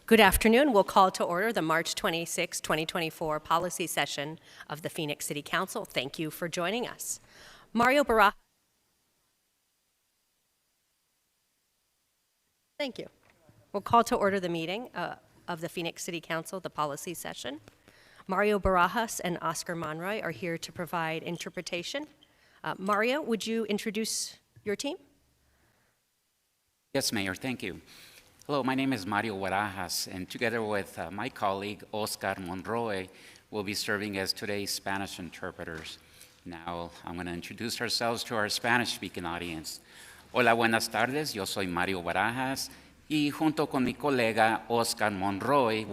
Good afternoon. We'll call to order the March 26, 2024 policy session of the Phoenix City Council. Thank you for joining us. Mario Barajas. Thank you. We'll call to order the meeting of the Phoenix City Council, the policy session. Mario Barajas and Oscar Monroy are here to provide interpretation. Mario, would you introduce your team? Yes, Mayor, thank you. Hello, my name is Mario Barajas, and together with my colleague, Oscar Monroy, we'll be serving as today's Spanish interpreters. Now, I'm going to introduce ourselves to our Spanish-speaking audience. Hola, buenas tardes, yo soy Mario Barajas, y junto con mi colega Oscar Monroy,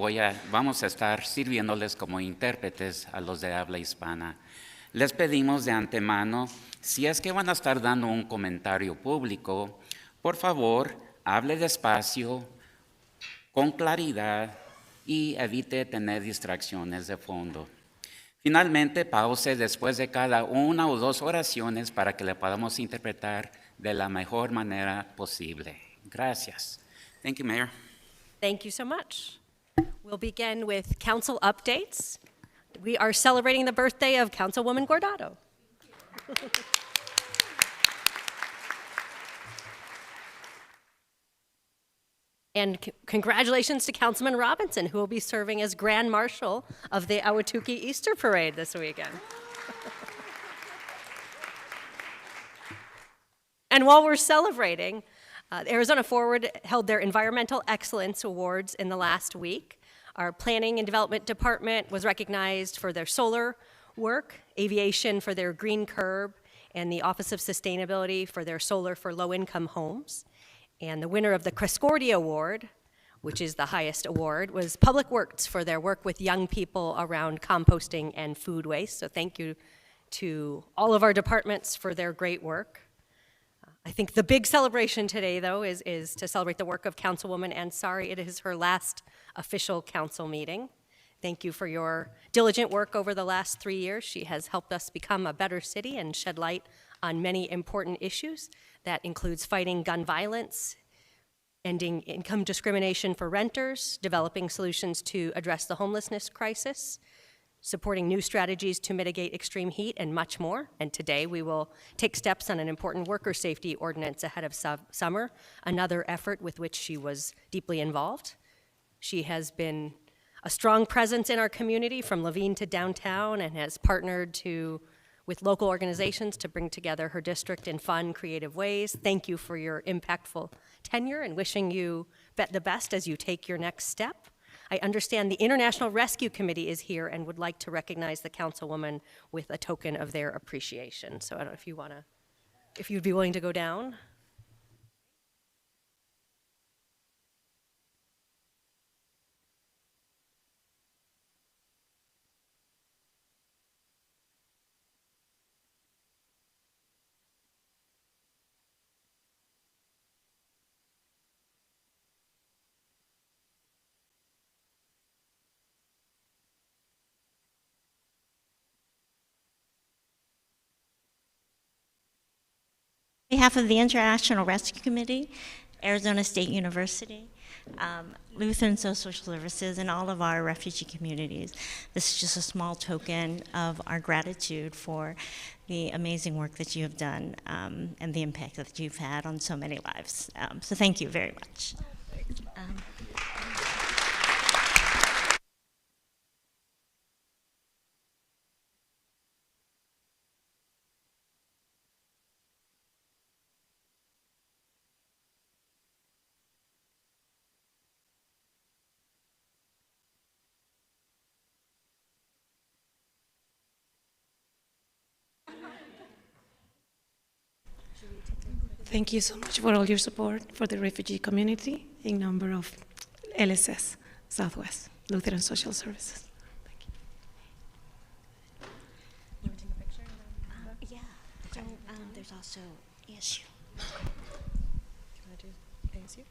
vamos a estar sirviéndoles como intérpretes a los de habla hispana. Les pedimos de antemano, si es que van a estar dando un comentario público, por favor, hable despacio, con claridad y evite tener distracciones de fondo. Finalmente, pause después de cada una o dos oraciones para que le podamos interpretar de la mejor manera posible. Gracias. Thank you, Mayor. Thank you so much. We'll begin with council updates. We are celebrating the birthday of Councilwoman Guardado. And congratulations to Councilman Robinson, who will be serving as Grand Marshal of the Ahwatukee Easter Parade this weekend. And while we're celebrating, Arizona Forward held their Environmental Excellence Awards in the last week. Our Planning and Development Department was recognized for their solar work, aviation for their green curb, and the Office of Sustainability for their solar for low-income homes. And the winner of the Crescordia Award, which is the highest award, was Public Works for their work with young people around composting and food waste. So thank you to all of our departments for their great work. I think the big celebration today, though, is to celebrate the work of Councilwoman Ansari. It is her last official council meeting. Thank you for your diligent work over the last 3 years. She has helped us become a better city and shed light on many important issues. That includes fighting gun violence, ending income discrimination for renters, developing solutions to address the homelessness crisis, supporting new strategies to mitigate extreme heat, and much more. And today we will take steps on an important worker safety ordinance ahead of summer, another effort with which she was deeply involved. She has been a strong presence in our community from Levine to downtown and has partnered with local organizations to bring together her district in fun, creative ways. Thank you for your impactful tenure and wishing you the best as you take your next step. I understand the International Rescue Committee is here and would like to recognize the Councilwoman with a token of their appreciation. So I don't know if you'd be willing to go down. On behalf of the International Rescue Committee, Arizona State University, Lutheran Social Services, and all of our refugee communities, this is just a small token of our gratitude for the amazing work that you have done and the impact that you've had on so many lives. So thank you very much. Thank you so much for all your support for the refugee community in number of LSS, Southwest, Lutheran Social Services. Thank you. You want to take a picture? Yeah. Okay. So, there's also ASU. Do you want to do ASU?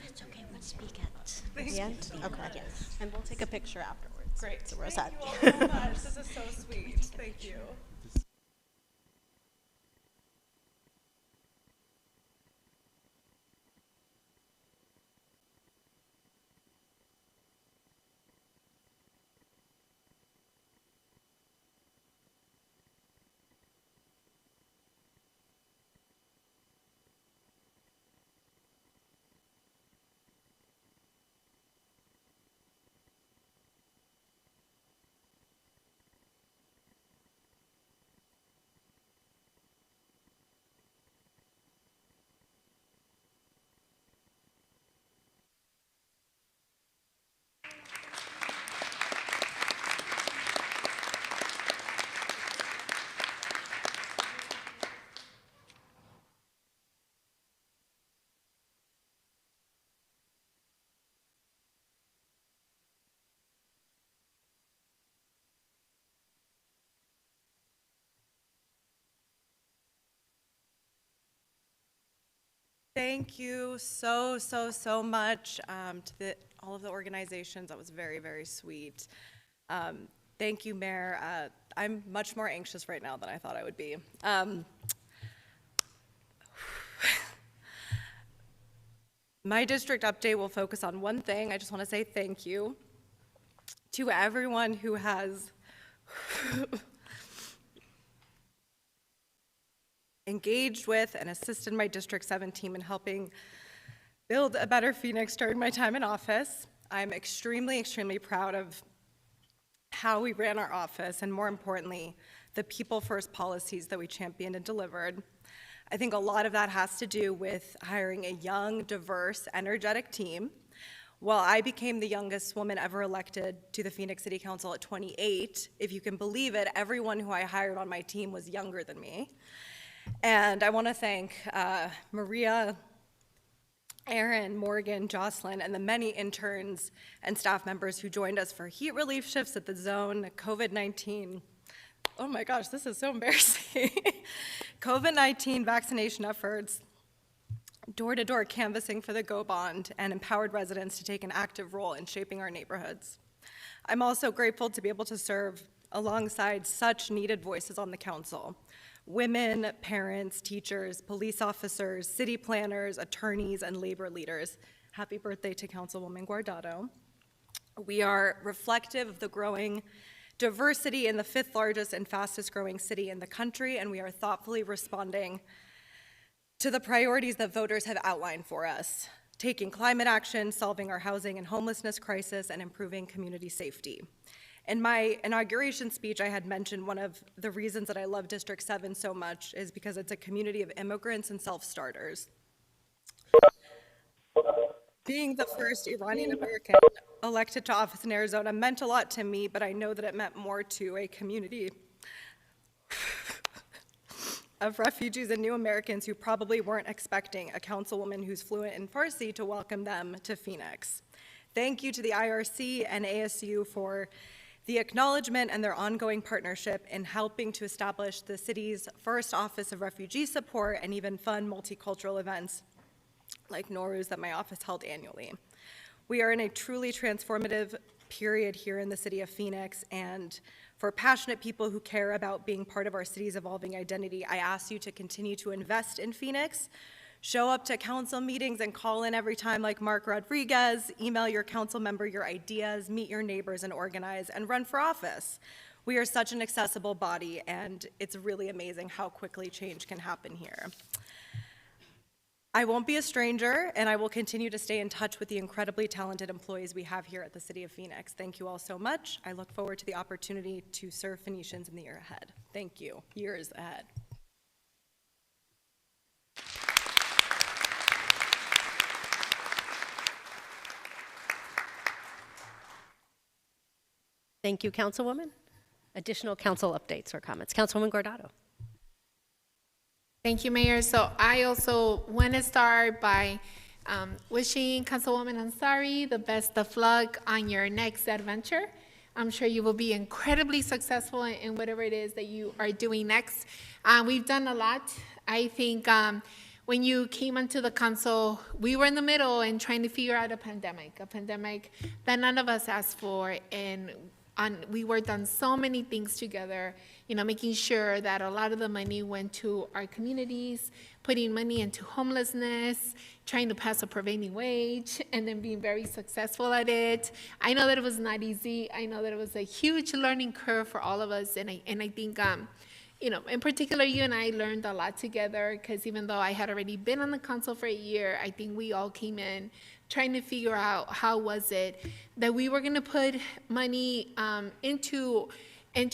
That's okay. We'll speak at the end. Okay. Yes. And we'll take a picture afterwards. Great. So we're set. Thank you all so much. This is so sweet. Thank you. Thank you so much to all of the organizations. That was very, very sweet. Thank you, Mayor. I'm much more anxious right now than I thought I would be. My district update will focus on one thing. I just want to say thank you to everyone who has engaged with and assisted my District 7 team in helping build a better Phoenix during my time in office. I'm extremely proud of how we ran our office, and more importantly, the people-first policies that we championed and delivered. I think a lot of that has to do with hiring a young, diverse, energetic team. While I became the youngest woman ever elected to the Phoenix City Council at 28, if you can believe it, everyone who I hired on my team was younger than me. And I want to thank Maria, Aaron, Morgan, Jocelyn, and the many interns and staff members who joined us for heat relief shifts at the zone, COVID-19. Oh my gosh, this is so embarrassing. COVID-19 vaccination efforts, door-to-door canvassing for the Go Bond, and empowered residents to take an active role in shaping our neighborhoods. I'm also grateful to be able to serve alongside such needed voices on the council. Women, parents, teachers, police officers, city planners, attorneys, and labor leaders. Happy birthday to Councilwoman Guardado. We are reflective of the growing diversity in the 5th largest and fastest growing city in the country, and we are thoughtfully responding to the priorities that voters have outlined for us, taking climate action, solving our housing and homelessness crisis, and improving community safety. In my inauguration speech, I had mentioned one of the reasons that I love District 7 so much is because it's a community of immigrants and self-starters. Being the first Iranian American elected to office in Arizona meant a lot to me, but I know that it meant more to a community of refugees and new Americans who probably weren't expecting a councilwoman who's fluent in Farsi to welcome them to Phoenix. Thank you to the IRC and ASU for the acknowledgement and their ongoing partnership in helping to establish the city's first Office of Refugee Support and even fun multicultural events like Nowruz that my office held annually. We are in a truly transformative period here in the city of Phoenix, and for passionate people who care about being part of our city's evolving identity, I ask you to continue to invest in Phoenix, show up to council meetings and call in every time like Mark Rodriguez, email your council member your ideas, meet your neighbors and organize, and run for office. We are such an accessible body, and it's really amazing how quickly change can happen here. I won't be a stranger, and I will continue to stay in touch with the incredibly talented employees we have here at the City of Phoenix. Thank you all so much. I look forward to the opportunity to serve Phoenicians in the year ahead. Thank you. Years ahead. Thank you, Councilwoman. Additional council updates or comments. Councilwoman Guardado. Thank you, Mayor. So I also want to start by wishing Councilwoman Ansari the best of luck on your next adventure. I'm sure you will be incredibly successful in whatever it is that you are doing next. We've done a lot. I think when you came onto the council, we were in the middle and trying to figure out a pandemic that none of us asked for, and we worked on so many things together, you know, making sure that a lot of the money went to our communities, putting money into homelessness, trying to pass a prevailing wage, and then being very successful at it. I know that it was not easy. I know that it was a huge learning curve for all of us, and I think, you know, in particular, you and I learned a lot together, because even though I had already been on the council for a year, I think we all came in trying to figure out how was it that we were going to put money into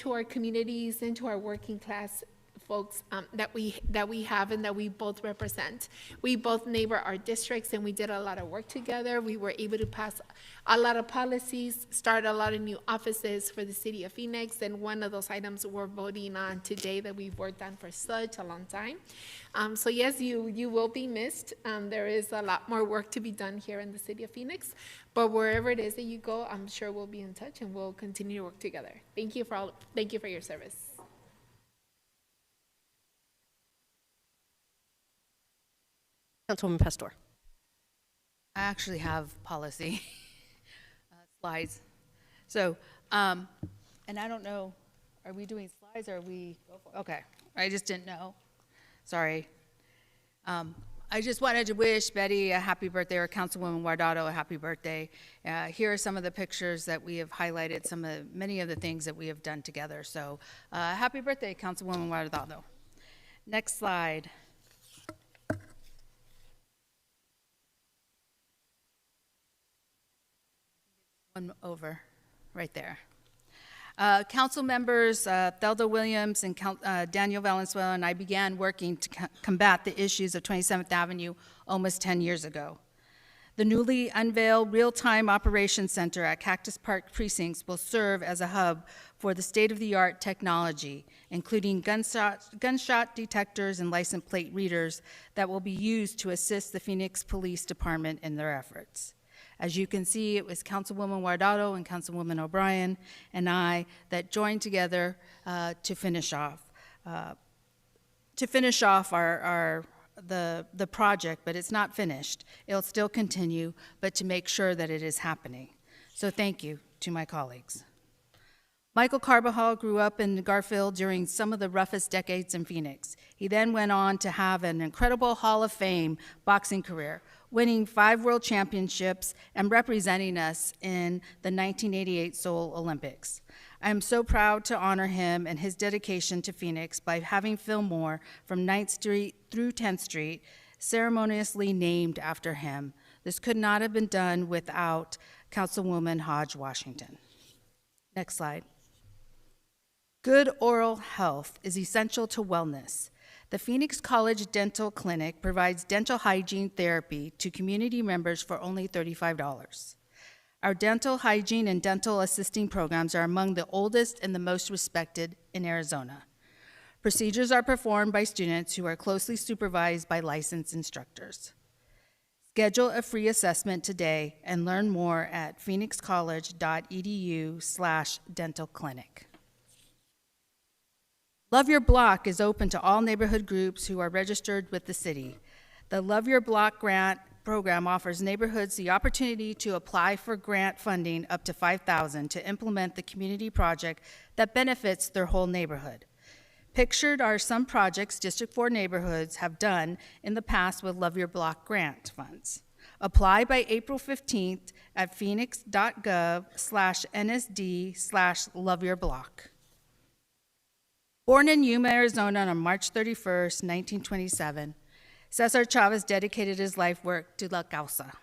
our communities, into our working class folks that we have and that we both represent. We both neighbor our districts, and we did a lot of work together. We were able to pass a lot of policies, start a lot of new offices for the city of Phoenix, and one of those items we're voting on today that we've worked on for such a long time. So yes, you will be missed. There is a lot more work to be done here in the city of Phoenix, but wherever it is that you go, I'm sure we'll be in touch and we'll continue to work together. Thank you for your service. Councilwoman Pastor. I actually have policy slides. So, and I don't know, are we doing slides or are we? Okay, I just didn't know. Sorry. I just wanted to wish Betty a happy birthday, or Councilwoman Guardado a happy birthday. Here are some of the pictures that we have highlighted, many of the things that we have done together. So, happy birthday, Councilwoman Guardado. Next slide. One over, right there. Council members Thelda Williams and Daniel Valenzuela and I began working to combat the issues of 27th Avenue almost 10 years ago. The newly unveiled real-time operations center at Cactus Park Precincts will serve as a hub for the state-of-the-art technology, including gunshot detectors and license plate readers that will be used to assist the Phoenix Police Department in their efforts. As you can see, it was Councilwoman Guardado and Councilwoman O'Brien and I that joined together to finish off the project, but it's not finished. It'll still continue, but to make sure that it is happening. So thank you to my colleagues. Michael Carbajal grew up in Garfield during some of the roughest decades in Phoenix. He then went on to have an incredible Hall of Fame boxing career, winning 5 world championships and representing us in the 1988 Seoul Olympics. I am so proud to honor him and his dedication to Phoenix by having Fillmore from 9th Street through 10th Street ceremoniously named after him. This could not have been done without Councilwoman Hodge Washington. Next slide. Good oral health is essential to wellness. The Phoenix College Dental Clinic provides dental hygiene therapy to community members for only $35. Our dental hygiene and dental assisting programs are among the oldest and the most respected in Arizona. Procedures are performed by students who are closely supervised by licensed instructors. Schedule a free assessment today and learn more at phoenixcollege.edu/dentalclinic. Love Your Block is open to all neighborhood groups who are registered with the city. The Love Your Block grant program offers neighborhoods the opportunity to apply for grant funding up to $5,000 to implement the community project that benefits their whole neighborhood. Pictured are some projects District 4 neighborhoods have done in the past with Love Your Block grant funds. Apply by April 15th at Phoenix.gov/NSD/LoveYourBlock. Born in Yuma, Arizona on March 31st, 1927, Cesar Chavez dedicated his life work to La Causa.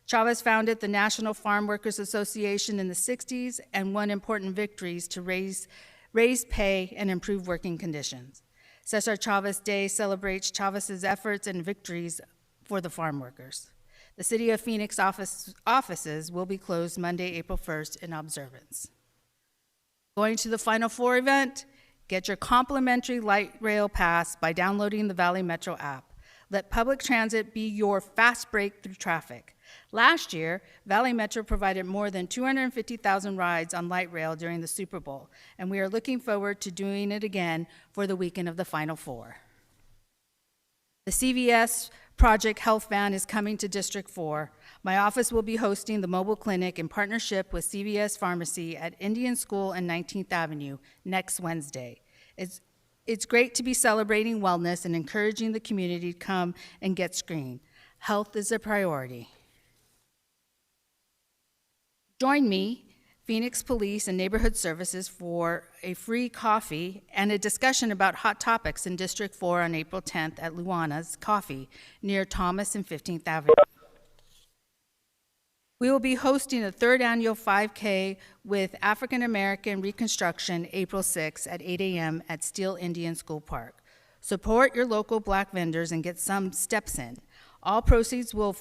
Chavez founded the National Farm Workers Association in the 60s and won important victories to raise pay and improve working conditions. Cesar Chavez Day celebrates Chavez's efforts and victories for the farm workers. The City of Phoenix offices will be closed Monday, April 1st in observance. Going to the Final Four event? Get your complimentary light rail pass by downloading the Valley Metro app. Let public transit be your fast break through traffic. Last year, Valley Metro provided more than 250,000 rides on light rail during the Super Bowl, and we are looking forward to doing it again for the weekend of the Final Four. The CVS Project Health Van is coming to District 4. My office will be hosting the mobile clinic in partnership with CVS Pharmacy at Indian School and 19th Avenue next Wednesday. It's great to be celebrating wellness and encouraging the community to come and get screened. Health is a priority. Join me, Phoenix Police and Neighborhood Services, for a free coffee and a discussion about hot topics in District 4 on April 10th at Luana's Coffee near Thomas and 15th Avenue. We will be hosting the 3rd annual 5K with African American Reconstruction April 6th at 8 a.m. at Steele Indian School Park. Support your local Black vendors and get some steps in. All proceeds will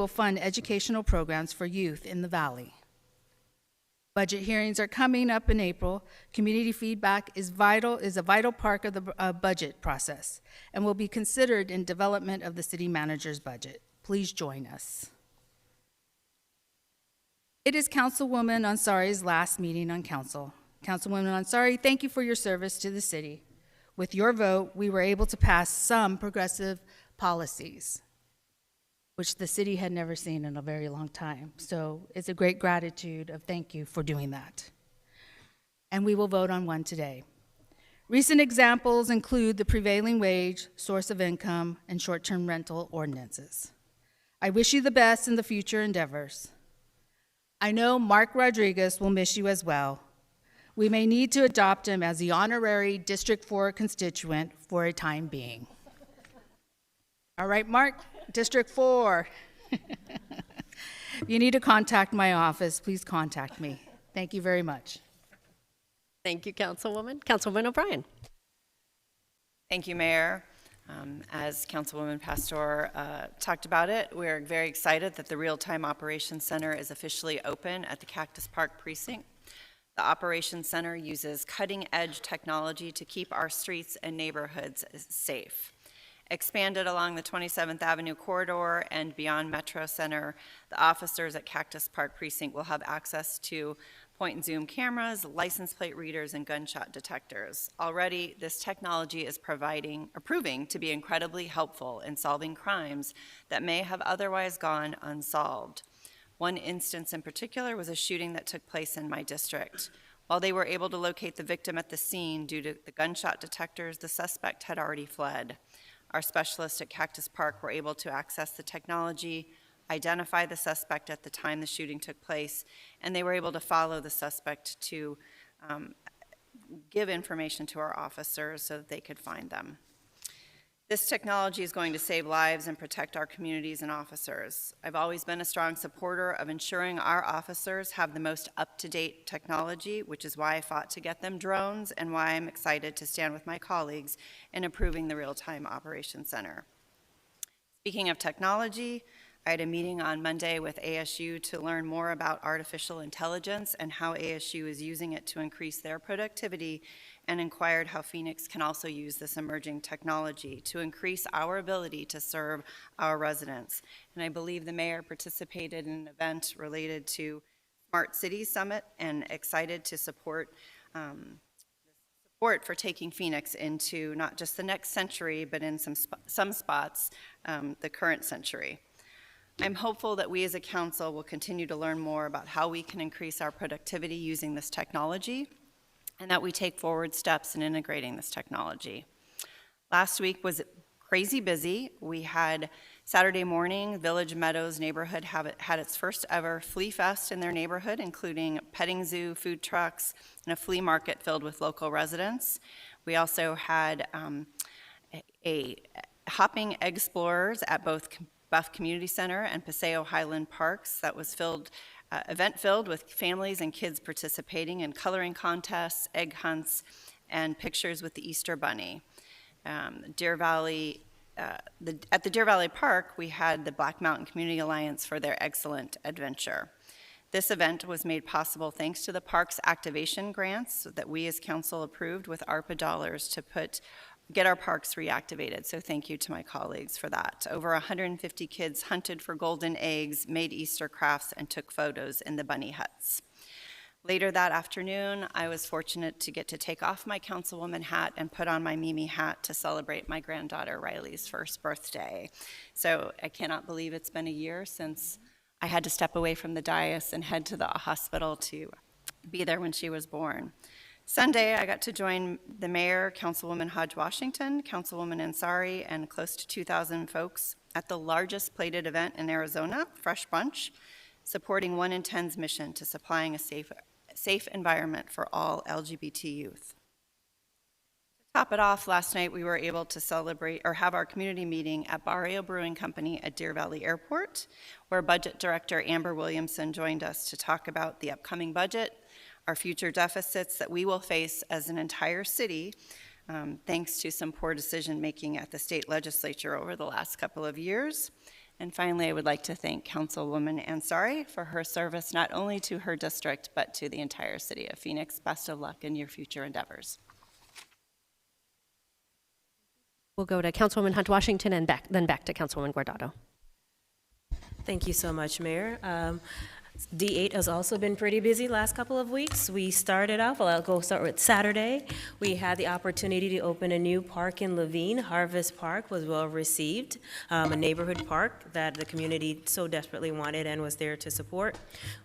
fund educational programs for youth in the Valley. Budget hearings are coming up in April. Community feedback is a vital part of the budget process and will be considered in development of the city manager's budget. Please join us. It is Councilwoman Ansari's last meeting on council. Councilwoman Ansari, thank you for your service to the city. With your vote, we were able to pass some progressive policies, which the city had never seen in a very long time. So it's a great gratitude of thank you for doing that. And we will vote on one today. Recent examples include the prevailing wage, source of income, and short-term rental ordinances. I wish you the best in the future endeavors. I know Mark Rodriguez will miss you as well. We may need to adopt him as the honorary District 4 constituent for a time being. All right, Mark, District 4. If you need to contact my office, please contact me. Thank you very much. Thank you, Councilwoman. Councilwoman O'Brien. Thank you, Mayor. As Councilwoman Pastor talked about it, we're very excited that the Real-Time Operations Center is officially open at the Cactus Park Precinct. The Operations Center uses cutting-edge technology to keep our streets and neighborhoods safe. Expanded along the 27th Avenue corridor and beyond Metro Center, the officers at Cactus Park Precinct will have access to point-and-zoom cameras, license plate readers, and gunshot detectors. Already, this technology is proving to be incredibly helpful in solving crimes that may have otherwise gone unsolved. One instance in particular was a shooting that took place in my district. While they were able to locate the victim at the scene due to the gunshot detectors, the suspect had already fled. Our specialists at Cactus Park were able to access the technology, identify the suspect at the time the shooting took place, and they were able to follow the suspect to give information to our officers so that they could find them. This technology is going to save lives and protect our communities and officers. I've always been a strong supporter of ensuring our officers have the most up-to-date technology, which is why I fought to get them drones and why I'm excited to stand with my colleagues in improving the Real-Time Operations Center. Speaking of technology, I had a meeting on Monday with ASU to learn more about artificial intelligence and how ASU is using it to increase their productivity, and inquired how Phoenix can also use this emerging technology to increase our ability to serve our residents. And I believe the mayor participated in an event related to Smart Cities Summit and excited to support for taking Phoenix into not just the next century, but in some spots, the current century. I'm hopeful that we as a council will continue to learn more about how we can increase our productivity using this technology, and that we take forward steps in integrating this technology. Last week was crazy busy. We had Saturday morning, Village Meadows neighborhood had its first ever Flea Fest in their neighborhood, including petting zoo, food trucks, and a flea market filled with local residents. We also had a hopping explorers at both Buff Community Center and Paseo Highland Parks that was event filled with families and kids participating in coloring contests, egg hunts, and pictures with the Easter Bunny. At the Deer Valley Park, we had the Black Mountain Community Alliance for their excellent adventure. This event was made possible thanks to the park's activation grants that we as council approved with ARPA dollars to get our parks reactivated, so thank you to my colleagues for that. Over 150 kids hunted for golden eggs, made Easter crafts, and took photos in the bunny huts. Later that afternoon, I was fortunate to get to take off my councilwoman hat and put on my Mimi hat to celebrate my granddaughter Riley's first birthday. So I cannot believe it's been a year since I had to step away from the dais and head to the hospital to be there when she was born. Sunday, I got to join the mayor, Councilwoman Hodge Washington, Councilwoman Ansari, and close to 2,000 folks at the largest plated event in Arizona, Fresh Bunch, supporting 1 in 10's mission to supplying a safe environment for all LGBT youth. To top it off, last night we were able to celebrate or have our community meeting at Barrio Brewing Company at Deer Valley Airport, where Budget Director Amber Williamson joined us to talk about the upcoming budget, our future deficits that we will face as an entire city, thanks to some poor decision-making at the state legislature over the last couple of years. And finally, I would like to thank Councilwoman Ansari for her service not only to her district, but to the entire city of Phoenix. Best of luck in your future endeavors. We'll go to Councilwoman Hunt Washington and then back to Councilwoman Guardado. Thank you so much, Mayor. D8 has also been pretty busy last couple of weeks. We started off, well, I'll start with Saturday. We had the opportunity to open a new park in Levine. Harvest Park was well received, a neighborhood park that the community so desperately wanted and was there to support.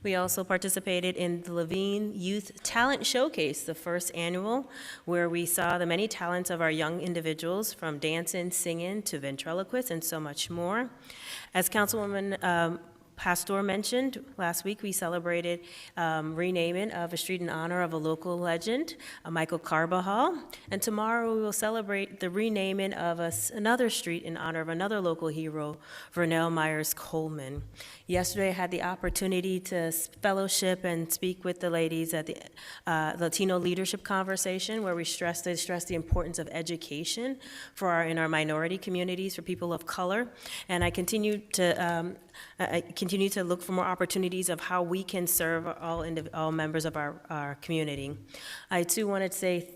We also participated in the Levine Youth Talent Showcase, the first annual, where we saw the many talents of our young individuals, from dancing, singing, to ventriloquists, and so much more. As Councilwoman Pastor mentioned, last week we celebrated renaming of a street in honor of a local legend, Michael Carbajal. And tomorrow we will celebrate the renaming of another street in honor of another local hero, Vernell Myers Coleman. Yesterday I had the opportunity to fellowship and speak with the ladies at the Latino Leadership Conversation, where they stressed the importance of education in our minority communities, for people of color. And I continue to look for more opportunities of how we can serve all members of our community. I too wanted to say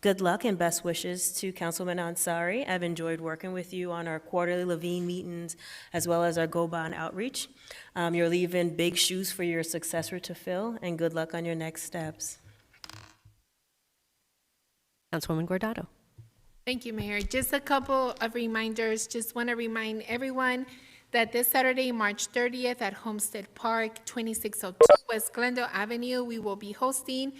good luck and best wishes to Councilman Ansari. I've enjoyed working with you on our quarterly Levine meetings, as well as our Go-Bon outreach. You're leaving big shoes for your successor to fill, and good luck on your next steps. Councilwoman Guardado. Thank you, Mayor. Just a couple of reminders. Just want to remind everyone that this Saturday, March 30th, at Homestead Park, 2602 West Glendale Avenue, we will be hosting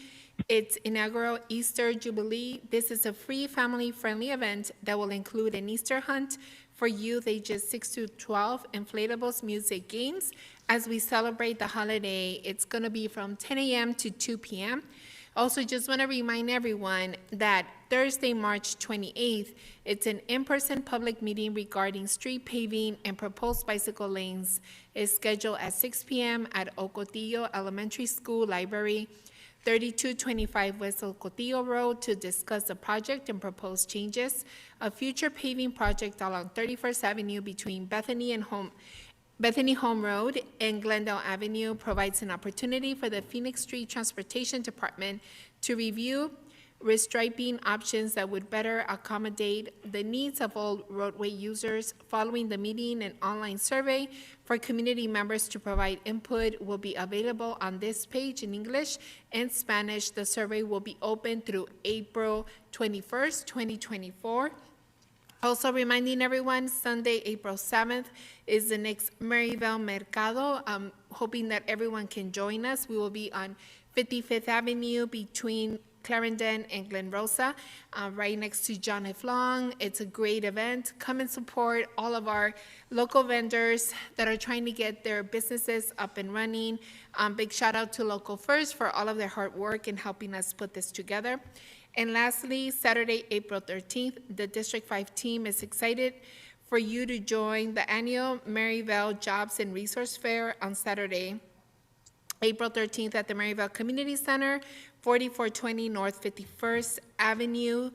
its inaugural Easter Jubilee. This is a free, family-friendly event that will include an Easter hunt for youth ages 6 to 12, inflatables, music, games. As we celebrate the holiday, it's going to be from 10 a.m. to 2 p.m. Also, just want to remind everyone that Thursday, March 28th, it's an in-person public meeting regarding street paving and proposed bicycle lanes. It's scheduled at 6 p.m. at Ocotillo Elementary School Library, 3225 West Ocotillo Road, to discuss the project and proposed changes. A future paving project along 31st Avenue between Bethany Home Road and Glendale Avenue provides an opportunity for the Phoenix Street Transportation Department to review restriping options that would better accommodate the needs of all roadway users. Following the meeting, an online survey for community members to provide input will be available on this page in English and Spanish. The survey will be open through April 21st, 2024. Also reminding everyone, Sunday, April 7th is the next Maryville Mercado. I'm hoping that everyone can join us. We will be on 55th Avenue between Clarendon and Glen Rosa, right next to John F. Long. It's a great event. Come and support all of our local vendors that are trying to get their businesses up and running. Big shout out to Local First for all of their hard work in helping us put this together. And lastly, Saturday, April 13th, the District 5 team is excited for you to join the annual Maryville Jobs and Resource Fair on Saturday, April 13th at the Maryville Community Center, 4420 North 51st Avenue,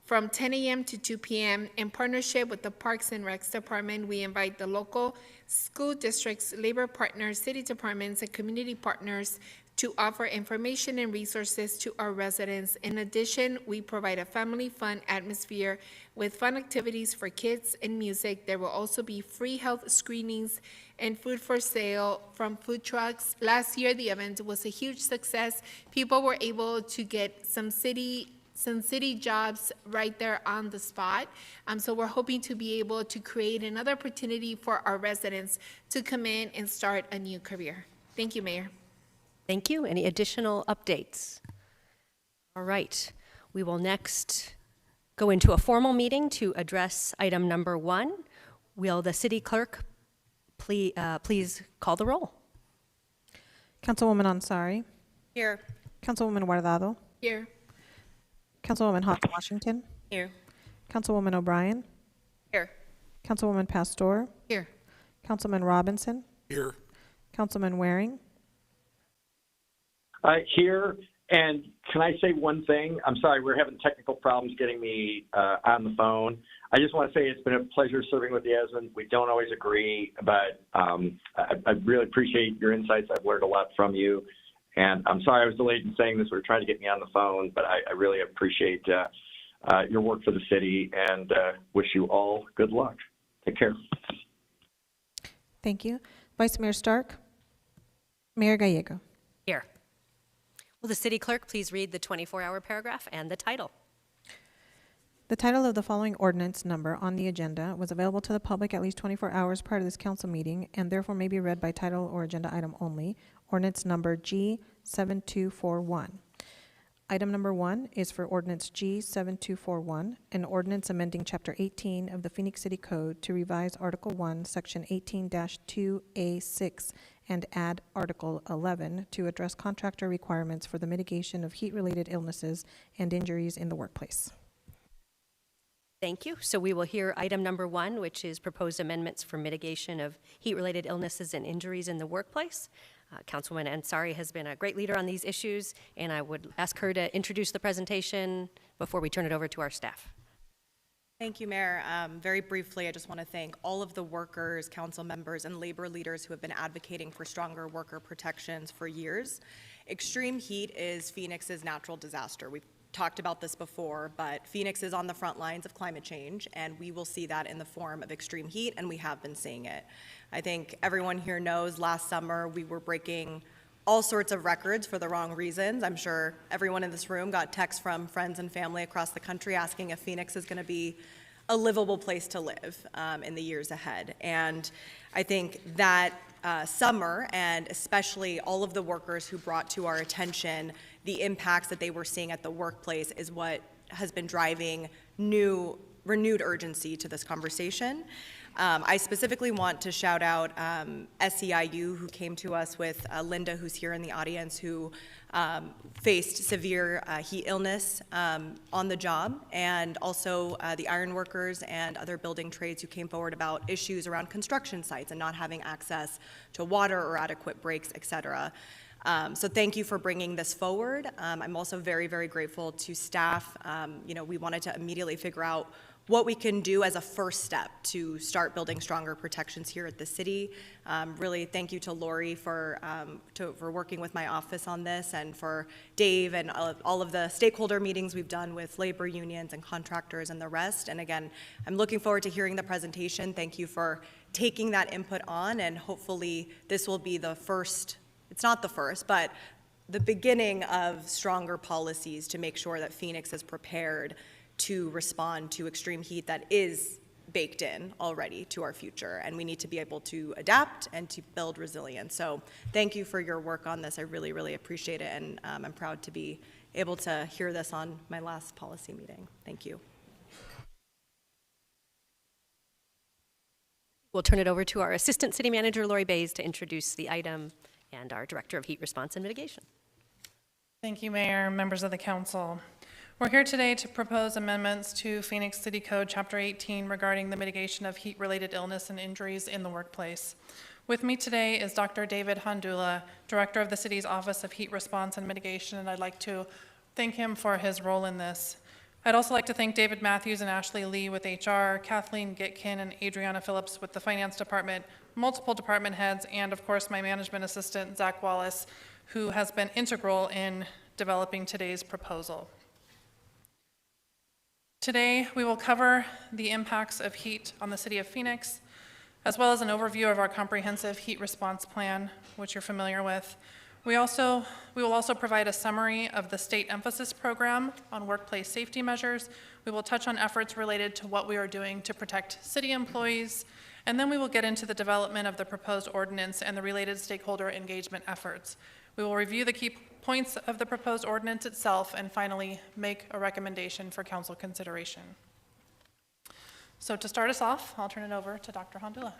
from 10 a.m. to 2 p.m. In partnership with the Parks and Recs Department, we invite the local school districts, labor partners, city departments, and community partners to offer information and resources to our residents. In addition, we provide a family fun atmosphere with fun activities for kids and music. There will also be free health screenings and food for sale from food trucks. Last year, the event was a huge success. People were able to get some city jobs right there on the spot. So we're hoping to be able to create another opportunity for our residents to come in and start a new career. Thank you, Mayor. Thank you. Any additional updates? All right. We will next go into a formal meeting to address item number 1. Will the city clerk please call the roll? Councilwoman Ansari. Here. Councilwoman Guardado. Here. Councilwoman Hawk Washington. Here. Councilwoman O'Brien. Here. Councilwoman Pastor. Here. Councilman Robinson. Here. Councilman Waring. Here. And can I say one thing? I'm sorry, we're having technical problems getting me on the phone. I just want to say it's been a pleasure serving with Yasmin. We don't always agree, but I really appreciate your insights. I've learned a lot from you. And I'm sorry I was delayed in saying this. We were trying to get me on the phone, but I really appreciate your work for the city and wish you all good luck. Take care. Thank you. Vice Mayor Stark. Mayor Gallego. Here. Will the city clerk please read the 24-hour paragraph and the title? The title of the following ordinance number on the agenda was available to the public at least 24 hours prior to this council meeting and therefore may be read by title or agenda item only. Ordinance number G7241. Item number 1 is for ordinance G7241, an ordinance amending Chapter 18 of the Phoenix City Code to revise Article 1, Section 18-2A6, and add Article 11 to address contractor requirements for the mitigation of heat-related illnesses and injuries in the workplace. Thank you. So we will hear item number 1, which is proposed amendments for mitigation of heat-related illnesses and injuries in the workplace. Councilwoman Ansari has been a great leader on these issues, and I would ask her to introduce the presentation before we turn it over to our staff. Thank you, Mayor. Very briefly, I just want to thank all of the workers, council members, and labor leaders who have been advocating for stronger worker protections for years. Extreme heat is Phoenix's natural disaster. We've talked about this before, but Phoenix is on the front lines of climate change, and we will see that in the form of extreme heat, and we have been seeing it. I think everyone here knows last summer we were breaking all sorts of records for the wrong reasons. I'm sure everyone in this room got texts from friends and family across the country asking if Phoenix is going to be a livable place to live in the years ahead. And I think that summer, and especially all of the workers who brought to our attention the impacts that they were seeing at the workplace, is what has been driving renewed urgency to this conversation. I specifically want to shout out SEIU, who came to us with Linda, who's here in the audience, who faced severe heat illness on the job, and also the iron workers and other building trades who came forward about issues around construction sites and not having access to water or adequate breaks, et cetera. So thank you for bringing this forward. I'm also very, very grateful to staff. We wanted to immediately figure out what we can do as a first step to start building stronger protections here at the city. Really, thank you to Lori for working with my office on this, and for Dave and all of the stakeholder meetings we've done with labor unions and contractors and the rest. And again, I'm looking forward to hearing the presentation. Thank you for taking that input on, and hopefully this will be the first, it's not the first, but the beginning of stronger policies to make sure that Phoenix is prepared to respond to extreme heat that is baked in already to our future, and we need to be able to adapt and to build resilience. So thank you for your work on this. I really, really appreciate it, and I'm proud to be able to hear this on my last policy meeting. Thank you. We'll turn it over to our Assistant City Manager, Lori Bays, to introduce the item, and our Director of Heat Response and Mitigation. Thank you, Mayor, members of the council. We're here today to propose amendments to Phoenix City Code Chapter 18 regarding the mitigation of heat-related illness and injuries in the workplace. With me today is Dr. David Handula, Director of the city's Office of Heat Response and Mitigation, and I'd like to thank him for his role in this. I'd also like to thank David Matthews and Ashley Lee with HR, Kathleen Gitkin and Adriana Phillips with the Finance Department, multiple department heads, and of course my management assistant, Zach Wallace, who has been integral in developing today's proposal. Today, we will cover the impacts of heat on the city of Phoenix, as well as an overview of our comprehensive heat response plan, which you're familiar with. We will also provide a summary of the state emphasis program on workplace safety measures. We will touch on efforts related to what we are doing to protect city employees, and then we will get into the development of the proposed ordinance and the related stakeholder engagement efforts. We will review the key points of the proposed ordinance itself, and finally make a recommendation for council consideration. So to start us off, I'll turn it over to Dr. Handula.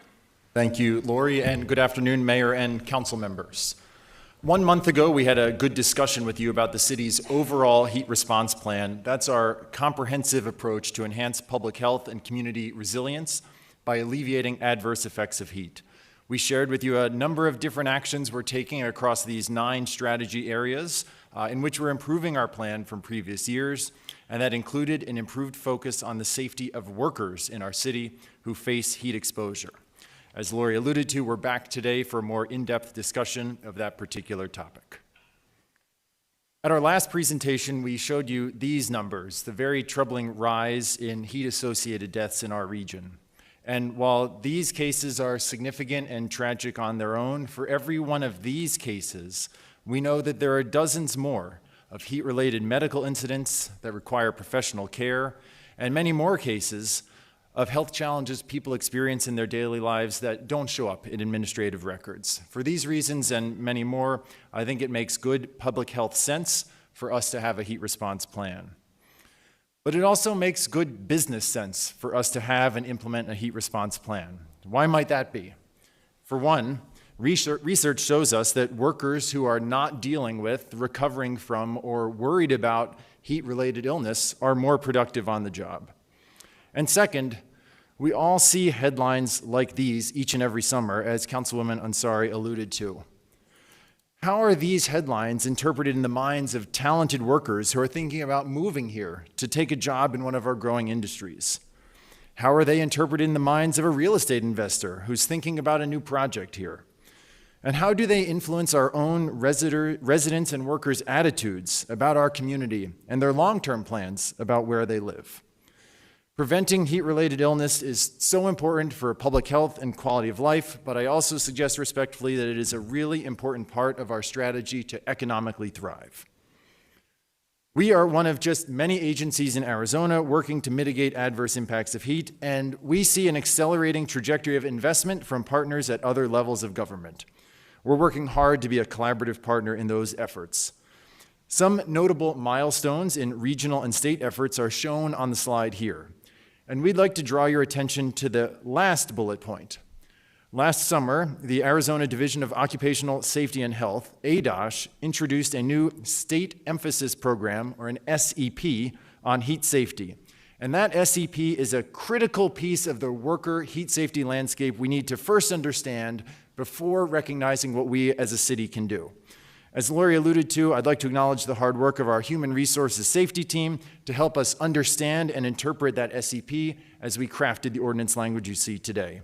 Thank you, Lori, and good afternoon, Mayor and council members. 1 month ago, we had a good discussion with you about the city's overall heat response plan. That's our comprehensive approach to enhance public health and community resilience by alleviating adverse effects of heat. We shared with you a number of different actions we're taking across these 9 strategy areas in which we're improving our plan from previous years, and that included an improved focus on the safety of workers in our city who face heat exposure. As Lori alluded to, we're back today for a more in-depth discussion of that particular topic. At our last presentation, we showed you these numbers, the very troubling rise in heat-associated deaths in our region. And while these cases are significant and tragic on their own, for every one of these cases, we know that there are dozens more of heat-related medical incidents that require professional care, and many more cases of health challenges people experience in their daily lives that don't show up in administrative records. For these reasons and many more, I think it makes good public health sense for us to have a heat response plan. But it also makes good business sense for us to have and implement a heat response plan. Why might that be? For one, research shows us that workers who are not dealing with, recovering from, or worried about heat-related illness are more productive on the job. And second, we all see headlines like these each and every summer, as Councilwoman Ansari alluded to. How are these headlines interpreted in the minds of talented workers who are thinking about moving here to take a job in one of our growing industries? How are they interpreted in the minds of a real estate investor who's thinking about a new project here? And how do they influence our own residents and workers' attitudes about our community and their long-term plans about where they live? Preventing heat-related illness is so important for public health and quality of life, but I also suggest respectfully that it is a really important part of our strategy to economically thrive. We are one of just many agencies in Arizona working to mitigate adverse impacts of heat, and we see an accelerating trajectory of investment from partners at other levels of government. We're working hard to be a collaborative partner in those efforts. Some notable milestones in regional and state efforts are shown on the slide here. And we'd like to draw your attention to the last bullet point. Last summer, the Arizona Division of Occupational Safety and Health, ADOSH, introduced a new state emphasis program, or an SEP, on heat safety. And that SEP is a critical piece of the worker heat safety landscape we need to first understand before recognizing what we as a city can do. As Lori alluded to, I'd like to acknowledge the hard work of our Human Resources Safety team to help us understand and interpret that SEP as we crafted the ordinance language you see today.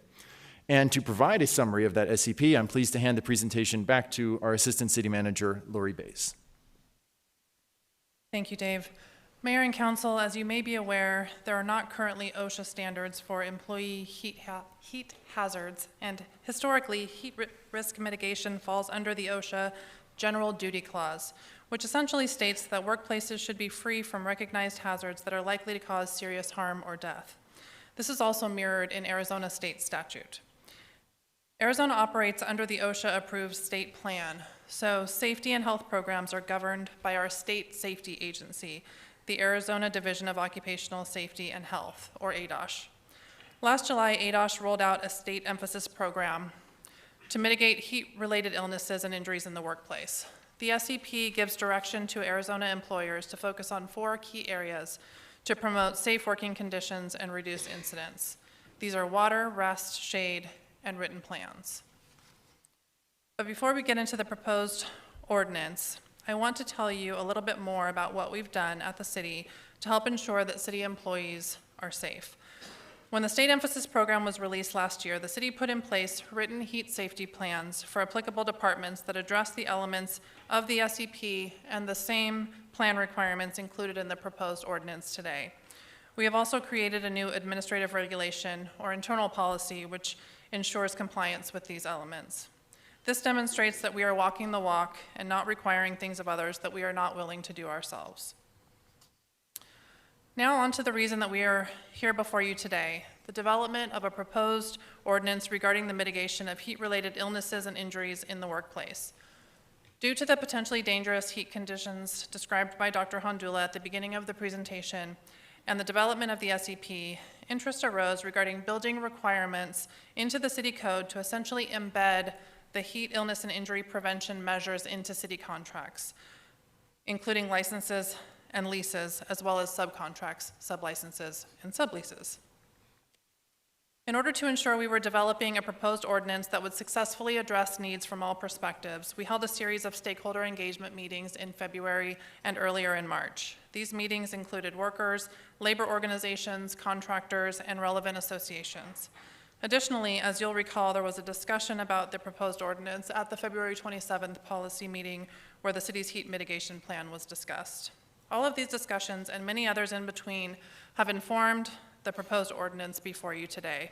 And to provide a summary of that SEP, I'm pleased to hand the presentation back to our Assistant City Manager, Lori Bays. Thank you, Dave. Mayor and Council, as you may be aware, there are not currently OSHA standards for employee heat hazards, and historically, heat risk mitigation falls under the OSHA General Duty Clause, which essentially states that workplaces should be free from recognized hazards that are likely to cause serious harm or death. This is also mirrored in Arizona state statute. Arizona operates under the OSHA-approved state plan, so safety and health programs are governed by our state safety agency, the Arizona Division of Occupational Safety and Health, or ADOSH. Last July, ADOSH rolled out a state emphasis program to mitigate heat-related illnesses and injuries in the workplace. The SEP gives direction to Arizona employers to focus on 4 key areas to promote safe working conditions and reduce incidents. These are water, rest, shade, and written plans. But before we get into the proposed ordinance, I want to tell you a little bit more about what we've done at the city to help ensure that city employees are safe. When the state emphasis program was released last year, the city put in place written heat safety plans for applicable departments that address the elements of the SEP and the same plan requirements included in the proposed ordinance today. We have also created a new administrative regulation or internal policy which ensures compliance with these elements. This demonstrates that we are walking the walk and not requiring things of others that we are not willing to do ourselves. Now on to the reason that we are here before you today, the development of a proposed ordinance regarding the mitigation of heat-related illnesses and injuries in the workplace. Due to the potentially dangerous heat conditions described by Dr. Hondula at the beginning of the presentation and the development of the SEP, interest arose regarding building requirements into the city code to essentially embed the heat, illness, and injury prevention measures into city contracts, including licenses and leases, as well as subcontracts, sublicenses, and subleases. In order to ensure we were developing a proposed ordinance that would successfully address needs from all perspectives, we held a series of stakeholder engagement meetings in February and earlier in March. These meetings included workers, labor organizations, contractors, and relevant associations. Additionally, as you'll recall, there was a discussion about the proposed ordinance at the February 27th policy meeting where the city's heat mitigation plan was discussed. All of these discussions and many others in between have informed the proposed ordinance before you today.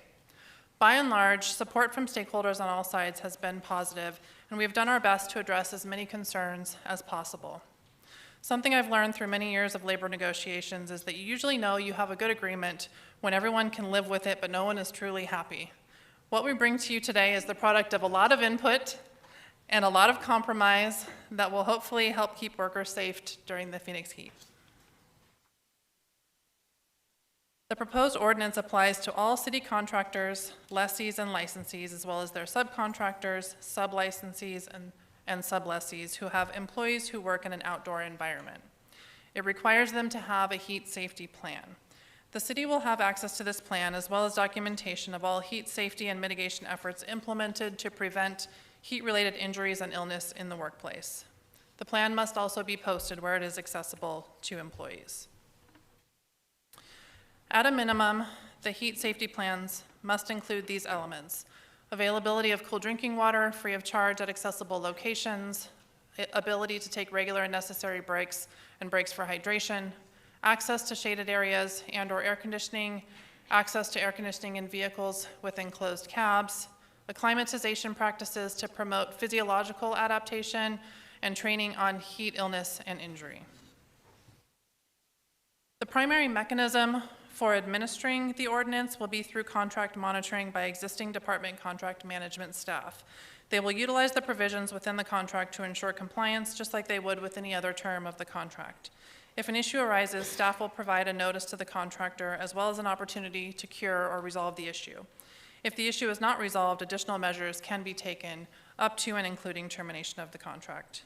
By and large, support from stakeholders on all sides has been positive, and we have done our best to address as many concerns as possible. Something I've learned through many years of labor negotiations is that you usually know you have a good agreement when everyone can live with it, but no one is truly happy. What we bring to you today is the product of a lot of input and a lot of compromise that will hopefully help keep workers safe during the Phoenix heat. The proposed ordinance applies to all city contractors, lessees, and licensees, as well as their subcontractors, sub-licensees, and sub-lessees who have employees who work in an outdoor environment. It requires them to have a heat safety plan. The city will have access to this plan as well as documentation of all heat safety and mitigation efforts implemented to prevent heat-related injuries and illness in the workplace. The plan must also be posted where it is accessible to employees. At a minimum, the heat safety plans must include these elements: availability of cool drinking water free of charge at accessible locations, ability to take regular and necessary breaks and breaks for hydration, access to shaded areas and/or air conditioning, access to air conditioning in vehicles with enclosed cabs, acclimatization practices to promote physiological adaptation, and training on heat illness and injury. The primary mechanism for administering the ordinance will be through contract monitoring by existing department contract management staff. They will utilize the provisions within the contract to ensure compliance, just like they would with any other term of the contract. If an issue arises, staff will provide a notice to the contractor as well as an opportunity to cure or resolve the issue. If the issue is not resolved, additional measures can be taken up to and including termination of the contract.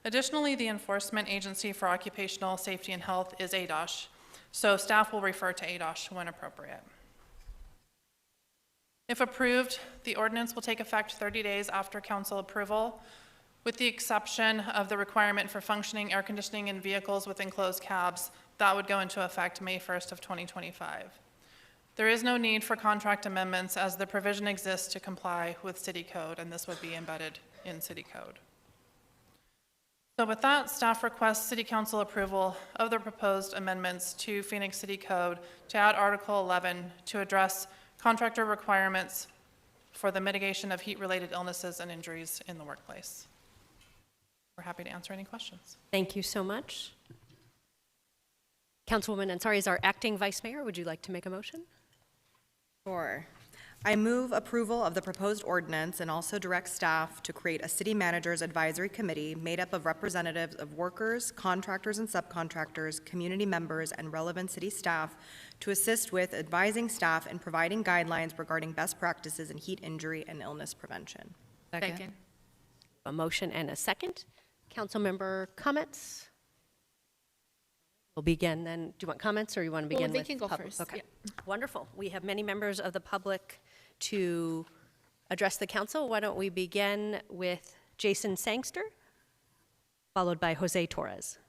Additionally, the Enforcement Agency for Occupational Safety and Health is ADOSH, so staff will refer to ADOSH when appropriate. If approved, the ordinance will take effect 30 days after council approval, with the exception of the requirement for functioning air conditioning in vehicles with enclosed cabs. That would go into effect May 1st of 2025. There is no need for contract amendments as the provision exists to comply with city code, and this would be embedded in city code. So with that, staff requests city council approval of the proposed amendments to Phoenix City Code to add Article 11 to address contractor requirements for the mitigation of heat-related illnesses and injuries in the workplace. We're happy to answer any questions. Thank you so much. Councilwoman Ansari is our acting vice mayor. Would you like to make a motion? Sure. I move approval of the proposed ordinance and also direct staff to create a city manager's advisory committee made up of representatives of workers, contractors and subcontractors, community members, and relevant city staff to assist with advising staff and providing guidelines regarding best practices in heat injury and illness prevention. Second. A motion and a second. Council member comments? We'll begin then. Do you want comments or you want to begin Well, they with can go public? first. Okay. Yeah. Wonderful. We have many members of the public to address the council. Why don't we begin with Jason Sangster, followed by Jose Torres.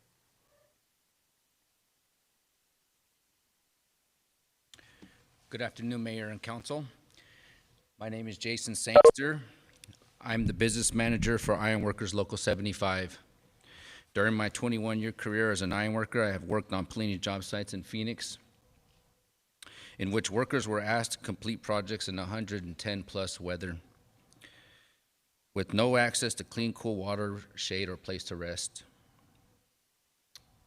Good afternoon, Mayor and Council. My name is Jason Sangster. I'm the business manager for Ironworkers Local 75. During my 21-year career as an ironworker, I have worked on plenty of job sites in Phoenix, in which workers were asked to complete projects in 110-plus weather, with no access to clean, cool water, shade, or place to rest.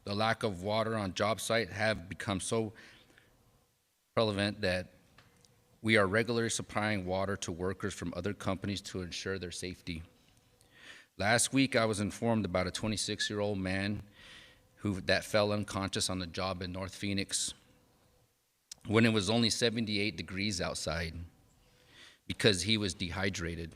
The lack of water on job site have become so prevalent that we are regularly supplying water to workers from other companies to ensure their safety. Last week, I was informed about a 26-year-old man that fell unconscious on the job in North Phoenix when it was only 78 degrees outside because he was dehydrated.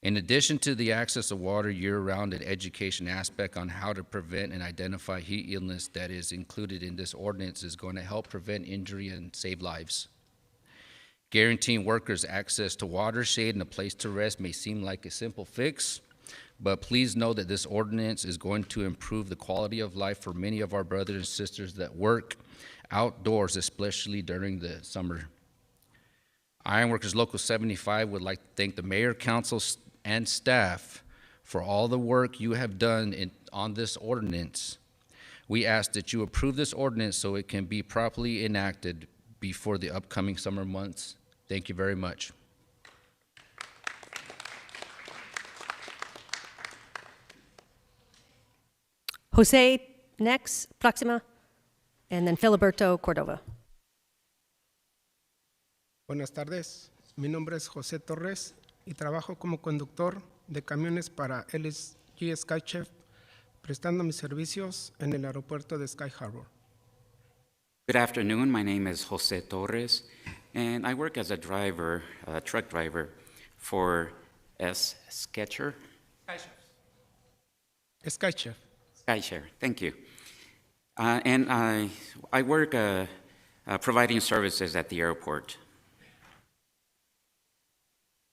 In addition to the access to water year-round and education aspect on how to prevent and identify heat illness that is included in this ordinance is going to help prevent injury and save lives. Guaranteeing workers access to water, shade, and a place to rest may seem like a simple fix, but please know that this ordinance is going to improve the quality of life for many of our brothers and sisters that work outdoors, especially during the summer. Ironworkers Local 75 would like to thank the Mayor, Council, and staff for all the work you have done on this ordinance. We ask that you approve this ordinance so it can be properly enacted before the upcoming summer months Thank you very much. Jose next, Proxima, and then Filiberto Cordova. Buenas tardes, mi nombre es José Torres y trabajo como conductor de camiones para LSG Skychef, prestando mis servicios en el aeropuerto de Sky Harbor. Good afternoon. My name is Jose Torres, and I work as a driver, truck driver for Sketcher. Skychef. Skyshare, thank you. And I work providing services at the airport.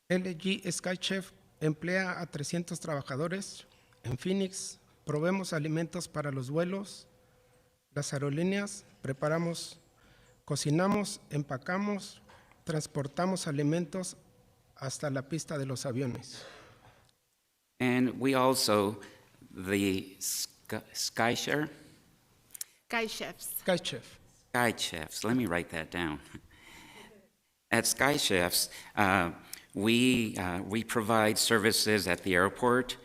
LG Skychef emplea a 300 trabajadores. En Phoenix proveemos alimentos para los vuelos, las aerolíneas, preparamos, cocinamos, empacamos, transportamos alimentos hasta la pista de los aviones. And we also, the Skyshare? Sky Chefs. Skychef. Sky Chefs, let me write that down. At Sky Chefs, we provide services at the airport.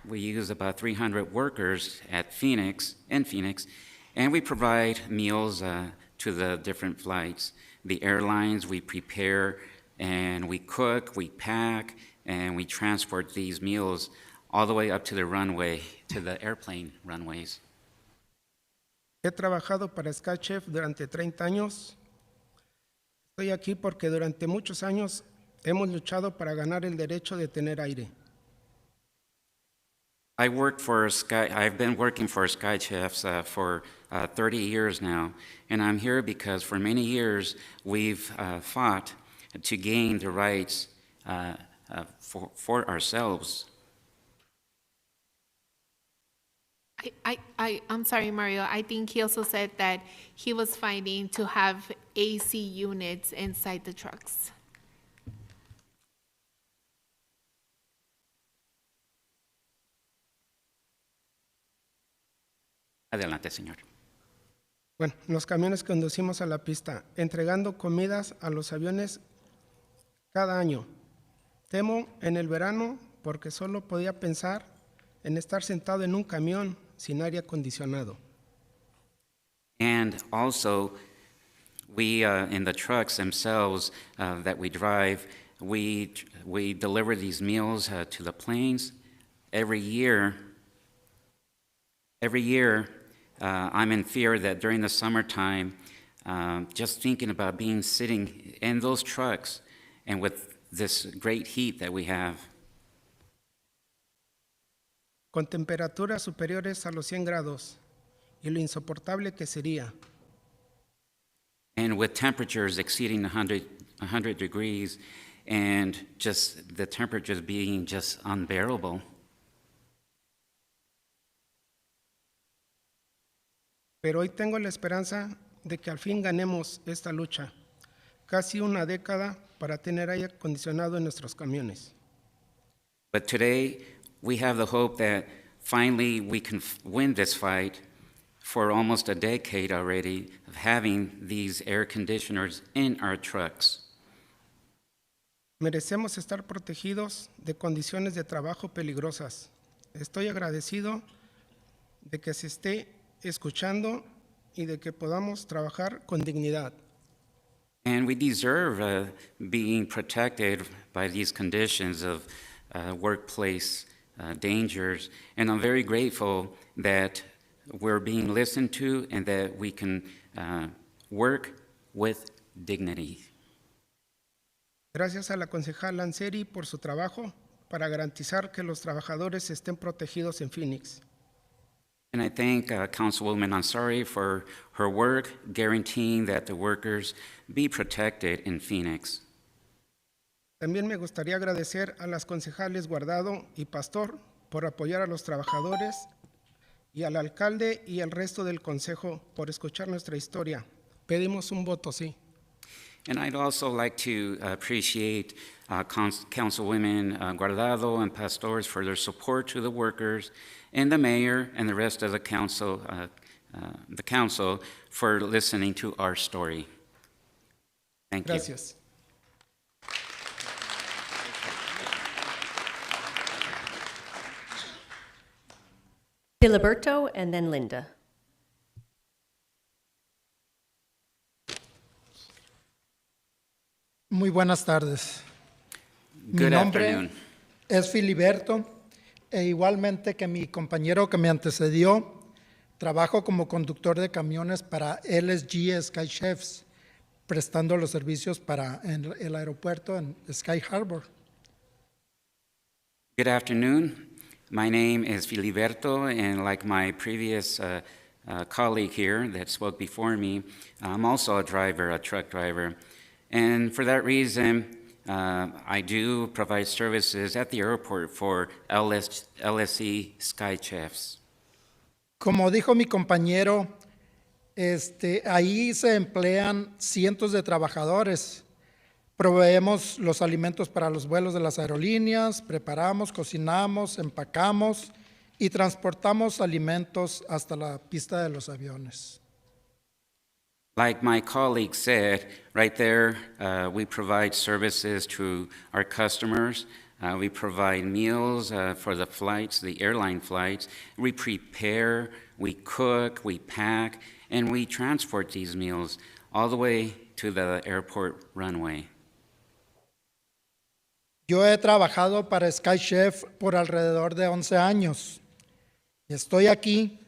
We use about 300 workers at Phoenix, and we provide meals to the different flights. The airlines, we prepare and we cook, we pack, and we transport these meals all the way up to the runway, to the airplane runways. He trabajado para Skychef durante 30 años. Estoy aquí porque durante muchos años hemos luchado para ganar el derecho de tener aire. I've been working for Sky Chefs for 30 years now, and I'm here because for many years we've fought to gain the rights for ourselves. I'm sorry, Mario. I think he also said that he was fighting to have AC units inside the trucks. Adelante, señor. Bueno, los camiones conducimos a la pista, entregando comidas a los aviones cada año. Temo en el verano porque solo podía pensar en estar sentado en un camión sin aire acondicionado. And also, we, in the trucks themselves that we drive, we deliver these meals to the planes. Every year, I'm in fear that during the summertime, just thinking about being sitting in those trucks and with this great heat that we have. Con temperaturas superiores a los 100 grados y lo insoportable que sería. And with temperatures exceeding 100 degrees and just the temperatures being just unbearable. Pero hoy tengo la esperanza de que al fin ganemos esta lucha. Casi una década para tener aire acondicionado en nuestros camiones. But today, we have the hope that finally we can win this fight for almost a decade already of having these air conditioners in our trucks. Merecemos estar protegidos de condiciones de trabajo peligrosas. Estoy agradecido de que se esté escuchando y de que podamos trabajar con dignidad. And we deserve being protected by these conditions of workplace dangers. And I'm very grateful that we're being listened to and that we can work with dignity. Gracias a la concejal Lanseri por su trabajo para garantizar que los trabajadores estén protegidos en Phoenix. And I thank Councilwoman Ansari for her work guaranteeing that the workers be protected in Phoenix. También me gustaría agradecer a las concejales Guardado y Pastor por apoyar a los trabajadores y al alcalde y al resto del consejo por escuchar nuestra historia. Pedimos un voto sí. And I'd also like to appreciate Councilwomen Guardado and Pastores for their support to the workers, and the mayor and the rest of the council for listening to our story. Thank you. Gracias. Filiberto, and then Linda. Muy buenas tardes. Good Mi nombre afternoon. es Filiberto e igualmente que mi compañero que me antecedió, trabajo como conductor de camiones para LSG Sky Chefs, prestando los servicios para el aeropuerto en Sky Harbor. Good afternoon. My name is Filiberto, and like my previous colleague here that spoke before me, I'm also a driver, a truck driver. And for that reason, I do provide services at the airport for LSE Sky Chefs. Como dijo mi compañero, ahí se emplean cientos de trabajadores. Proveemos los alimentos para los vuelos de las aerolíneas, preparamos, cocinamos, empacamos y transportamos alimentos hasta la pista de los aviones. Like my colleague said, right there, we provide services to our customers. We provide meals for the flights, the airline flights. We prepare, we cook, we pack, and we transport these meals all the way to the airport runway. Yo he trabajado para Sky Chef por alrededor de 11 años. Estoy aquí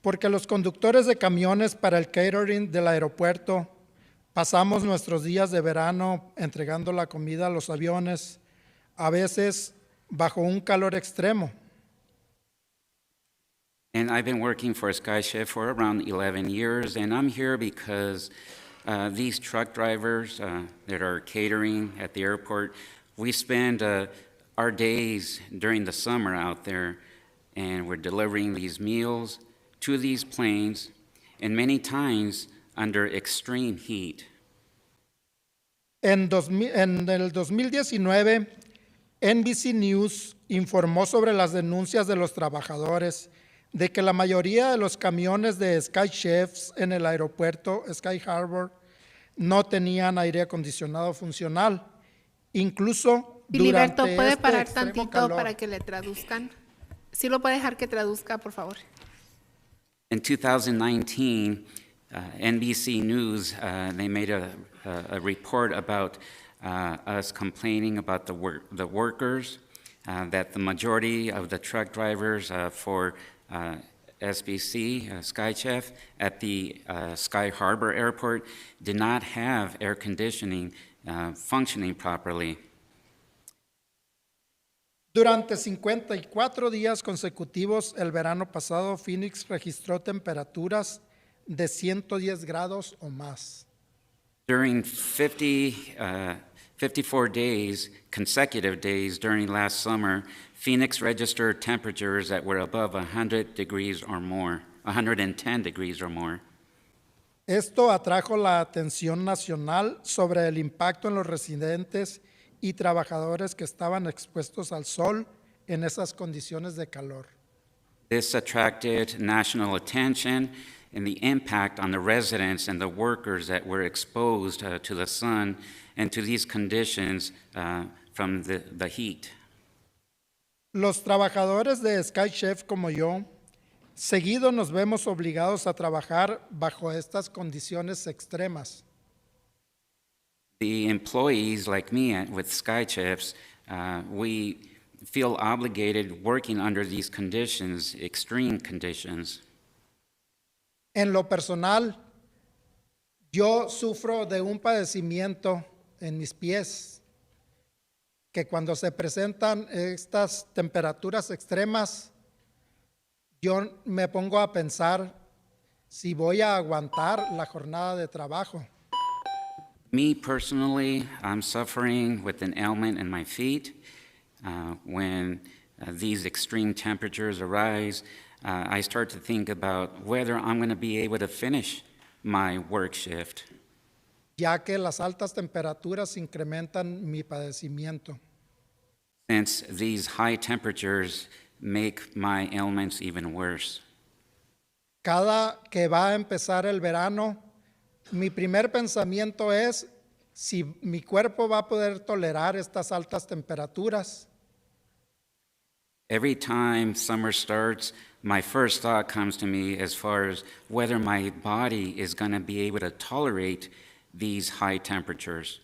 porque los conductores de camiones para el catering del aeropuerto pasamos nuestros días de verano entregando la comida a los aviones, a veces bajo un calor extremo. And I've been working for Sky Chef for around 11 years, and I'm here because these truck drivers that are catering at the airport, we spend our days during the summer out there, and we're delivering these meals to these planes, and many times under extreme heat. En el 2019, NBC News informó sobre las denuncias de los trabajadores de que la mayoría de los camiones de Sky Chefs en el aeropuerto Sky Harbor no tenían aire acondicionado funcional. Incluso Filiberto, durante ¿puede este parar extremo tantito calor. para que le traduzcan? ¿Sí lo puede dejar que traduzca, por favor? In 2019, NBC News, they made a report about us complaining about the workers, that the majority of the truck drivers for SBC, Sky Chef, at the Sky Harbor Airport did not have air conditioning functioning properly. Durante 54 días consecutivos el verano pasado, Phoenix registró temperaturas de 110 grados o más. During 54 days, consecutive days during last summer, Phoenix registered temperatures that were above 100 degrees or more, 110 degrees or more. Esto atrajo la atención nacional sobre el impacto en los residentes y trabajadores que estaban expuestos al sol en esas condiciones de calor. This attracted national attention and the impact on the residents and the workers that were exposed to the sun and to these conditions from the heat. Los trabajadores de Sky Chef como yo, seguido nos vemos obligados a trabajar bajo estas condiciones extremas. The employees like me with Sky Chefs, we feel obligated working under these conditions, extreme conditions. En lo personal, yo sufro de un padecimiento en mis pies, que cuando se presentan estas temperaturas extremas, yo me pongo a pensar si voy a aguantar la jornada de trabajo. Me personally, I'm suffering with an ailment in my feet. When these extreme temperatures arise, I start to think about whether I'm going to be able to finish my work shift. Ya que las altas temperaturas incrementan mi padecimiento. Since these high temperatures make my ailments even worse. Cada que va a empezar el verano, mi primer pensamiento es si mi cuerpo va a poder tolerar estas altas temperaturas. Every time summer starts, my first thought comes to me as far as whether my body is going to be able to tolerate these high temperatures.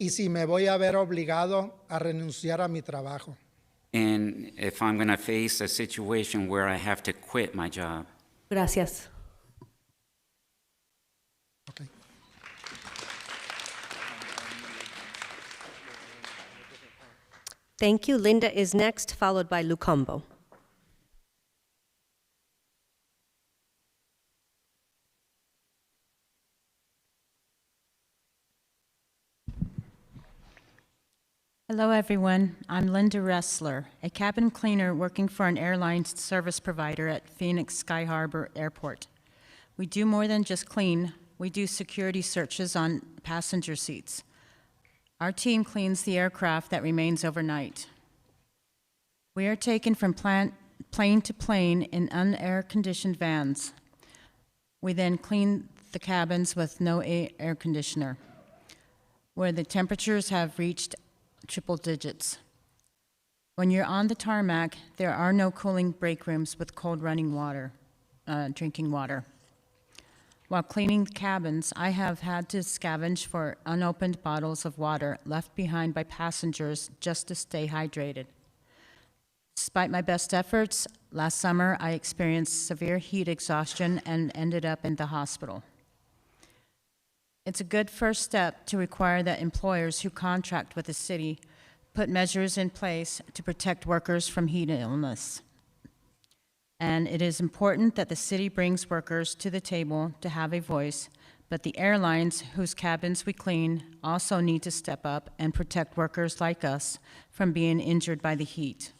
Y si me voy a ver obligado a renunciar a mi trabajo. And if I'm going to face a situation where I have to quit my job. Gracias. Okay. Thank you. Linda is next, followed by Lucumbo. Hello, everyone. I'm Linda Ressler, a cabin cleaner working for an airline service provider at Phoenix Sky Harbor Airport. We do more than just clean. We do security searches on passenger seats. Our team cleans the aircraft that remains overnight. We are taken from plane to plane in unair-conditioned vans. We then clean the cabins with no air conditioner, where the temperatures have reached triple digits. When you're on the tarmac, there are no cooling break rooms with cold running water, drinking water. While cleaning the cabins, I have had to scavenge for unopened bottles of water left behind by passengers just to stay hydrated. Despite my best efforts, last summer I experienced severe heat exhaustion and ended up in the hospital. It's a good first step to require that employers who contract with the city put measures in place to protect workers from heat illness. And it is important that the city brings workers to the table to have a voice, but the airlines whose cabins we clean also need to step up and protect workers like us from being injured by the heat.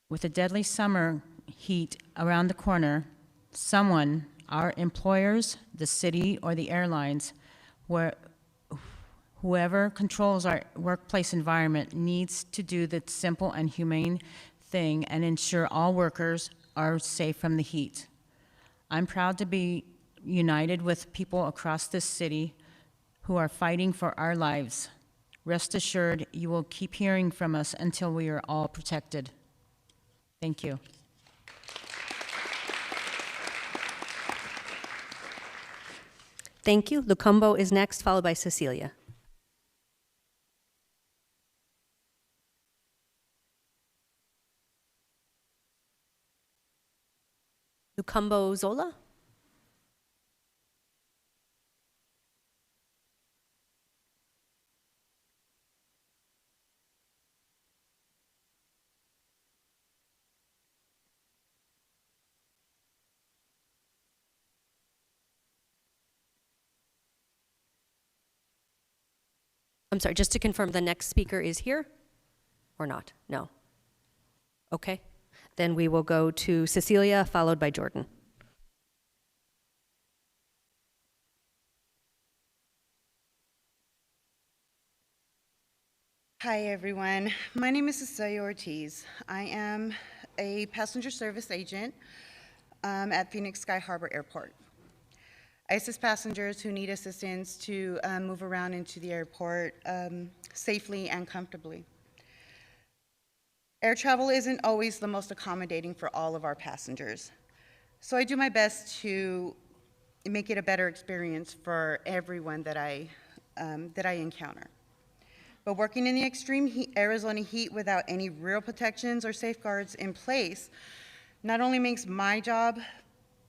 With the deadly summer heat around the corner, someone, our employers, the city, or the airlines, whoever controls our workplace environment needs to do the simple and humane thing and ensure all workers are safe from the heat. I'm proud to be united with people across this city who are fighting for our lives. Rest assured, you will keep hearing from us until we are all protected. Thank you. Thank you. Lucumbo is next, followed by Cecilia. Lucumbo Zola? I'm sorry, just to confirm, the next speaker is here or not? No. Okay. Then we will go to Cecilia, followed by Jordan. Hi, everyone. My name is Cecilia Ortiz. I am a passenger service agent at Phoenix Sky Harbor Airport. I assist passengers who need assistance to move around into the airport safely and comfortably. Air travel isn't always the most accommodating for all of our passengers, so I do my best to make it a better experience for everyone that I encounter. But working in the extreme Arizona heat without any real protections or safeguards in place not only makes my job,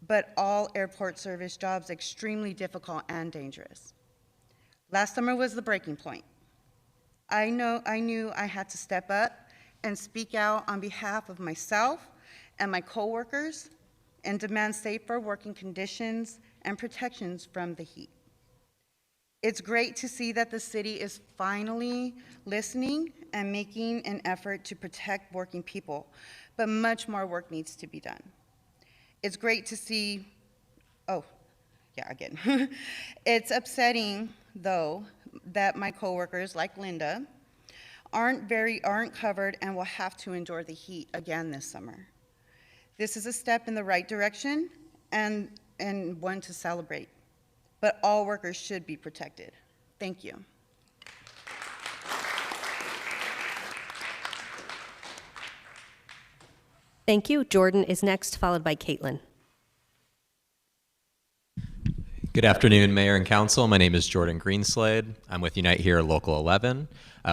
but all airport service jobs extremely difficult and dangerous. Last summer was the breaking point. I knew I had to step up and speak out on behalf of myself and my coworkers and demand safer working conditions and protections from the heat. It's great to see that the city is finally listening and making an effort to protect working people, but much more work needs to be done. It's great to see, It's upsetting, though, that my coworkers, like Linda, aren't covered and will have to endure the heat again this summer. This is a step in the right direction and one to celebrate, but all workers should be protected. Thank you. Thank you. Jordan is next, followed by Caitlin. Good afternoon, Mayor and Council. My name is Jordan Greenslade. I'm with Unite Here Local 11.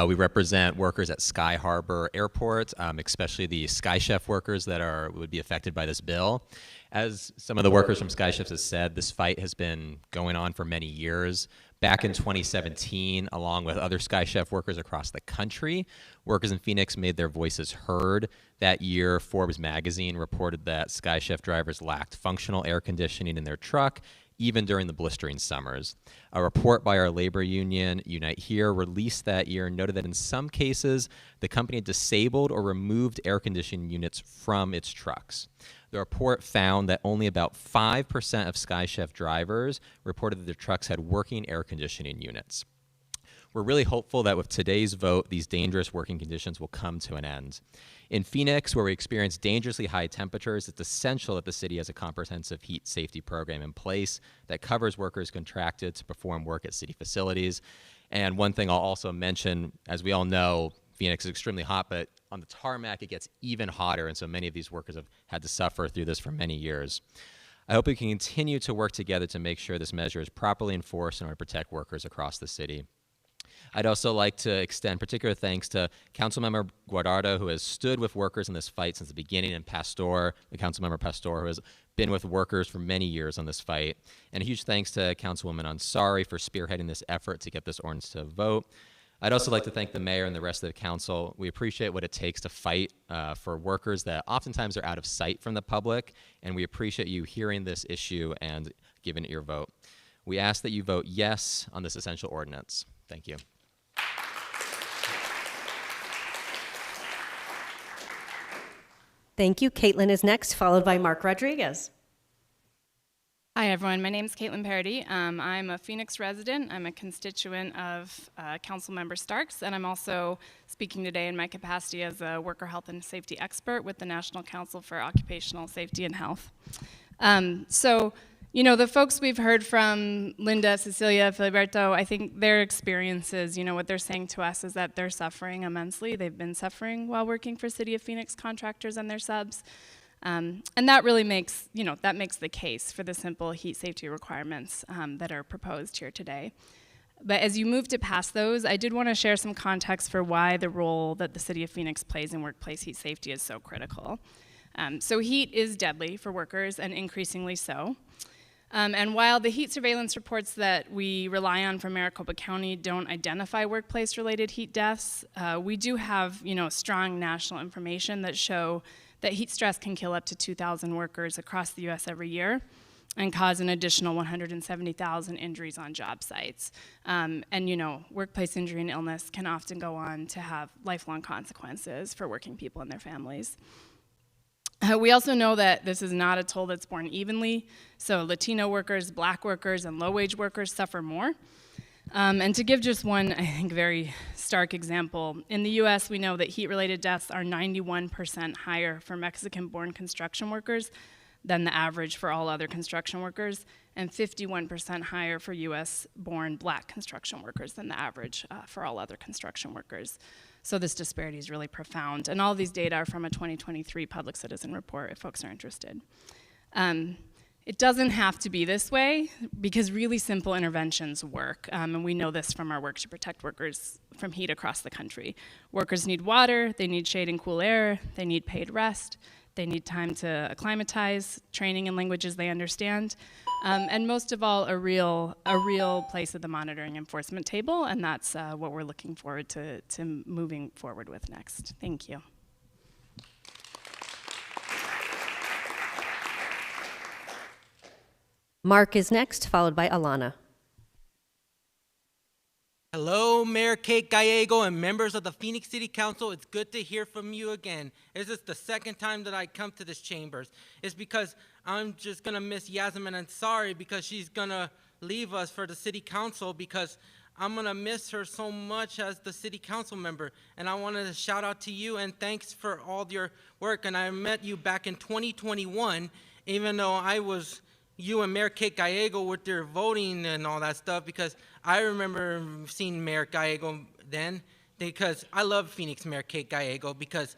We represent workers at Sky Harbor Airport, especially the Sky Chef workers that would be affected by this bill. As some of the workers from Sky Chefs have said, this fight has been going on for many years. Back in 2017, along with other Sky Chef workers across the country, workers in Phoenix made their voices heard. That year, Forbes magazine reported that Sky Chef drivers lacked functional air conditioning in their truck, even during the blistering summers. A report by our labor union, Unite Here, released that year noted that in some cases, the company disabled or removed air conditioning units from its trucks. The report found that only about 5% of Sky Chef drivers reported that their trucks had working air conditioning units. We're really hopeful that with today's vote, these dangerous working conditions will come to an end. In Phoenix, where we experience dangerously high temperatures, it's essential that the city has a comprehensive heat safety program in place that covers workers contracted to perform work at city facilities. And one thing I'll also mention, as we all know, Phoenix is extremely hot, but on the tarmac, it gets even hotter, and so many of these workers have had to suffer through this for many years. I hope we can continue to work together to make sure this measure is properly enforced in order to protect workers across the city. I'd also like to extend particular thanks to Councilmember Guardado, who has stood with workers in this fight since the beginning, and Pastor, the Councilmember Pastor, who has been with workers for many years on this fight. And a huge thanks to Councilwoman Ansari for spearheading this effort to get this ordinance to a vote. I'd also like to thank the mayor and the rest of the council. We appreciate what it takes to fight for workers that oftentimes are out of sight from the public, and we appreciate you hearing this issue and giving it your vote. We ask that you vote yes on this essential ordinance. Thank you. Thank you. Caitlin is next, followed by Mark Rodriguez. Hi, everyone. My name is Caitlin Parody. I'm a Phoenix resident. I'm a constituent of Councilmember Starks, and I'm also speaking today in my capacity as a worker health and safety expert with the National Council for Occupational Safety and Health. The folks we've heard from, Linda, Cecilia, Filiberto, I think their experiences, what they're saying to us is that they're suffering immensely. They've been suffering while working for City of Phoenix contractors and their subs. And that really makes, that makes the case for the simple heat safety requirements that are proposed here today. But as you move to pass those, I did want to share some context for why the role that the City of Phoenix plays in workplace heat safety is so critical. So heat is deadly for workers, and increasingly so. And while the heat surveillance reports that we rely on from Maricopa County don't identify workplace-related heat deaths, we do have, strong national information that show that heat stress can kill up to 2,000 workers across the U.S. every year and cause an additional 170,000 injuries on job sites. Workplace injury and illness can often go on to have lifelong consequences for working people and their families. We also know that this is not a toll that's borne evenly, so Latino workers, Black workers, and low-wage workers suffer more. And to give just one, I think, very stark example, in the US we know that heat-related deaths are 91% higher for Mexican-born construction workers than the average for all other construction workers, and 51% higher for US-born Black construction workers than the average for all other construction workers. So this disparity is really profound. And all these data are from a 2023 Public Citizen report, if folks are interested. It doesn't have to be this way, because really simple interventions work. And we know this from our work to protect workers from heat across the country. Workers need water, they need shade and cool air, they need paid rest, they need time to acclimatize, training in languages they understand, and most of all, a real place at the monitoring enforcement table, and that's what we're looking forward to moving forward with next. Thank you. Mark is next, followed by Alana. Hello, Mayor Kate Gallego and members of the Phoenix City Council. It's good to hear from you again. This is the second time that I come to this chambers. It's because I'm just going to miss Yasmin Ansari because she's going to leave us for the City Council, because I'm going to miss her so much as the City Council member. And I wanted to shout out to you and thanks for all your work. And I met you back in 2021, even though I was you and Mayor Kate Gallego with your voting and all that stuff, because I remember seeing Mayor Gallego then, because I love Phoenix Mayor Kate Gallego, because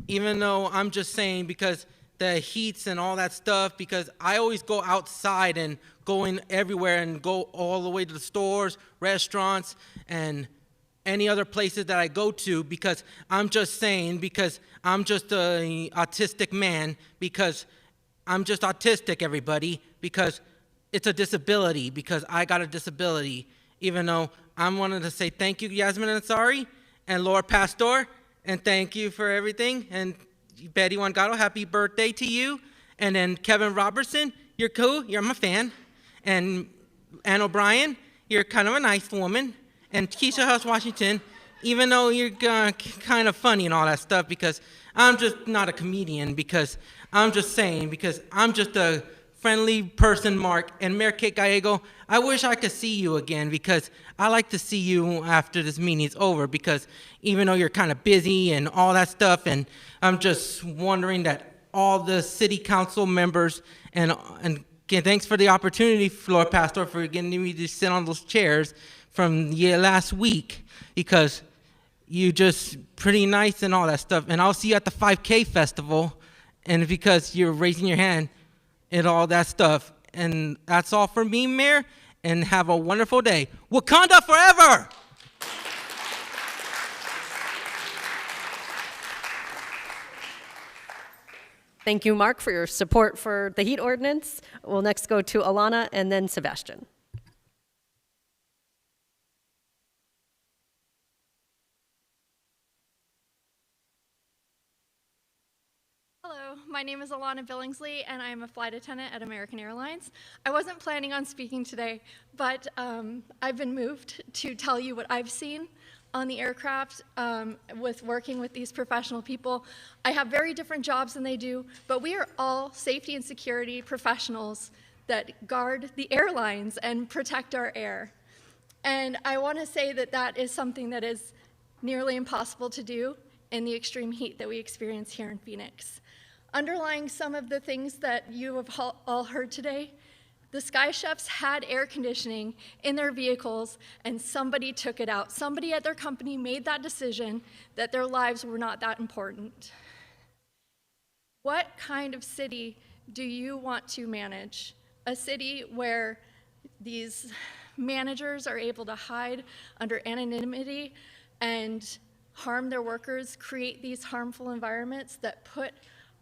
even though I'm just saying because the heats and all that stuff, because I always go outside and go in everywhere and go all the way to the stores, restaurants, and any other places that I go to, because I'm just saying, because I'm just an autistic man, because I'm just autistic, everybody, because it's a disability, because I got a disability, even though I wanted to say thank you, Yasmin Ansari and Laura Pastor, and thank you for everything, and Betty Wangado, happy birthday to you, and then Kevin Robertson, you're cool, you're my fan, and Ann O'Brien, you're kind of a nice woman, and Keisha Huss Washington, even though you're kind of funny and all that stuff, because I'm just not a comedian, because I'm just saying, because I'm just a friendly person, Mark, and Mayor Kate Gallego, I wish I could see you again, because I like to see you after this meeting's over, because even though you're kind of busy and all that stuff, and I'm just wondering that all the city council members, and again, thanks for the opportunity, Flor Pastor, for getting me to sit on those chairs from last week, because you just pretty nice and all that stuff. And I'll see you at the 5K festival, and because you're raising your hand and all that stuff. And that's all for me, Mayor, and have a wonderful day. Wakanda forever! Thank you, Mark, for your support for the heat ordinance. We'll next go to Alana and then Sebastian. Hello, my name is Alana Billingsley, and I am a flight attendant at American Airlines. I wasn't planning on speaking today, but I've been moved to tell you what I've seen on the aircraft with working with these professional people. I have very different jobs than they do, but we are all safety and security professionals that guard the airlines and protect our air. And I want to say that that is something that is nearly impossible to do in the extreme heat that we experience here in Phoenix. Underlying some of the things that you have all heard today, the Sky Chefs had air conditioning in their vehicles and somebody took it out. Somebody at their company made that decision that their lives were not that important. What kind of city do you want to manage? A city where these managers are able to hide under anonymity and harm their workers, create these harmful environments that put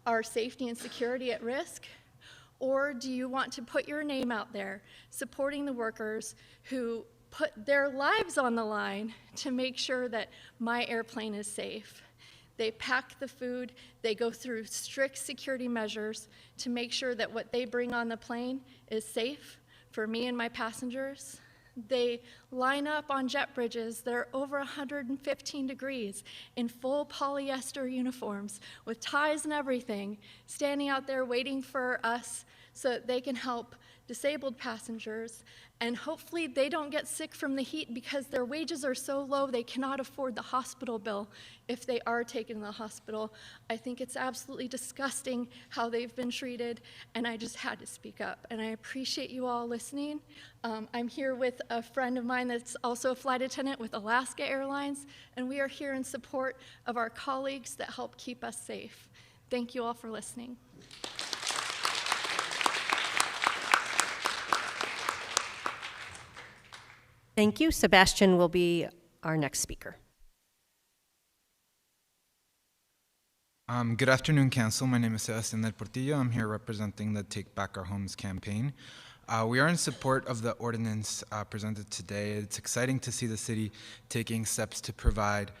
our safety and security at risk? Or do you want to put your name out there supporting the workers who put their lives on the line to make sure that my airplane is safe? They pack the food, they go through strict security measures to make sure that what they bring on the plane is safe for me and my passengers. They line up on jet bridges that are over 115 degrees in full polyester uniforms with ties and everything, standing out there waiting for us so that they can help disabled passengers. And hopefully they don't get sick from the heat because their wages are so low they cannot afford the hospital bill if they are taken to the hospital. I think it's absolutely disgusting how they've been treated, and I just had to speak up. And I appreciate you all listening. I'm here with a friend of mine that's also a flight attendant with Alaska Airlines, and we are here in support of our colleagues that help keep us safe. Thank you all for listening. Thank you. Sebastian will be our next speaker. Good afternoon, Council. My name is Sebastian del Portillo. I'm here representing the Take Back Our Homes campaign. We are in support of the ordinance presented today. It's exciting to see the city taking steps to provide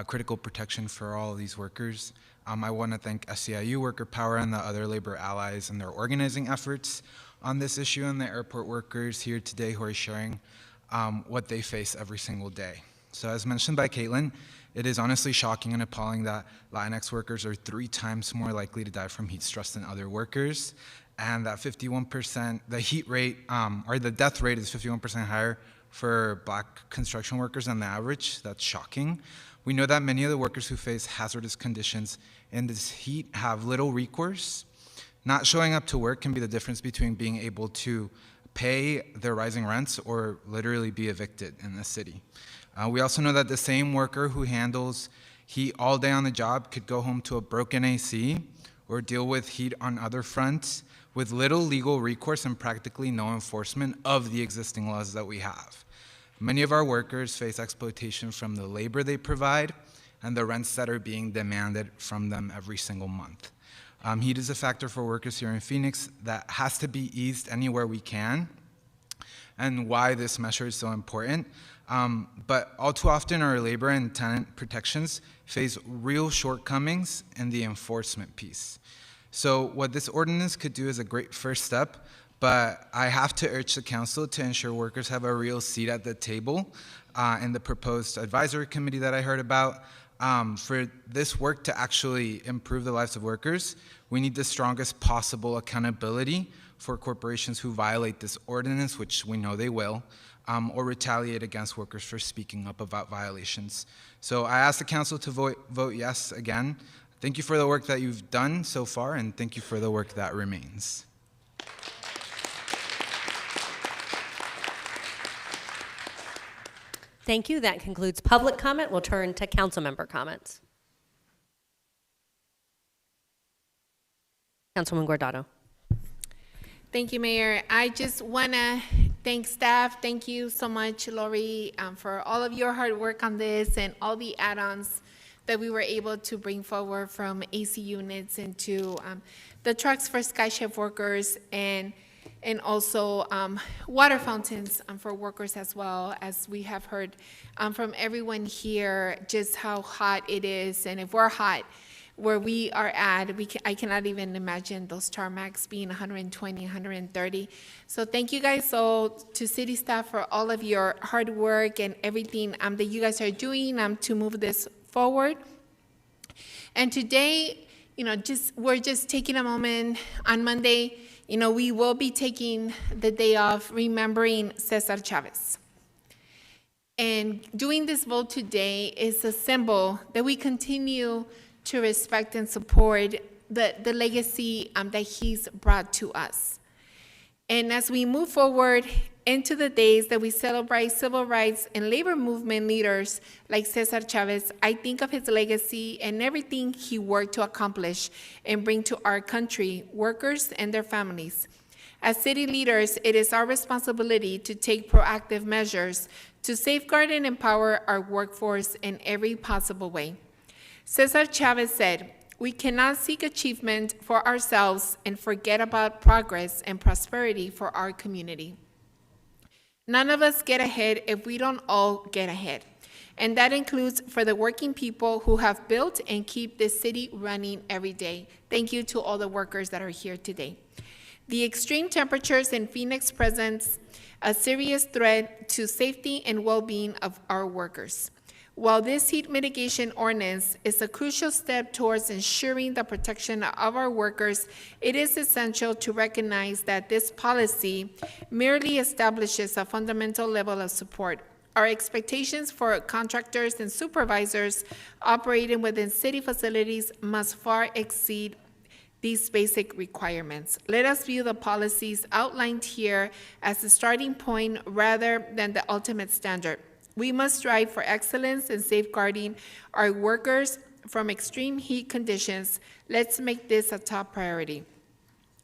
critical protection for all of these workers. I want to thank SEIU, Worker Power, and the other labor allies and their organizing efforts on this issue, and the airport workers here today who are sharing what they face every single day. So as mentioned by Caitlin, it is honestly shocking and appalling that Latinx workers are 3 times more likely to die from heat stress than other workers, and that 51%, the heat rate, or the death rate is 51% higher for Black construction workers than the average. That's shocking. We know that many of the workers who face hazardous conditions in this heat have little recourse. Not showing up to work can be the difference between being able to pay their rising rents or literally be evicted in the city. We also know that the same worker who handles heat all day on the job could go home to a broken AC or deal with heat on other fronts with little legal recourse and practically no enforcement of the existing laws that we have. Many of our workers face exploitation from the labor they provide and the rents that are being demanded from them every single month. Heat is a factor for workers here in Phoenix that has to be eased anywhere we can, and why this measure is so important. But all too often our labor and tenant protections face real shortcomings in the enforcement piece. So what this ordinance could do is a great first step, but I have to urge the council to ensure workers have a real seat at the table in the proposed advisory committee that I heard about. For this work to actually improve the lives of workers, we need the strongest possible accountability for corporations who violate this ordinance, which we know they will, or retaliate against workers for speaking up about violations. So I ask the council to vote yes again. Thank you for the work that you've done so far, and thank you for the work that remains. Thank you. That concludes public comment. We'll turn to council member comments. Councilwoman Guardado. Thank you, Mayor. I just want to thank staff. Thank you so much, Lori, for all of your hard work on this and all the add-ons that we were able to bring forward, from AC units into the trucks for Sky Chef workers, and also water fountains for workers, as well. As we have heard from everyone here, just how hot it is. And if we're hot where we are at, I cannot even imagine those tarmacs being 120, 130. So thank you guys to city staff for all of your hard work and everything that you guys are doing to move this forward. And today, we're just taking a moment. On Monday, we will be taking the day off, remembering Cesar Chavez. And doing this vote today is a symbol that we continue to respect and support the legacy that he's brought to us. And as we move forward into the days that we celebrate civil rights and labor movement leaders like Cesar Chavez, I think of his legacy and everything he worked to accomplish and bring to our country, workers and their families. As city leaders, it is our responsibility to take proactive measures to safeguard and empower our workforce in every possible way. Cesar Chavez said, "We cannot seek achievement for ourselves and forget about progress and prosperity for our community. None of us get ahead if we don't all get ahead. And that includes for the working people who have built and keep this city running every day." Thank you to all the workers that are here today. The extreme temperatures in Phoenix presents a serious threat to safety and well-being of our workers. While this heat mitigation ordinance is a crucial step towards ensuring the protection of our workers, it is essential to recognize that this policy merely establishes a fundamental level of support. Our expectations for contractors and supervisors operating within city facilities must far exceed these basic requirements. Let us view the policies outlined here as the starting point rather than the ultimate standard. We must strive for excellence in safeguarding our workers from extreme heat conditions. Let's make this a top priority.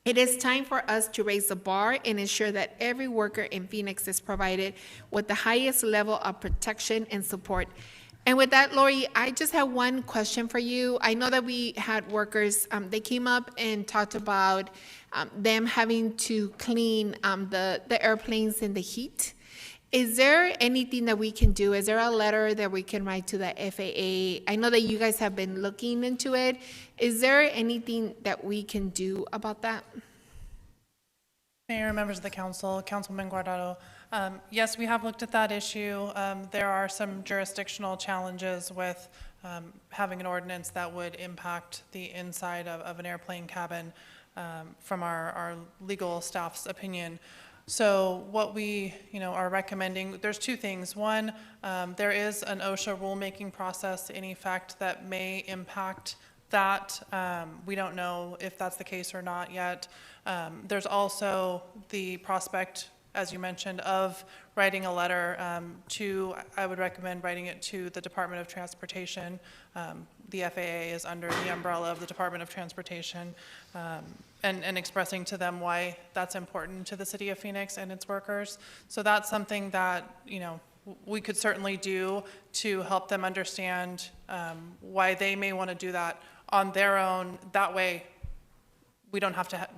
It is time for us to raise the bar and ensure that every worker in Phoenix is provided with the highest level of protection and support. And with that, Lori, I just have one question for you. I know that we had workers, they came up and talked about them having to clean the airplanes in the heat. Is there anything that we can do? Is there a letter that we can write to the FAA? I know that you guys have been looking into it. Is there anything that we can do about that? Mayor, members of the council, Councilwoman Guardado, yes, we have looked at that issue. There are some jurisdictional challenges with having an ordinance that would impact the inside of an airplane cabin from our legal staff's opinion. So what we, are recommending, there's two things. One, there is an OSHA rulemaking process in effect that may impact that. We don't know if that's the case or not yet. There's also the prospect as you mentioned, of writing a letter I would recommend writing it to the Department of Transportation. The FAA is under the umbrella of the Department of Transportation, and expressing to them why that's important to the city of Phoenix and its workers. So that's something that, we could certainly do to help them understand why they may want to do that on their own. That way, we don't have to,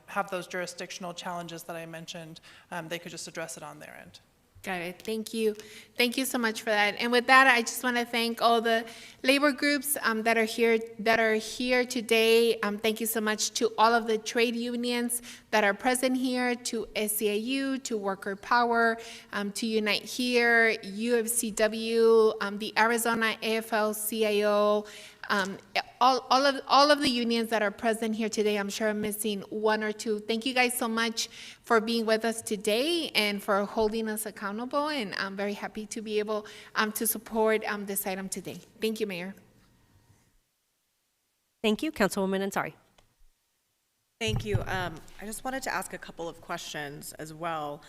have those jurisdictional challenges that I mentioned. They could just address it on their end. Got it. Thank you. Thank you so much for that. And with that, I just want to thank all the labor groups that are here today. Thank you so much to all of the trade unions that are present here, to SCAU, to Worker Power, to Unite Here, UFCW, the Arizona AFL-CIO, all of the unions that are present here today. I'm sure I'm missing one or two. Thank you guys so much for being with us today and for holding us accountable. And I'm very happy to be able to support this item today. Thank you, Mayor. Thank you, Councilwoman Ansari. Thank you. I just wanted to ask a couple of questions as well.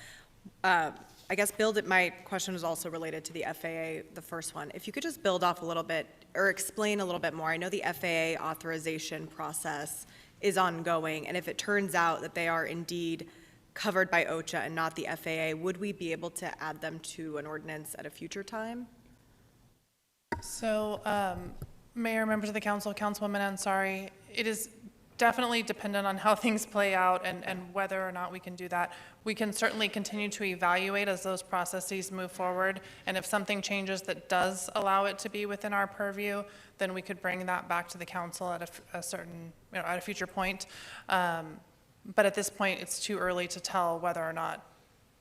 I guess my question is also related to the FAA, the first one. If you could just build off a little bit or explain a little bit more. I know the FAA authorization process is ongoing, and if it turns out that they are indeed covered by OCHA and not the FAA, would we be able to add them to an ordinance at a future time? So, Mayor, members of the council, Councilwoman Ansari, it is definitely dependent on how things play out and whether or not we can do that. We can certainly continue to evaluate as those processes move forward, and if something changes that does allow it to be within our purview, then we could bring that back to the council at a certain, at a future point. But at this point, it's too early to tell whether or not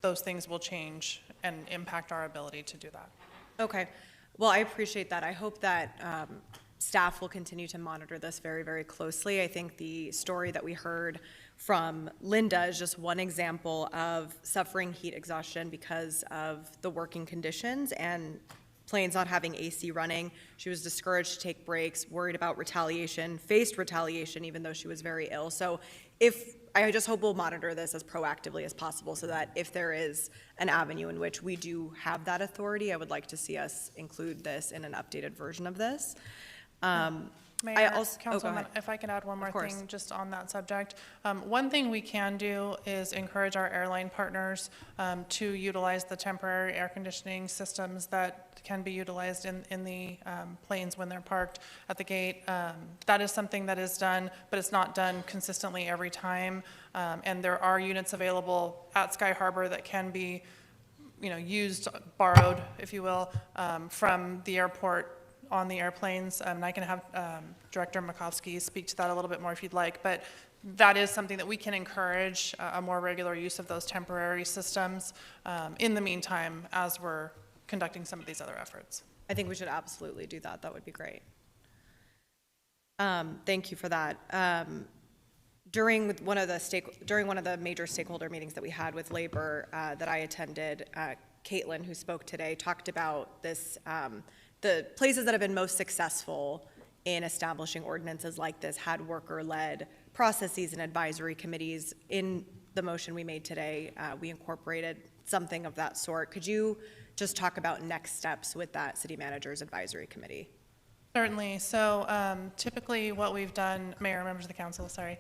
those things will change and impact our ability to do that. Okay. Well, I appreciate that. I hope that staff will continue to monitor this very, very closely. I think the story that we heard from Linda is just one example of suffering heat exhaustion because of the working conditions and planes not having AC running. She was discouraged to take breaks, worried about retaliation, faced retaliation even though she was very ill. So I just hope we'll monitor this as proactively as possible so that if there is an avenue in which we do have that authority, I would like to see us include this in an updated version of this. Mayor, Councilman, if I can add one more thing just on that subject. One thing we can do is encourage our airline partners to utilize the temporary air conditioning systems that can be utilized in the planes when they're parked at the gate. That is something that is done, but it's not done consistently every time. And there are units available at Sky Harbor that can be, used, borrowed, if you will, from the airport on the airplanes, and I can have Director Makovsky speak to that a little bit more if you'd like, but that is something that we can encourage a more regular use of those temporary systems in the meantime as we're conducting some of these other efforts. I think we should absolutely do that. That would be great. Thank you for that. During one of the major stakeholder meetings that we had with labor that I attended, Caitlin, who spoke today, talked about this, the places that have been most successful in establishing ordinances like this had worker-led processes and advisory committees. In the motion we made today, we incorporated something of that sort. Could you just talk about next steps with that city manager's advisory committee? Certainly. So typically what we've done, Mayor, members of the council, sorry,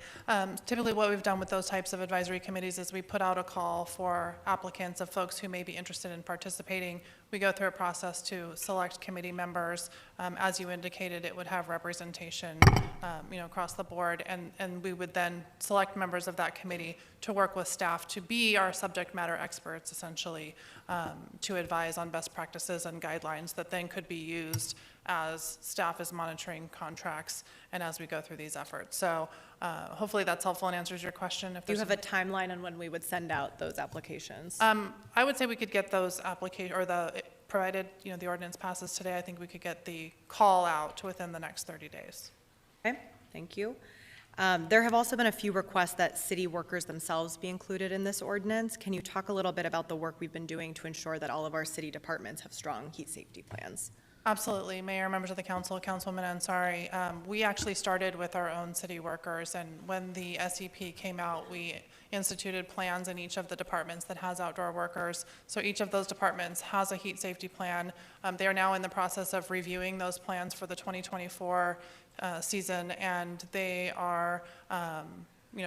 typically what we've done with those types of advisory committees is we put out a call for applicants of folks who may be interested in participating. We go through a process to select committee members. As you indicated, it would have representation, across the board, and we would then select members of that committee to work with staff to be our subject matter experts, essentially, to advise on best practices and guidelines that then could be used as staff is monitoring contracts and as we go through these efforts. So hopefully that's helpful and answers your question. Do you have a timeline on when we would send out those applications? I would say we could get those provided the ordinance passes today, I think we could get the call out within the next 30 days. Okay, thank you. There have also been a few requests that city workers themselves be included in this ordinance. Can you talk a little bit about the work we've been doing to ensure that all of our city departments have strong heat safety plans? Absolutely. Mayor, members of the council, Councilwoman Ansari, we actually started with our own city workers, and when the SEP came out, we instituted plans in each of the departments that has outdoor workers. So each of those departments has a heat safety plan. They are now in the process of reviewing those plans for the 2024 season, and they are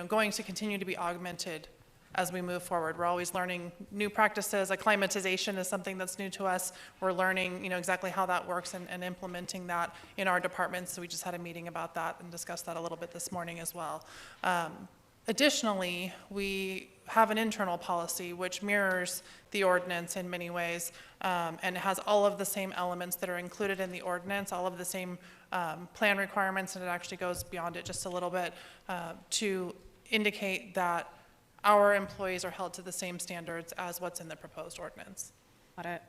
going to continue to be augmented as we move forward. We're always learning new practices. Acclimatization is something that's new to us. We're learning, exactly how that works and implementing that in our departments. So we just had a meeting about that and discussed that a little bit this morning as well. Additionally, we have an internal policy which mirrors the ordinance in many ways, and it has all of the same elements that are included in the ordinance, all of the same plan requirements, and it actually goes beyond it just a little bit to indicate that our employees are held to the same standards as what's in the proposed ordinance. Got it.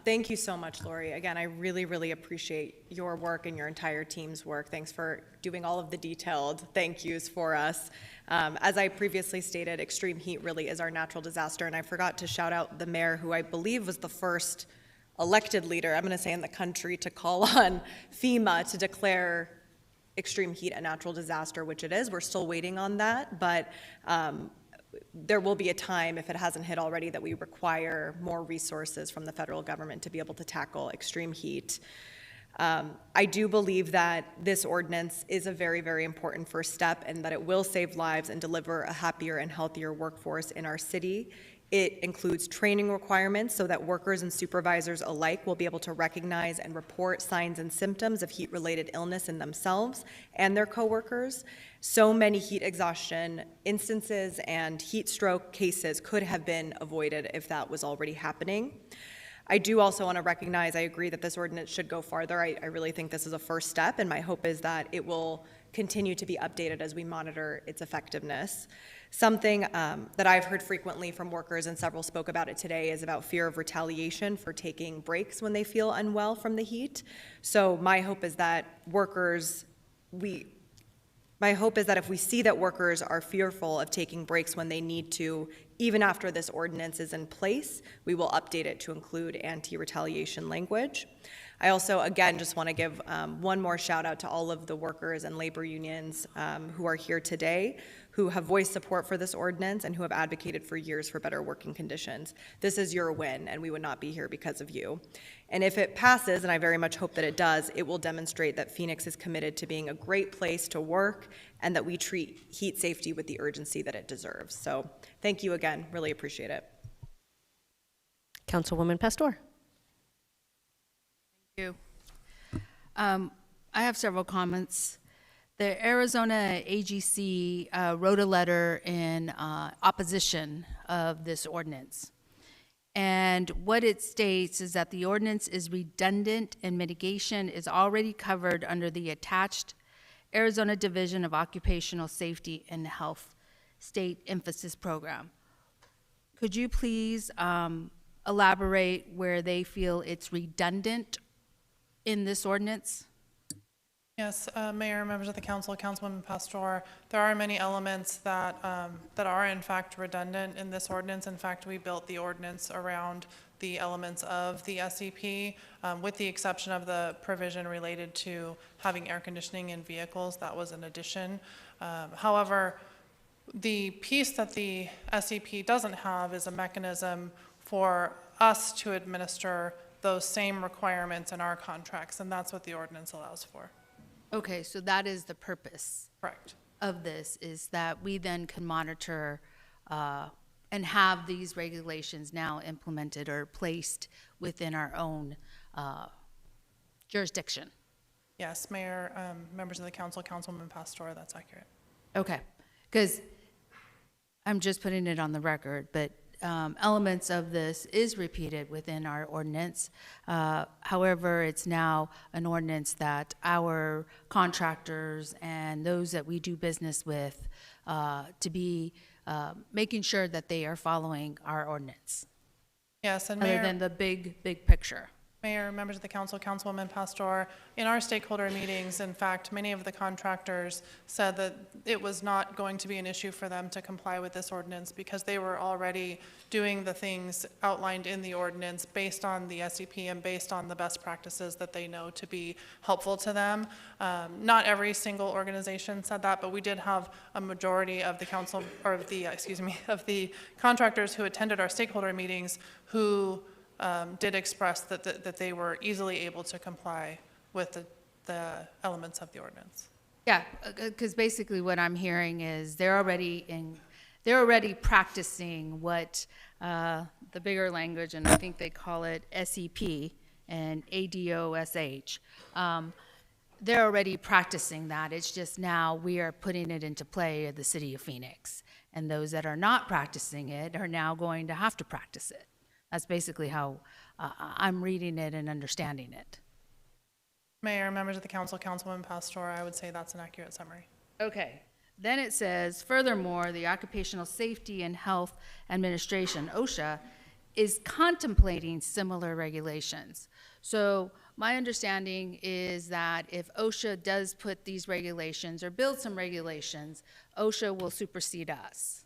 Thank you so much, Lori. Again, I really, really appreciate your work and your entire team's work. Thanks for doing all of the detailed thank yous for us. As I previously stated, extreme heat really is our natural disaster, and I forgot to shout out the mayor, who I believe was the first elected leader, I'm going to say in the country, to call on FEMA to declare extreme heat a natural disaster, which it is. We're still waiting on that, but there will be a time, if it hasn't hit already, that we require more resources from the federal government to be able to tackle extreme heat. I do believe that this ordinance is a very, very important first step, and that it will save lives and deliver a happier and healthier workforce in our city. It includes training requirements so that workers and supervisors alike will be able to recognize and report signs and symptoms of heat-related illness in themselves and their coworkers. So many heat exhaustion instances and heat stroke cases could have been avoided if that was already happening. I do also want to recognize, I agree that this ordinance should go farther. I really think this is a first step, and my hope is that it will continue to be updated as we monitor its effectiveness. Something that I've heard frequently from workers, and several spoke about it today, is about fear of retaliation for taking breaks when they feel unwell from the heat. So my hope is that if we see that workers are fearful of taking breaks when they need to, even after this ordinance is in place, we will update it to include anti-retaliation language. I also, again, just want to give one more shout out to all of the workers and labor unions who are here today, who have voiced support for this ordinance and who have advocated for years for better working conditions. This is your win, and we would not be here because of you. And if it passes, and I very much hope that it does, it will demonstrate that Phoenix is committed to being a great place to work and that we treat heat safety with the urgency that it deserves. So thank you again, really appreciate it. Councilwoman Pastor. Thank you. I have several comments. The Arizona AGC wrote a letter in opposition of this ordinance. And what it states is that the ordinance is redundant and mitigation is already covered under the attached Arizona Division of Occupational Safety and Health State Emphasis Program. Could you please elaborate where they feel it's redundant in this ordinance? Yes, Mayor, members of the council, Councilwoman Pastor, there are many elements that are in fact redundant in this ordinance. In fact, we built the ordinance around the elements of the SEP, with the exception of the provision related to having air conditioning in vehicles. That was an addition. However, the piece that the SEP doesn't have is a mechanism for us to administer those same requirements in our contracts, and that's what the ordinance allows for. Okay, so that is the purpose. Correct. Of this, is that we then can monitor and have these regulations now implemented or placed within our own jurisdiction. Yes, Mayor, members of the council, Councilwoman Pastor, that's accurate. Okay, because I'm just putting it on the record, but elements of this is repeated within our ordinance. However, it's now an ordinance that our contractors and those that we do business with to be making sure that they are following our ordinance. Yes, and other Mayor, than the big picture. Mayor, members of the council, Councilwoman Pastor, in our stakeholder meetings, in fact, many of the contractors said that it was not going to be an issue for them to comply with this ordinance because they were already doing the things outlined in the ordinance based on the SEP and based on the best practices that they know to be helpful to them. Not every single organization said that, but we did have a majority of the council, or of the, of the contractors who attended our stakeholder meetings who did express that they were easily able to comply with the elements of the ordinance. Yeah, because basically what I'm hearing is they're already practicing what the bigger language, and I think they call it SEP and ADOSH. They're already practicing that. It's just now we are putting it into play at the city of Phoenix. And those that are not practicing it are now going to have to practice it. That's basically how I'm reading it and understanding it. Mayor, members of the council, Councilwoman Pastor, I would say that's an accurate summary. Okay. Then it says, furthermore, the Occupational Safety and Health Administration, OSHA, is contemplating similar regulations. So my understanding is that if OSHA does put these regulations or build some regulations, OSHA will supersede us.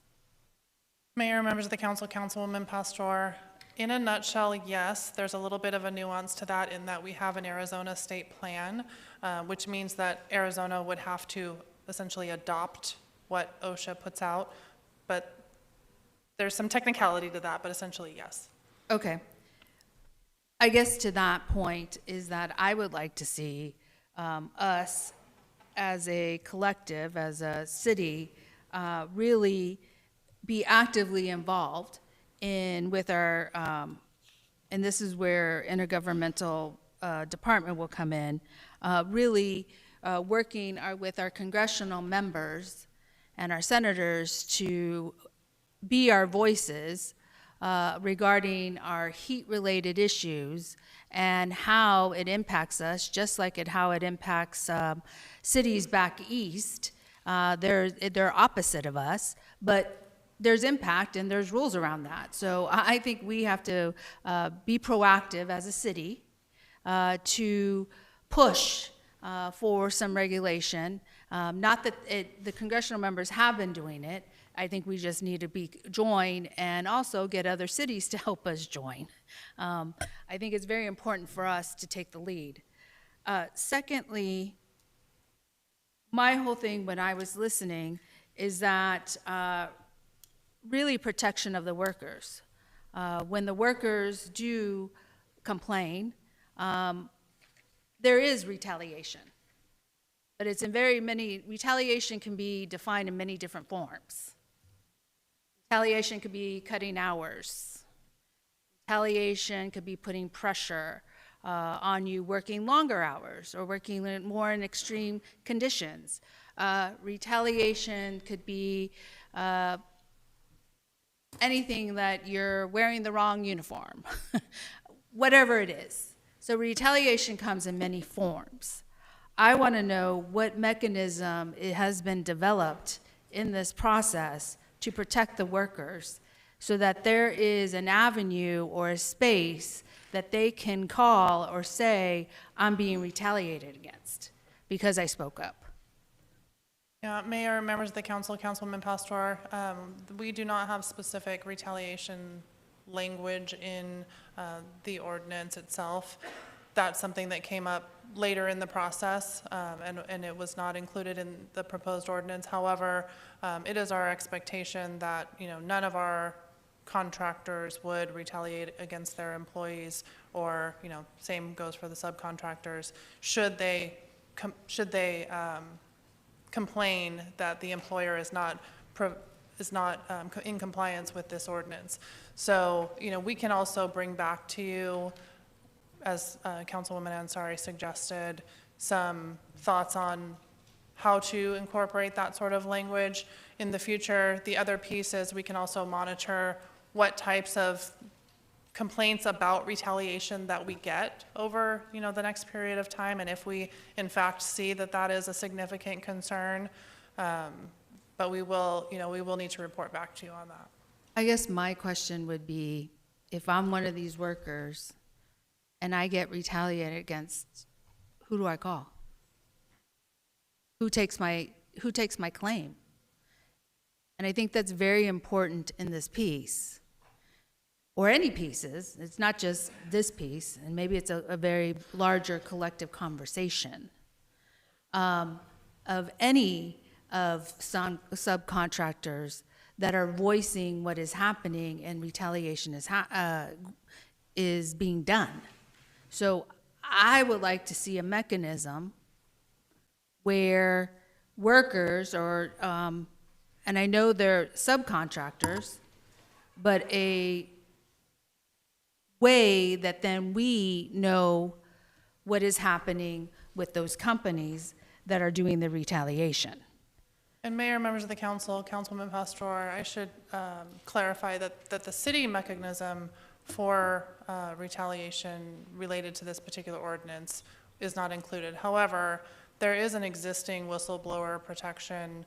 Mayor, members of the council, Councilwoman Pastor, in a nutshell, yes, there's a little bit of a nuance to that in that we have an Arizona state plan, which means that Arizona would have to essentially adopt what OSHA puts out, but there's some technicality to that, but essentially, yes. Okay. I guess to that point is that I would like to see us as a collective, as a city, really be actively involved with our, and this is where intergovernmental department will come in, really working with our congressional members and our senators to be our voices regarding our heat-related issues and how it impacts us, just like how it impacts cities back east. They're opposite of us, but there's impact and there's rules around that. So I think we have to be proactive as a city to push for some regulation. Not that the congressional members have been doing it. I think we just need to join and also get other cities to help us join. I think it's very important for us to take the lead. Secondly, my whole thing when I was listening is that really protection of the workers. When the workers do complain, there is retaliation. But it's in retaliation can be defined in many different forms. Retaliation could be cutting hours. Retaliation could be putting pressure on you working longer hours or working more in extreme conditions. Retaliation could be anything that you're wearing the wrong uniform, whatever it is. So retaliation comes in many forms. I want to know what mechanism it has been developed in this process to protect the workers so that there is an avenue or a space that they can call or say, I'm being retaliated against because I spoke up. Yeah, Mayor, members of the council, Councilwoman Pastor, we do not have specific retaliation language in the ordinance itself. That's something that came up later in the process, and it was not included in the proposed ordinance. However, it is our expectation that none of our contractors would retaliate against their employees, or same goes for the subcontractors. Should they complain that the employer is not in compliance with this ordinance. So, we can also bring back to you, as Councilwoman Ansari suggested, some thoughts on how to incorporate that sort of language in the future. The other piece is we can also monitor what types of complaints about retaliation that we get over the next period of time, and if we in fact see that that is a significant concern, but we will need to report back to you on that. I guess my question would be, if I'm one of these workers and I get retaliated against, who do I call? Who takes my claim? And I think that's very important in this piece, or any pieces. It's not just this piece, and maybe it's a very larger collective conversation of any of some subcontractors that are voicing what is happening and retaliation is being done. So I would like to see a mechanism where workers or, and I know they're subcontractors, but a way that then we know what is happening with those companies that are doing the retaliation. And Mayor, members of the council, Councilwoman Pastor, I should clarify that the city mechanism for retaliation related to this particular ordinance is not included. However, there is an existing whistleblower protection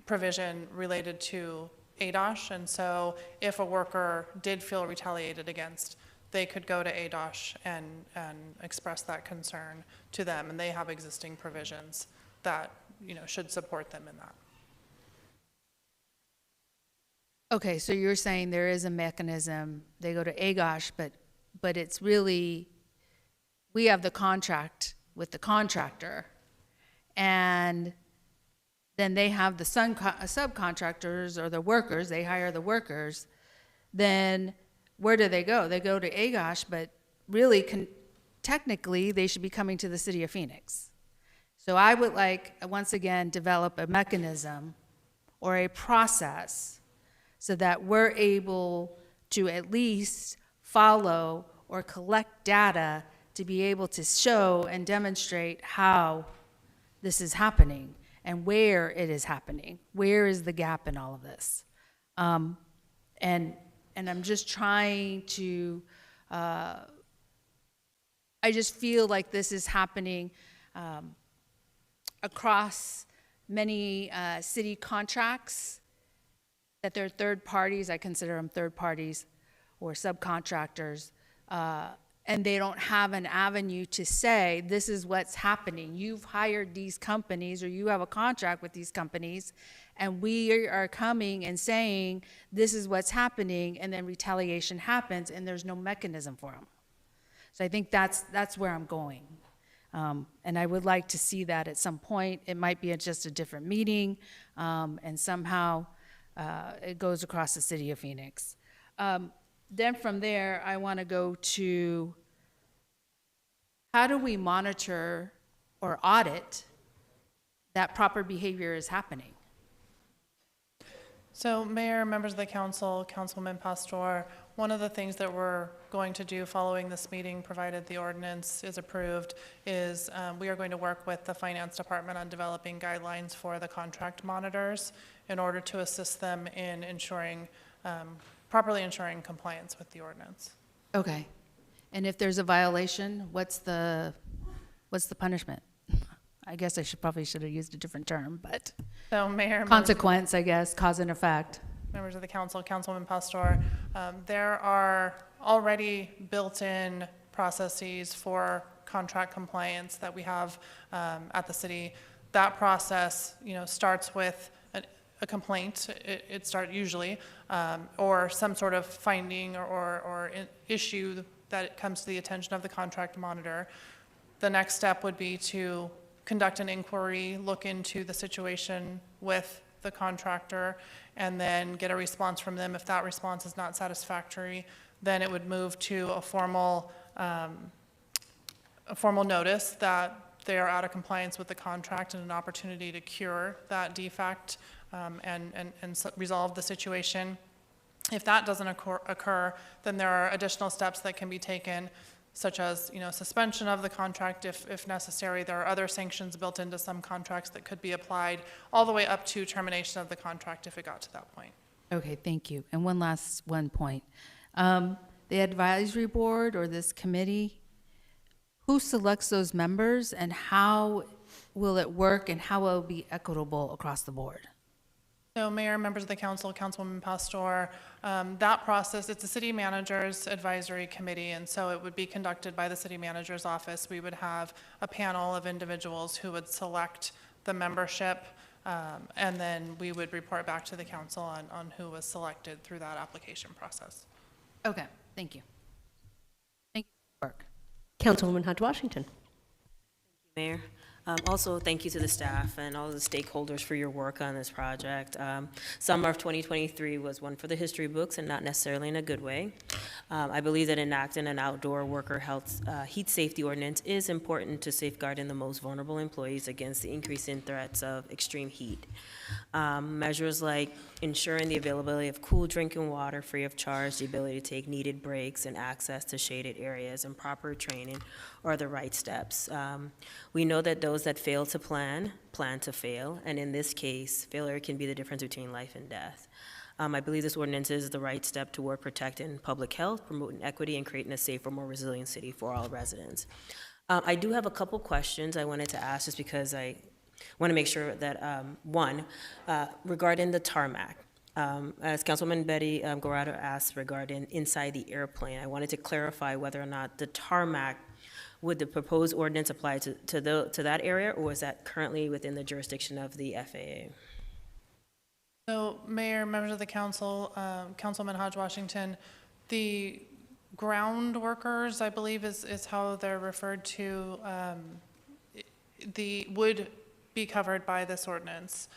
provision related to ADOSH, and so if a worker did feel retaliated against, they could go to ADOSH and express that concern to them, and they have existing provisions that should support them in that. Okay, so you're saying there is a mechanism, they go to AGOSH, but it's really, we have the contract with the contractor, and then they have the subcontractors or the workers, they hire the workers, then where do they go? They go to AGOSH, but really, technically, they should be coming to the city of Phoenix. So I would like, once again, develop a mechanism or a process so that we're able to at least follow or collect data to be able to show and demonstrate how this is happening and where it is happening. Where is the gap in all of this? And I'm just trying to, I just feel like this is happening across many city contracts, that they're third parties, I consider them third parties or subcontractors, and they don't have an avenue to say, this is what's happening. You've hired these companies, or you have a contract with these companies, and we are coming and saying, this is what's happening, and then retaliation happens, and there's no mechanism for them. So I think that's where I'm going. And I would like to see that at some point. It might be at just a different meeting, and somehow it goes across the city of Phoenix. Then from there, I want to go to, how do we monitor or audit that proper behavior is happening? So Mayor, members of the council, Councilwoman Pastor, one of the things that we're going to do following this meeting, provided the ordinance is approved, is we are going to work with the finance department on developing guidelines for the contract monitors in order to assist them in ensuring, properly ensuring compliance with the ordinance. Okay. And if there's a violation, what's the punishment? I guess I probably should have used a different term, but so Mayor, consequence, I guess, cause and effect. Members of the council, Councilwoman Pastor, there are already built-in processes for contract compliance that we have at the city. That process, starts with a complaint. It starts usually, or some sort of finding or issue that comes to the attention of the contract monitor. The next step would be to conduct an inquiry, look into the situation with the contractor, and then get a response from them. If that response is not satisfactory, then it would move to a formal notice that they are out of compliance with the contract and an opportunity to cure that defect and resolve the situation. If that doesn't occur, then there are additional steps that can be taken, such as suspension of the contract if necessary. There are other sanctions built into some contracts that could be applied, all the way up to termination of the contract if it got to that point. Okay, thank you. And one point. The advisory board or this committee, who selects those members, and how will it work, and how will it be equitable across the board? So Mayor, members of the council, Councilwoman Pastor, that process, it's a city manager's advisory committee, and so it would be conducted by the city manager's office. We would have a panel of individuals who would select the membership, and then we would report back to the council on who was selected through that application process. Okay, thank you. Thank you, work. Councilwoman Hodge Washington. Mayor. Also, thank you to the staff and all the stakeholders for your work on this project. Summer of 2023 was one for the history books and not necessarily in a good way. I believe that enacting an outdoor worker health heat safety ordinance is important to safeguarding the most vulnerable employees against the increasing threats of extreme heat. Measures like ensuring the availability of cool drinking water free of charge, the ability to take needed breaks, and access to shaded areas, and proper training are the right steps. We know that those that fail to plan to fail, and in this case, failure can be the difference between life and death. I believe this ordinance is the right step toward protecting public health, promoting equity, and creating a safer, more resilient city for all residents. I do have a couple questions I wanted to ask, just because I want to make sure that, one, regarding the tarmac, as Councilwoman Betty Guerrero asked regarding inside the airplane, I wanted to clarify whether or not the tarmac, would the proposed ordinance apply to that area, or is that currently within the jurisdiction of the FAA? So, Mayor, members of the council, Councilman Hodge Washington, the ground workers, I believe is how they're referred to, would be covered by this ordinance.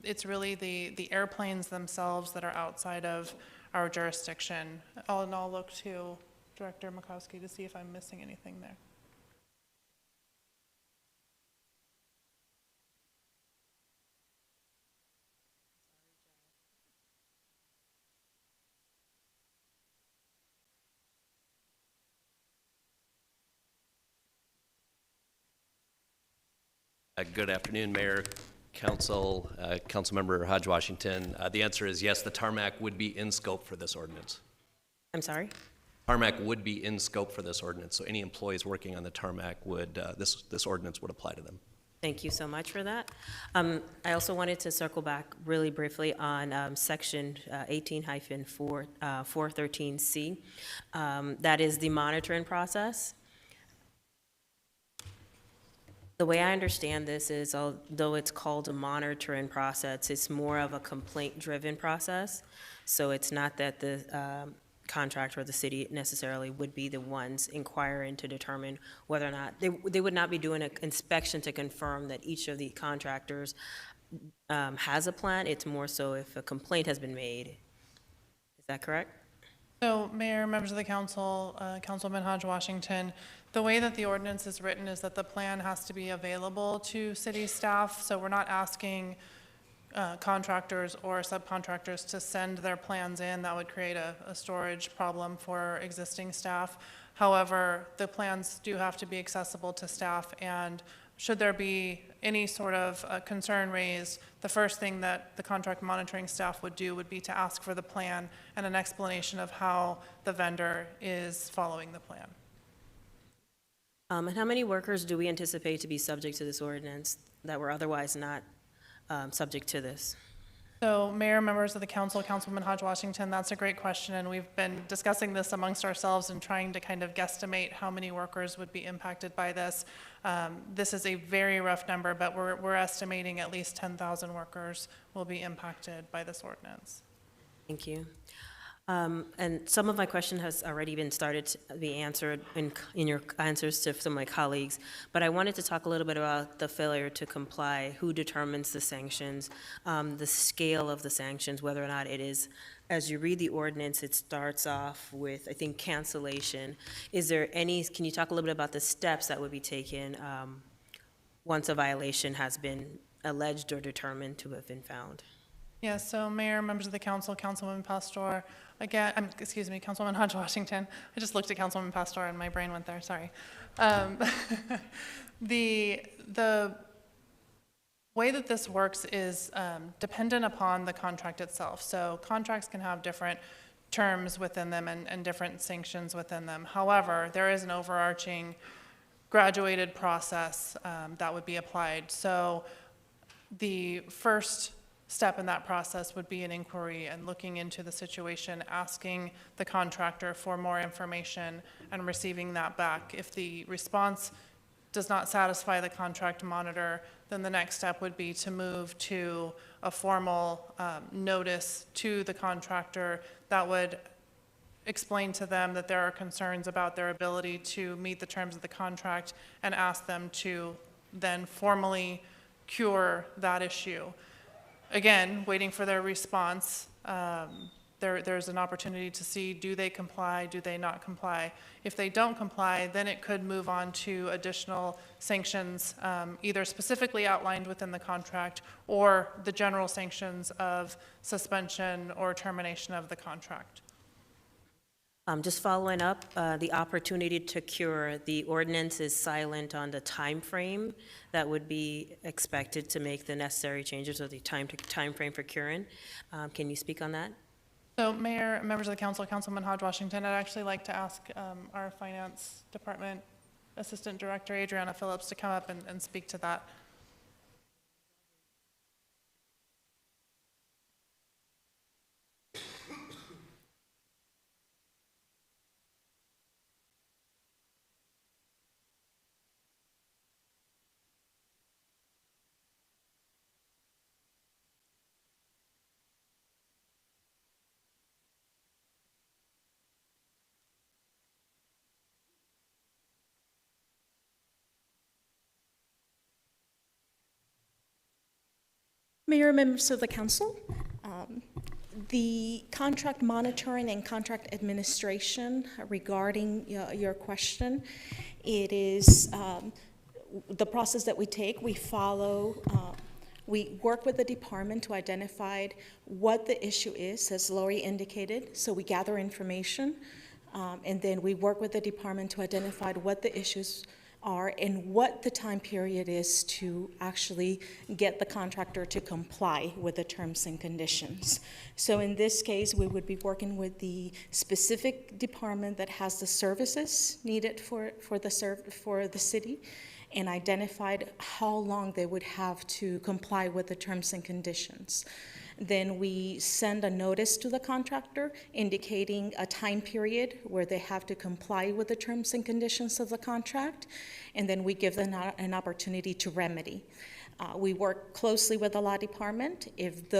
It's really the airplanes themselves that are outside of our jurisdiction. I'll look to Director Makowski to see if I'm missing anything there. Good afternoon, Mayor, Council, Councilmember Hodge Washington. The answer is yes, the tarmac would be in scope for this ordinance. I'm sorry? Tarmac would be in scope for this ordinance, so any employees working on the tarmac would, this ordinance would apply to them. Thank you so much for that. I also wanted to circle back really briefly on section 18-413C. That is the monitoring process. The way I understand this is, although it's called a monitoring process, it's more of a complaint-driven process. So it's not that the contractor or the city necessarily would be the ones inquiring to determine whether or not, they would not be doing an inspection to confirm that each of the contractors has a plan. It's more so if a complaint has been made. Is that correct? So, Mayor, members of the council, Councilman Hodge Washington, the way that the ordinance is written is that the plan has to be available to city staff. So we're not asking contractors or subcontractors to send their plans in. That would create a storage problem for existing staff. However, the plans do have to be accessible to staff, and should there be any sort of concern raised, the first thing that the contract monitoring staff would do would be to ask for the plan and an explanation of how the vendor is following the plan. And how many workers do we anticipate to be subject to this ordinance that were otherwise not subject to this? So, Mayor, members of the council, Councilwoman Hodge Washington, that's a great question, and we've been discussing this amongst ourselves and trying to kind of guesstimate how many workers would be impacted by this. This is a very rough number, but we're estimating at least 10,000 workers will be impacted by this ordinance. Thank you. And some of my question has already been started to be answered in your answers to some of my colleagues, but I wanted to talk a little bit about the failure to comply, who determines the sanctions, the scale of the sanctions, whether or not it is, as you read the ordinance, it starts off with, I think, cancellation. Is there any, can you talk a little bit about the steps that would be taken once a violation has been alleged or determined to have been found? Yes, so Mayor, members of the council, Councilwoman Pastor, again, excuse me, Councilwoman Hodge Washington. I just looked at Councilwoman Pastor and my brain went there, sorry. The way that this works is dependent upon the contract itself. So contracts can have different terms within them and different sanctions within them. However, there is an overarching graduated process that would be applied. So the first step in that process would be an inquiry and looking into the situation, asking the contractor for more information and receiving that back. If the response does not satisfy the contract monitor, then the next step would be to move to a formal notice to the contractor that would explain to them that there are concerns about their ability to meet the terms of the contract and ask them to then formally cure that issue. Again, waiting for their response, there's an opportunity to see, do they comply, do they not comply? If they don't comply, then it could move on to additional sanctions, either specifically outlined within the contract or the general sanctions of suspension or termination of the contract. Just following up, the opportunity to cure, the ordinance is silent on the time frame that would be expected to make the necessary changes, or the time frame for curing. Can you speak on that? So Mayor, members of the council, Councilman Hodge Washington, I'd actually like to ask our Finance Department Assistant Director, Adriana Phillips, to come up and speak to that. Mayor, members of the council, the contract monitoring and contract administration regarding your question, it is the process that we take. We follow, we work with the department to identify what the issue is, as Lori indicated. So we gather information, and then we work with the department to identify what the issues are and what the time period is to actually get the contractor to comply with the terms and conditions. So in this case, we would be working with the specific department that has the services needed for the city, and identified how long they would have to comply with the terms and conditions. Then we send a notice to the contractor indicating a time period where they have to comply with the terms and conditions of the contract, and then we give them an opportunity to remedy. We work closely with the law department. If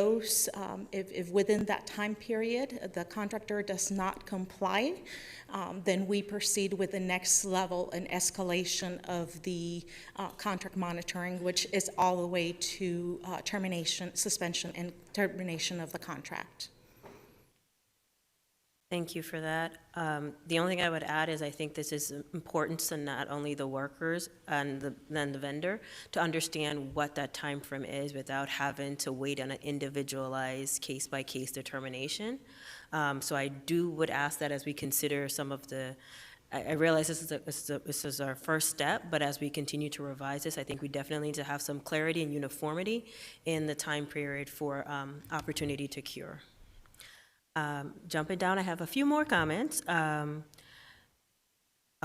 within that time period the contractor does not comply, then we proceed with the next level and escalation of the contract monitoring, which is all the way to termination, suspension, and termination of the contract. Thank you for that. The only thing I would add is I think this is important to not only the workers and then the vendor to understand what that time frame is without having to wait on an individualized case-by-case determination. So I would ask that as we consider some of the, I realize this is our first step, but as we continue to revise this, I think we definitely need to have some clarity and uniformity in the time period for opportunity to cure. Jumping down, I have a few more comments. I'll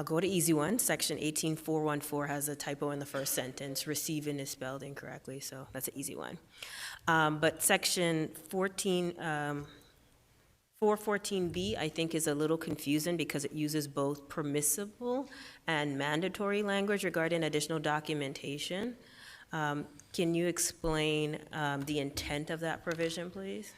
go to easy one. Section 18414 has a typo in the first sentence. Receiving is spelled incorrectly, so that's an easy one. But section 414B, I think, is a little confusing because it uses both permissible and mandatory language regarding additional documentation. Can you explain the intent of that provision, please?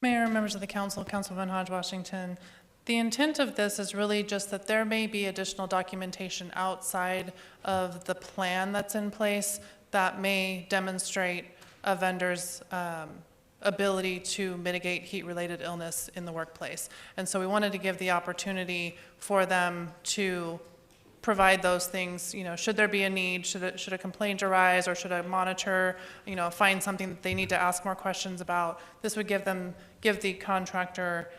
Mayor, members of the council, Councilman Hodge Washington, the intent of this is really just that there may be additional documentation outside of the plan that's in place that may demonstrate a vendor's ability to mitigate heat-related illness in the workplace. And so we wanted to give the opportunity for them to provide those things, should there be a need, should a complaint arise, or should a monitor, find something that they need to ask more questions about. This would give the contractor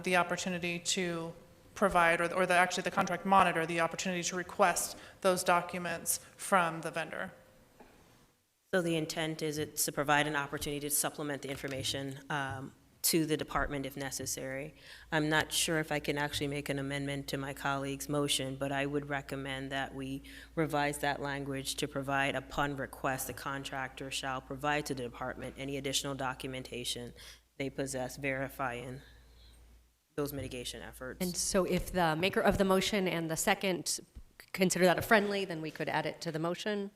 the opportunity to provide, or actually the contract monitor the opportunity to request those documents from the vendor. So the intent is it's to provide an opportunity to supplement the information to the department if necessary. I'm not sure if I can actually make an amendment to my colleague's motion, but I would recommend that we revise that language to provide, upon request, the contractor shall provide to the department any additional documentation they possess verifying those mitigation efforts. And so if the maker of the motion and the second consider that a friendly, then we could add it to the motion.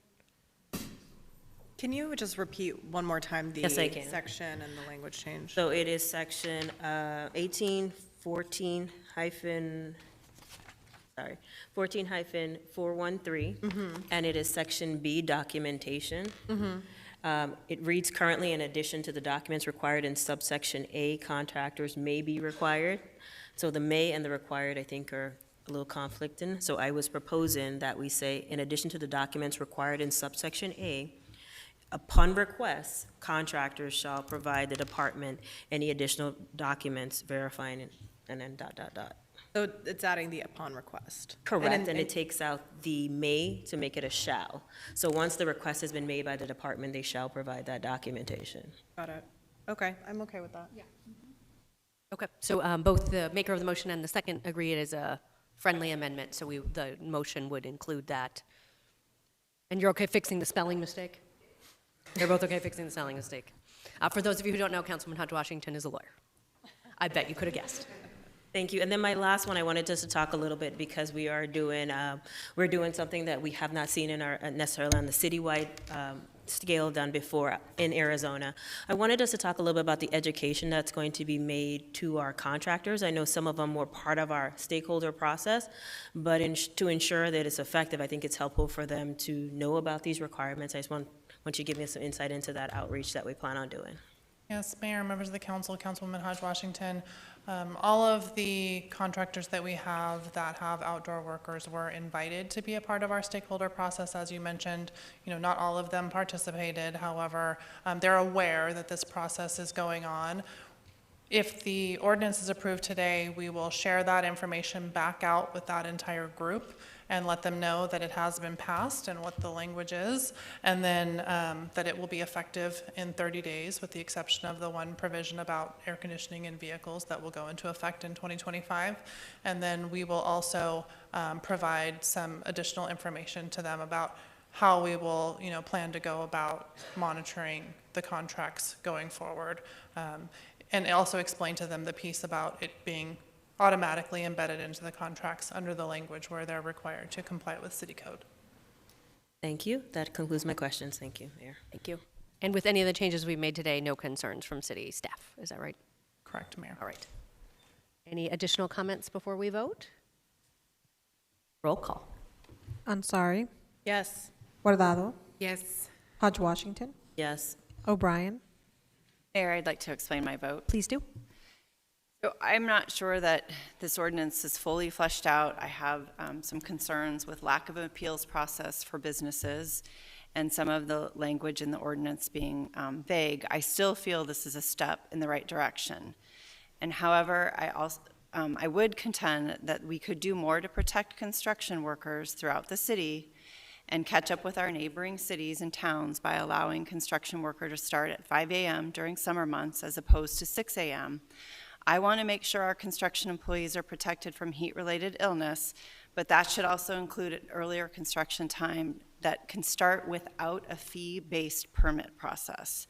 Can you just repeat one more time the Yes, I can. section and the language change? So it is section 1814 hyphen, sorry, 14 hyphen 413, and it is section B, documentation. It reads currently, in addition to the documents required in subsection A, contractors may be required. So the may and the required, I think, are a little conflicting. So I was proposing that we say, in addition to the documents required in subsection A, upon request, contractors shall provide the department any additional documents verifying, and then dot, dot, dot. So it's adding the upon request. Correct, and it takes out the may to make it a shall. So once the request has been made by the department, they shall provide that documentation. Got it. Okay, I'm okay with that. Yeah. Okay, so both the maker of the motion and the second agree it is a friendly amendment, so the motion would include that. And you're okay fixing the spelling mistake? They're both okay fixing the spelling mistake. For those of you who don't know, Councilman Hodge Washington is a lawyer. I bet you could have guessed. Thank you. And then my last one, I wanted just to talk a little bit because we are doing, we're doing something that we have not seen in our, necessarily on the citywide scale done before in Arizona. I wanted us to talk a little bit about the education that's going to be made to our contractors. I know some of them were part of our stakeholder process, but to ensure that it's effective, I think it's helpful for them to know about these requirements. I just want you to give me some insight into that outreach that we plan on doing. Yes, Mayor, members of the council, Councilwoman Hodge Washington. All of the contractors that we have that have outdoor workers were invited to be a part of our stakeholder process. As you mentioned, not all of them participated. However, they're aware that this process is going on. If the ordinance is approved today, we will share that information back out with that entire group and let them know that it has been passed and what the language is, and then that it will be effective in 30 days, with the exception of the one provision about air conditioning in vehicles that will go into effect in 2025. And then we will also provide some additional information to them about how we will, plan to go about monitoring the contracts going forward. And also explain to them the piece about it being automatically embedded into the contracts under the language where they're required to comply with city code. Thank you. That concludes my questions. Thank you, Mayor. Thank you. And with any of the changes we've made today, no concerns from city staff. Is that right? Correct, Mayor. All right. Any additional comments before we vote? Roll call. Ansari. Yes. Guardado. Yes. Hodge Washington. Yes. O'Brien. Mayor, I'd like to explain my vote. Please do. So I'm not sure that this ordinance is fully fleshed out. I have some concerns with lack of an appeals process for businesses and some of the language in the ordinance being vague. I still feel this is a step in the right direction. And however, I would contend that we could do more to protect construction workers throughout the city and catch up with our neighboring cities and towns by allowing construction workers to start at 5 a.m. during summer months as opposed to 6 a.m. I want to make sure our construction employees are protected from heat-related illness, but that should also include an earlier construction time that can start without a fee-based permit process.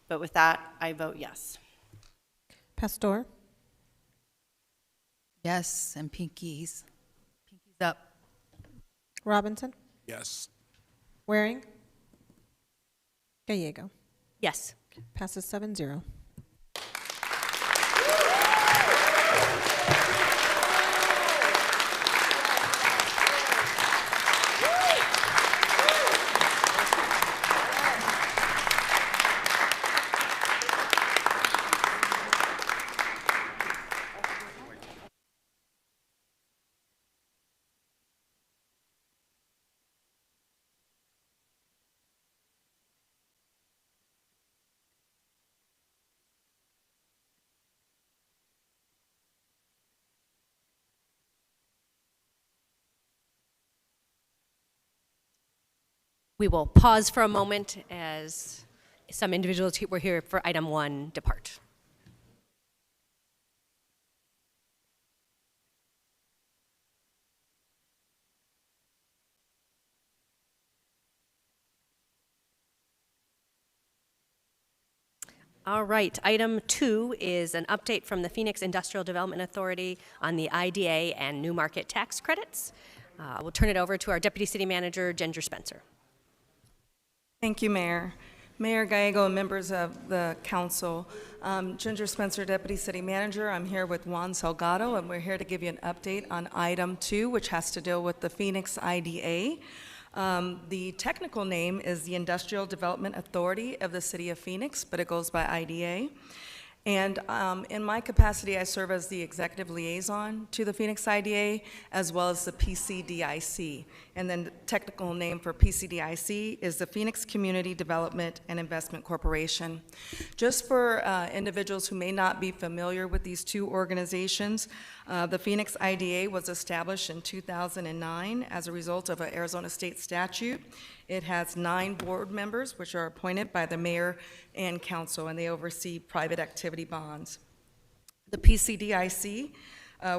But with that, I vote yes. Pastor. Yes, and pinkies. Pinkies up. Robinson. Yes. Waring. Gallego. Yes. Passes 7-0. We will pause for a moment as some individuals who were here for item 1 depart. All right, item 2 is an update from the Phoenix Industrial Development Authority on the IDA and new market tax credits. We'll turn it over to our Deputy City Manager, Ginger Spencer. Thank you, Mayor. Mayor Gallego and members of the council. Ginger Spencer, Deputy City Manager. I'm here with Juan Salgado, and we're here to give you an update on item 2, which has to deal with the Phoenix IDA. The technical name is the Industrial Development Authority of the City of Phoenix, but it goes by IDA. And in my capacity, I serve as the executive liaison to the Phoenix IDA, as well as the PCDIC. And then the technical name for PCDIC is the Phoenix Community Development and Investment Corporation. Just for individuals who may not be familiar with these two organizations, the Phoenix IDA was established in 2009 as a result of an Arizona state statute. It has 9 board members, which are appointed by the mayor and council, and they oversee private activity bonds. The PCDIC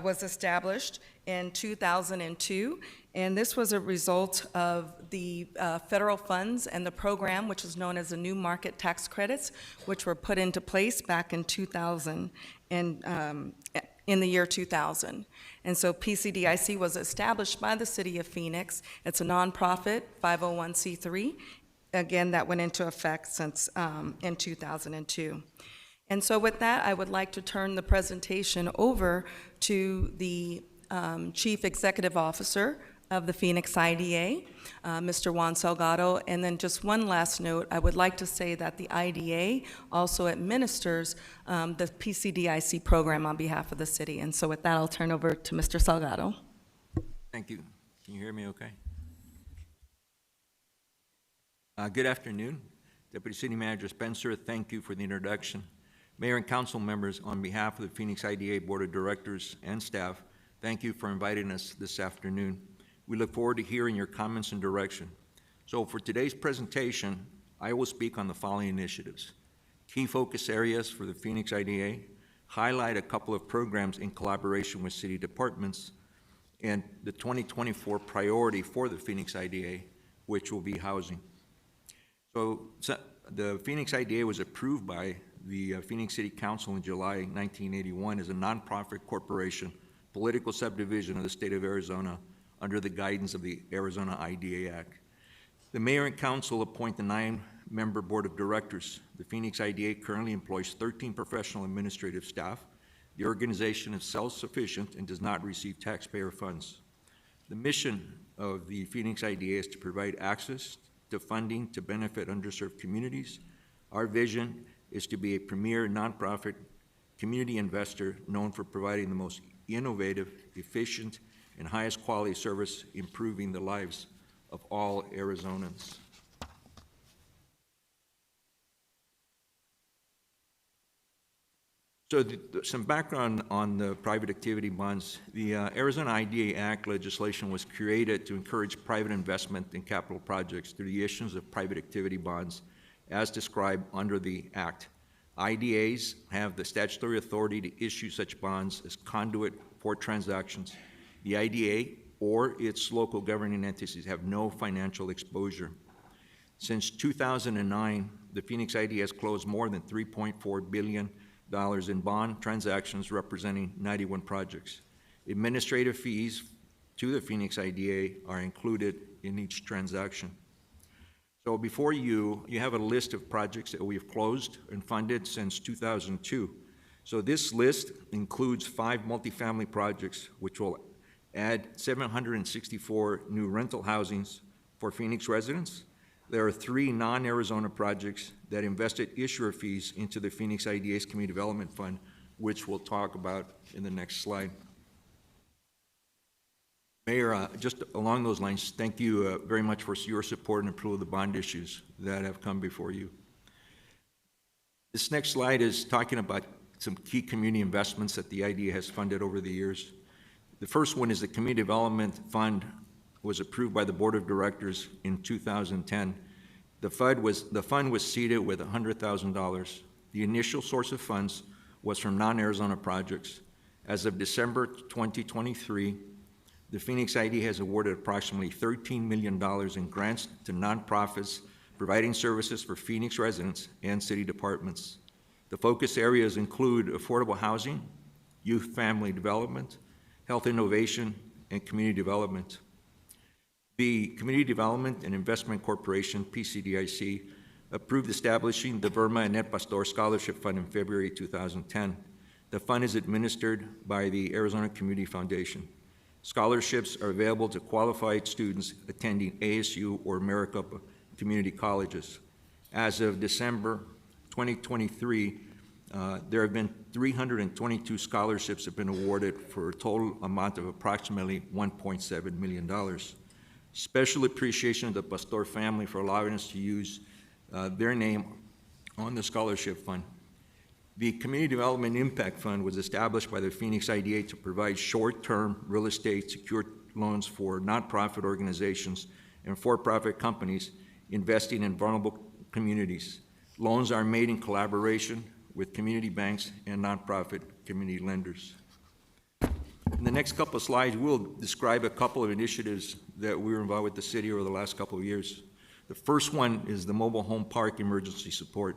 was established in 2002, and this was a result of the federal funds and the program, which is known as the New Market Tax Credits, which were put into place back in 2000, and in the year 2000. And so PCDIC was established by the City of Phoenix. It's a nonprofit 501c3. Again, that went into effect since in 2002. And so with that, I would like to turn the presentation over to the Chief Executive Officer of the Phoenix IDA, Mr. Juan Salgado. And then just one last note, I would like to say that the IDA also administers the PCDIC program on behalf of the city. And so with that, I'll turn over to Mr. Salgado. Thank you. Can you hear me okay? Good afternoon. Deputy City Manager Spencer, thank you for the introduction. Mayor and council members, on behalf of the Phoenix IDA Board of Directors and staff, thank you for inviting us this afternoon. We look forward to hearing your comments and direction. So for today's presentation, I will speak on the following initiatives: key focus areas for the Phoenix IDA, highlight a couple of programs in collaboration with city departments, and the 2024 priority for the Phoenix IDA, which will be housing. So the Phoenix IDA was approved by the Phoenix City Council in July 1981 as a nonprofit corporation, political subdivision of the state of Arizona, under the guidance of the Arizona IDA Act. The mayor and council appoint the 9-member board of directors. The Phoenix IDA currently employs 13 professional administrative staff. The organization is self-sufficient and does not receive taxpayer funds. The mission of the Phoenix IDA is to provide access to funding to benefit underserved communities. Our vision is to be a premier nonprofit community investor known for providing the most innovative, efficient, and highest quality service, improving the lives of all Arizonans. So some background on the private activity bonds. The Arizona IDA Act legislation was created to encourage private investment in capital projects through the issuance of private activity bonds as described under the Act. IDAs have the statutory authority to issue such bonds as conduit for transactions. The IDA or its local governing entities have no financial exposure. Since 2009, the Phoenix IDA has closed more than $3.4 billion in bond transactions representing 91 projects. Administrative fees to the Phoenix IDA are included in each transaction. So before you have a list of projects that we've closed and funded since 2002. So this list includes 5 multifamily projects, which will add 764 new rental housings for Phoenix residents. There are 3 non-Arizona projects that invested issuer fees into the Phoenix IDA's Community Development Fund, which we'll talk about in the next slide. Mayor, just along those lines, thank you very much for your support and approval of the bond issues that have come before you. This next slide is talking about some key community investments that the IDA has funded over the years. The first one is the Community Development Fund was approved by the Board of Directors in 2010. The fund was seeded with $100,000. The initial source of funds was from non-Arizona projects. As of December 2023, the Phoenix IDA has awarded approximately $13 million in grants to nonprofits providing services for Phoenix residents and city departments. The focus areas include affordable housing, youth family development, health innovation, and community development. The Community Development and Investment Corporation, PCDIC, approved establishing the Verma and Ed Pastor Scholarship Fund in February 2010. The fund is administered by the Arizona Community Foundation. Scholarships are available to qualified students attending ASU or Maricopa community colleges. As of December 2023, there have been 322 scholarships have been awarded for a total amount of approximately $1.7 million. Special appreciation of the Pastor family for allowing us to use their name on the scholarship fund. The Community Development Impact Fund was established by the Phoenix IDA to provide short-term real estate secured loans for nonprofit organizations and for-profit companies investing in vulnerable communities. Loans are made in collaboration with community banks and nonprofit community lenders. In the next couple of slides, we'll describe a couple of initiatives that we were involved with the city over the last couple of years. The first one is the mobile home park emergency support.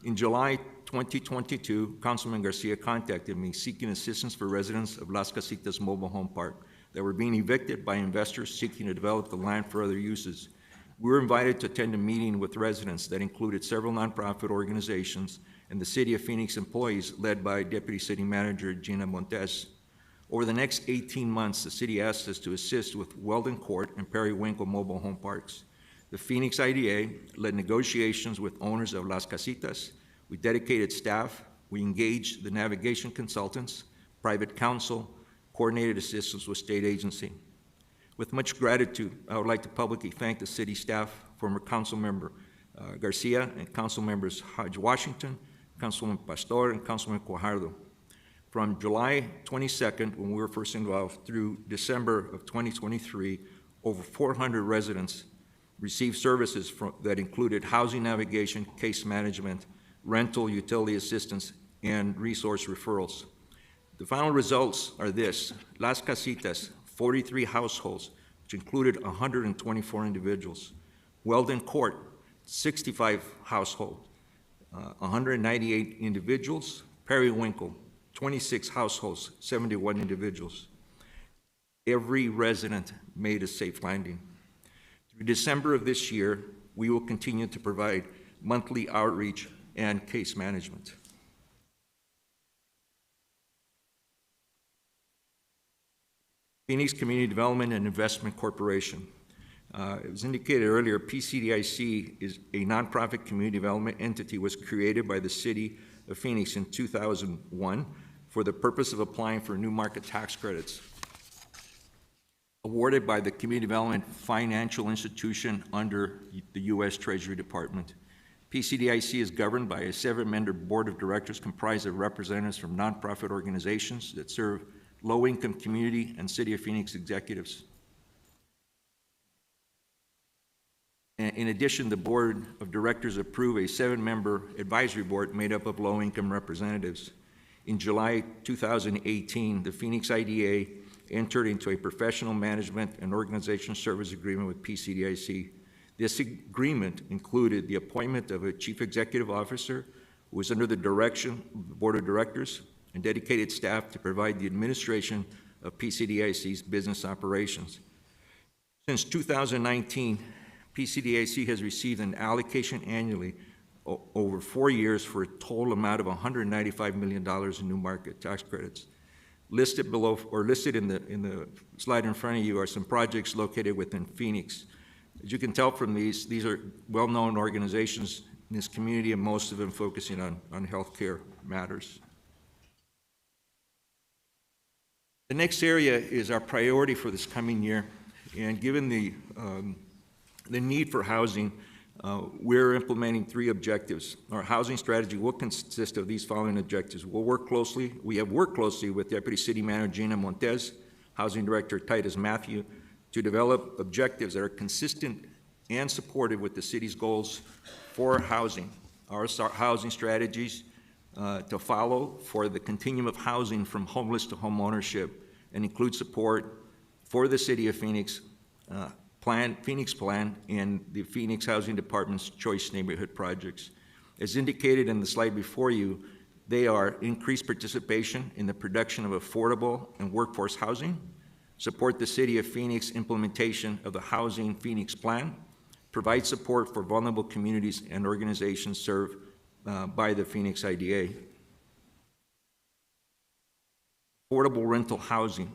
In July 2022, Councilman Garcia contacted me seeking assistance for residents of Las Casitas Mobile Home Park that were being evicted by investors seeking to develop the land for other uses. We were invited to attend a meeting with residents that included several nonprofit organizations and the City of Phoenix employees led by Deputy City Manager Gina Montes. Over the next 18 months, the city asked us to assist with Weldon Court and Periwinkle mobile home parks. The Phoenix IDA led negotiations with owners of Las Casitas. We dedicated staff. We engaged the navigation consultants, private counsel, coordinated assistance with state agency. With much gratitude, I would like to publicly thank the city staff, former council member Garcia, and council members Hodge Washington, Councilman Pastor, and Councilman Cuajardo. From July 22nd, when we were first involved, through December of 2023, over 400 residents received services that included housing navigation, case management, rental, utility assistance, and resource referrals. The final results are this: Las Casitas, 43 households, which included 124 individuals. Weldon Court, 65 households, 198 individuals. Periwinkle, 26 households, 71 individuals. Every resident made a safe landing. Through December of this year, we will continue to provide monthly outreach and case management. Phoenix Community Development and Investment Corporation. It was indicated earlier, PCDIC is a nonprofit community development entity, was created by the city of Phoenix in 2001 for the purpose of applying for new market tax credits awarded by the Community Development Financial Institution under the U.S. Treasury Department. PCDIC is governed by a 7-member board of directors comprised of representatives from nonprofit organizations that serve low-income community and City of Phoenix executives. In addition, the board of directors approve a 7-member advisory board made up of low-income representatives. In July 2018, the Phoenix IDA entered into a professional management and organization service agreement with PCDIC. This agreement included the appointment of a chief executive officer who was under the direction of the board of directors and dedicated staff to provide the administration of PCDIC's business operations. Since 2019, PCDIC has received an allocation annually over 4 years for a total amount of $195 million in new market tax credits. Listed below, or listed in the slide in front of you, are some projects located within Phoenix. As you can tell from these are well-known organizations in this community, and most of them focusing on healthcare matters. The next area is our priority for this coming year, and given the need for housing, we're implementing 3 objectives. Our housing strategy will consist of these following objectives. We have worked closely with Deputy City Manager Gina Montes, Housing Director Titus Matthew, to develop objectives that are consistent and supportive with the city's goals for housing. Our housing strategies to follow for the continuum of housing from homeless to home ownership, and include support for the City of Phoenix Phoenix Plan, and the Phoenix Housing Department's Choice Neighborhood projects. As indicated in the slide before you, they are increased participation in the production of affordable and workforce housing, support the City of Phoenix implementation of the Housing Phoenix Plan, provide support for vulnerable communities and organizations served by the Phoenix IDA. Affordable rental housing.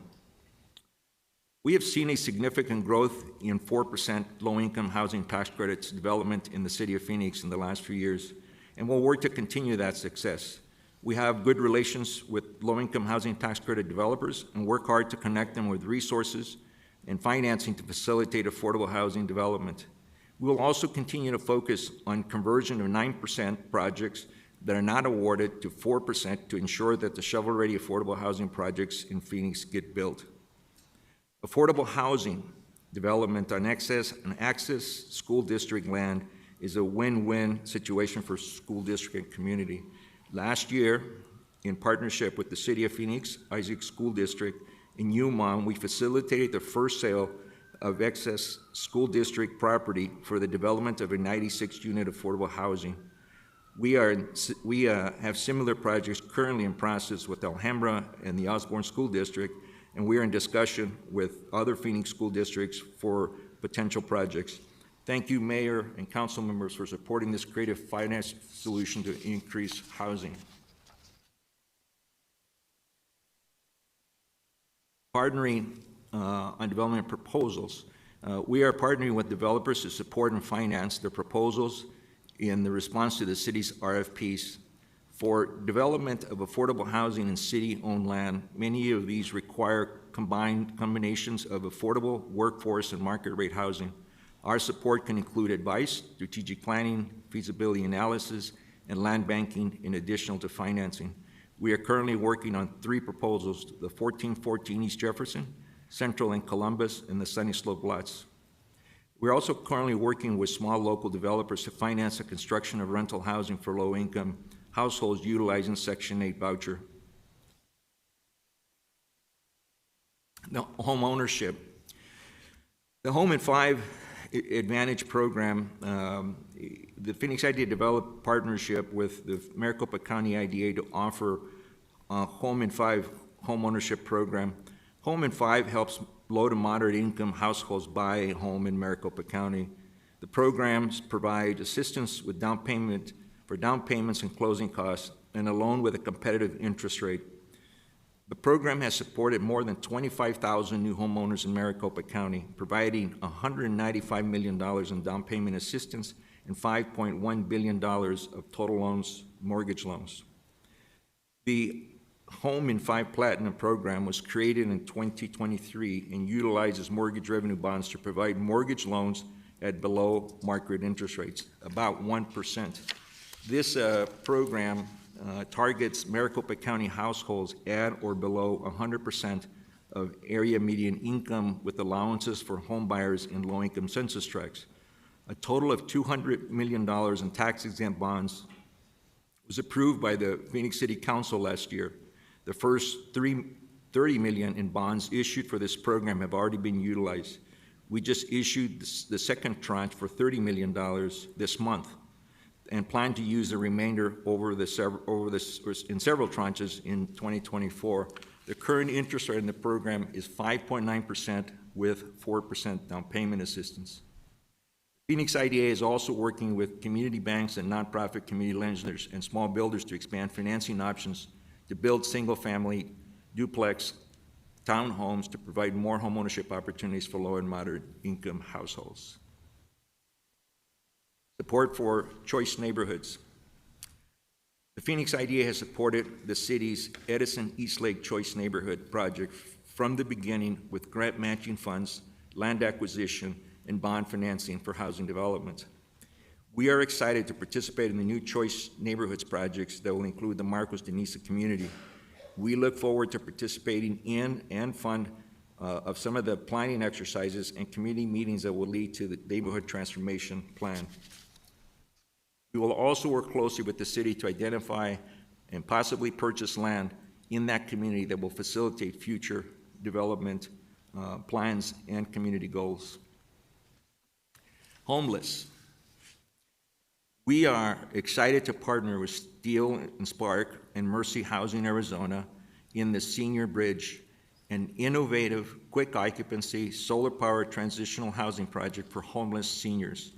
We have seen a significant growth in 4% low-income housing tax credits development in the City of Phoenix in the last few years, and we'll work to continue that success. We have good relations with low-income housing tax credit developers and work hard to connect them with resources and financing to facilitate affordable housing development. We will also continue to focus on conversion of 9% projects that are not awarded to 4% to ensure that the shovel-ready affordable housing projects in Phoenix get built. Affordable housing development on access school district land is a win-win situation for school district and community. Last year, in partnership with the City of Phoenix, Isaac School District, in UMOM, we facilitated the first sale of excess school district property for the development of a 96-unit affordable housing. We have similar projects currently in process with Alhambra and the Osborne School District, and we are in discussion with other Phoenix school districts for potential projects. Thank you, Mayor and council members, for supporting this creative finance solution to increase housing. Partnering on development proposals. We are partnering with developers to support and finance their proposals in the response to the city's RFPs. For development of affordable housing in city-owned land, many of these require combinations of affordable workforce and market rate housing. Our support can include advice, strategic planning, feasibility analysis, and land banking in addition to financing. We are currently working on 3 proposals: the 1414 East Jefferson, Central and Columbus, and the Sunny Slope lots. We're also currently working with small local developers to finance the construction of rental housing for low-income households utilizing Section 8 voucher. Now, home ownership. The Home in 5 Advantage program, the Phoenix IDA developed partnership with the Maricopa County IDA to offer a Home in 5 home ownership program. Home in 5 helps low to moderate income households buy a home in Maricopa County. The programs provide assistance with down payments and closing costs, and a loan with a competitive interest rate. The program has supported more than 25,000 new homeowners in Maricopa County, providing $195 million in down payment assistance and $5.1 billion of total loans, mortgage loans. The Home in 5 Platinum program was created in 2023 and utilizes mortgage revenue bonds to provide mortgage loans at below market interest rates, about 1%. This program targets Maricopa County households at or below 100% of area median income with allowances for home buyers in low-income census tracts. A total of $200 million in tax-exempt bonds was approved by the Phoenix City Council last year. The first $30 million in bonds issued for this program have already been utilized. We just issued the second tranche for $30 million this month, and plan to use the remainder in several tranches in 2024. The current interest rate in the program is 5.9% with 4% down payment assistance. Phoenix IDA is also working with community banks and nonprofit community lenders and small builders to expand financing options to build single-family duplex townhomes to provide more homeownership opportunities for low and moderate income households. Support for choice neighborhoods. The Phoenix IDA has supported the city's Edison Eastlake Choice Neighborhood project from the beginning with grant matching funds, land acquisition, and bond financing for housing development. We are excited to participate in the new Choice Neighborhoods projects that will include the Marcos Denisa community. We look forward to participating in and fund of some of the planning exercises and community meetings that will lead to the neighborhood transformation plan. We will also work closely with the city to identify and possibly purchase land in that community that will facilitate future development plans and community goals. Homeless. We are excited to partner with Steel and Spark and Mercy Housing Arizona in the Senior Bridge, an innovative, quick occupancy, solar-powered transitional housing project for homeless seniors.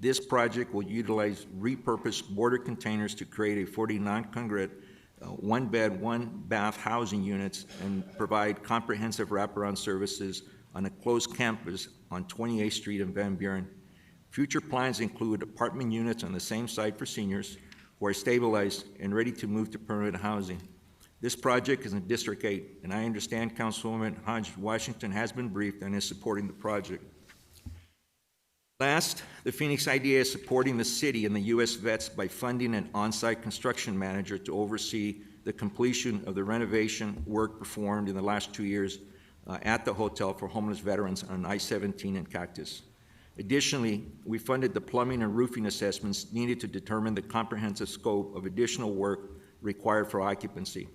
This project will utilize repurposed border containers to create a 40 non-congruent one-bed, one-bath housing units and provide comprehensive wraparound services on a closed campus on 28th Street in Van Buren. Future plans include apartment units on the same site for seniors who are stabilized and ready to move to permanent housing. This project is in District 8, and I understand Councilwoman Hodge Washington has been briefed and is supporting the project. Last, the Phoenix IDA is supporting the city and the U.S. Vets by funding an on-site construction manager to oversee the completion of the renovation work performed in the last 2 years at the hotel for homeless veterans on I-17 and Cactus. Additionally, we funded the plumbing and roofing assessments needed to determine the comprehensive scope of additional work required for occupancy.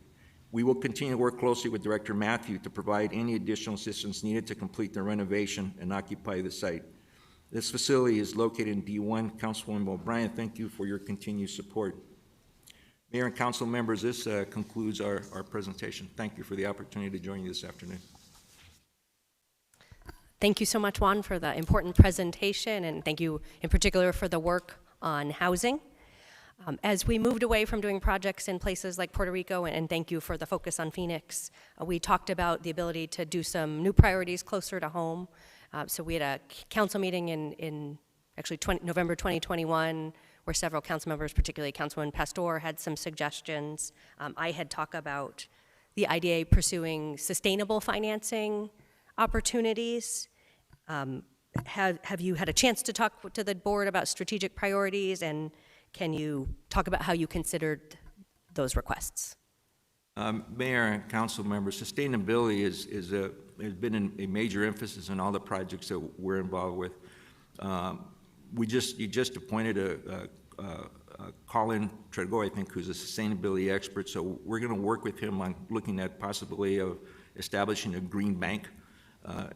We will continue to work closely with Director Matthew to provide any additional assistance needed to complete the renovation and occupy the site. This facility is located in D1. Councilwoman O'Brien, thank you for your continued support. Mayor and council members, this concludes our presentation. Thank you for the opportunity to join you this afternoon. Thank you so much, Juan, for the important presentation, and thank you in particular for the work on housing. As we moved away from doing projects in places like Puerto Rico, and thank you for the focus on Phoenix, we talked about the ability to do some new priorities closer to home. So we had a council meeting in actually November 2021, where several council members, particularly Councilman Pastor, had some suggestions. I had talked about the IDA pursuing sustainable financing opportunities. Have you had a chance to talk to the board about strategic priorities, and can you talk about how you considered those requests? Mayor and council members, sustainability has been a major emphasis in all the projects that we're involved with. You just appointed Colin Tregoy, I think, who's a sustainability expert. So we're going to work with him on looking at possibility of establishing a green bank.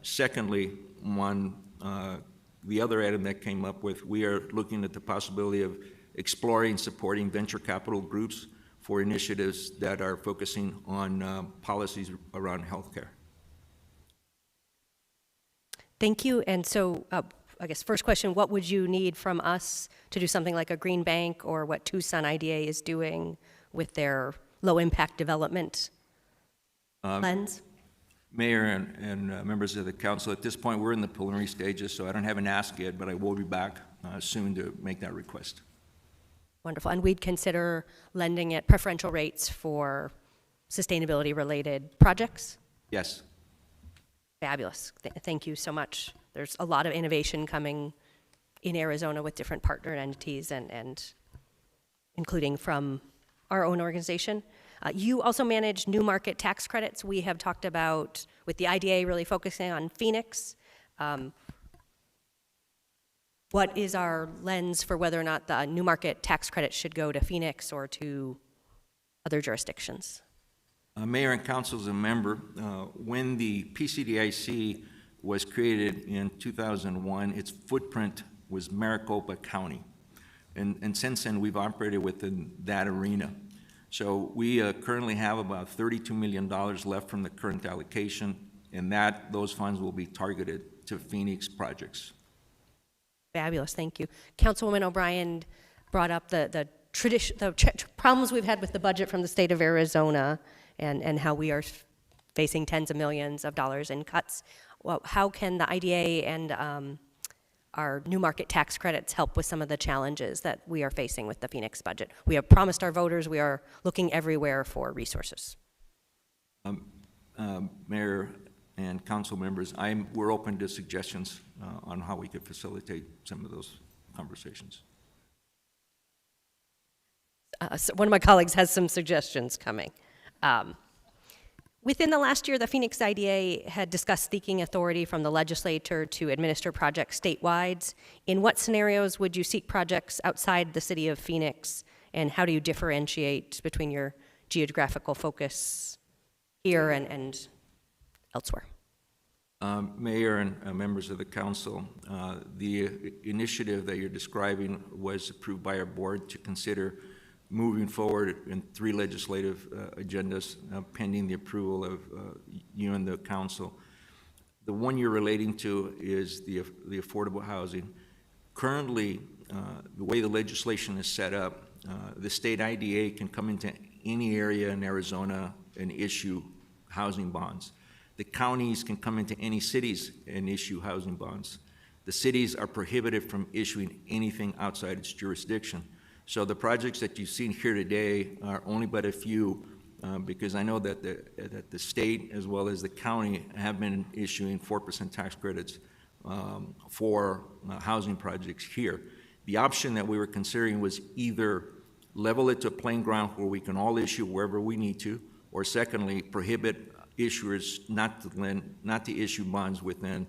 Secondly, the other item that came up with, we are looking at the possibility of exploring supporting venture capital groups for initiatives that are focusing on policies around healthcare. Thank you. And so I guess first question, what would you need from us to do something like a green bank, or what Tucson IDA is doing with their low impact development lens? Mayor and members of the council, at this point we're in the preliminary stages, so I don't have an ask yet, but I will be back soon to make that request. Wonderful. And we'd consider lending at preferential rates for sustainability related projects? Yes. Fabulous. Thank you so much. There's a lot of innovation coming in Arizona with different partner entities and including from our own organization. You also manage new market tax credits. We have talked about, with the IDA really focusing on Phoenix, what is our lens for whether or not the new market tax credit should go to Phoenix or to other jurisdictions? Mayor and council, as a member, when the PCDIC was created in 2001, its footprint was Maricopa County. And since then, we've operated within that arena. So we currently have about $32 million left from the current allocation, and those funds will be targeted to Phoenix projects. Fabulous, thank you. Councilwoman O'Brien brought up the problems we've had with the budget from the state of Arizona and how we are facing tens of millions of dollars in cuts. Well, how can the IDA and our new market tax credits help with some of the challenges that we are facing with the Phoenix budget? We have promised our voters we are looking everywhere for resources. Mayor and council members, we're open to suggestions on how we could facilitate some of those conversations. So one of my colleagues has some suggestions coming. Within the last year, the Phoenix IDA had discussed seeking authority from the legislature to administer projects statewide. In what scenarios would you seek projects outside the city of Phoenix, and how do you differentiate between your geographical focus here and elsewhere? Mayor and members of the council, the initiative that you're describing was approved by our board to consider moving forward in 3 legislative agendas pending the approval of you and the council. The one you're relating to is the affordable housing. Currently, the way the legislation is set up, the state IDA can come into any area in Arizona and issue housing bonds. The counties can come into any cities and issue housing bonds. The cities are prohibited from issuing anything outside its jurisdiction. So the projects that you've seen here today are only but a few, because I know that the state as well as the county have been issuing 4% tax credits for housing projects here. The option that we were considering was either level it to plain ground where we can all issue wherever we need to, or secondly, prohibit issuers not to issue bonds within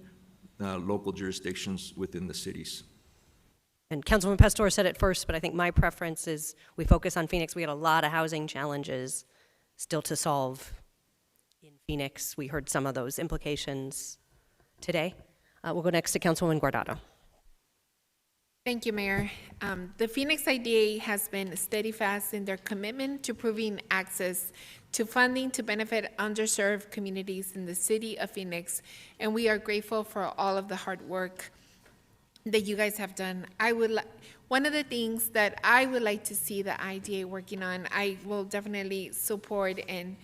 local jurisdictions within the cities. And Councilman Pastor said it first, but I think my preference is we focus on Phoenix. We had a lot of housing challenges still to solve in Phoenix. We heard some of those implications today. We'll go next to Councilwoman Guardado. Thank you, Mayor. The Phoenix IDA has been steadfast in their commitment to proving access to funding to benefit underserved communities in the city of Phoenix, and we are grateful for all of the hard work that you guys have done. One of the things that I would like to see the IDA working on, I will definitely support in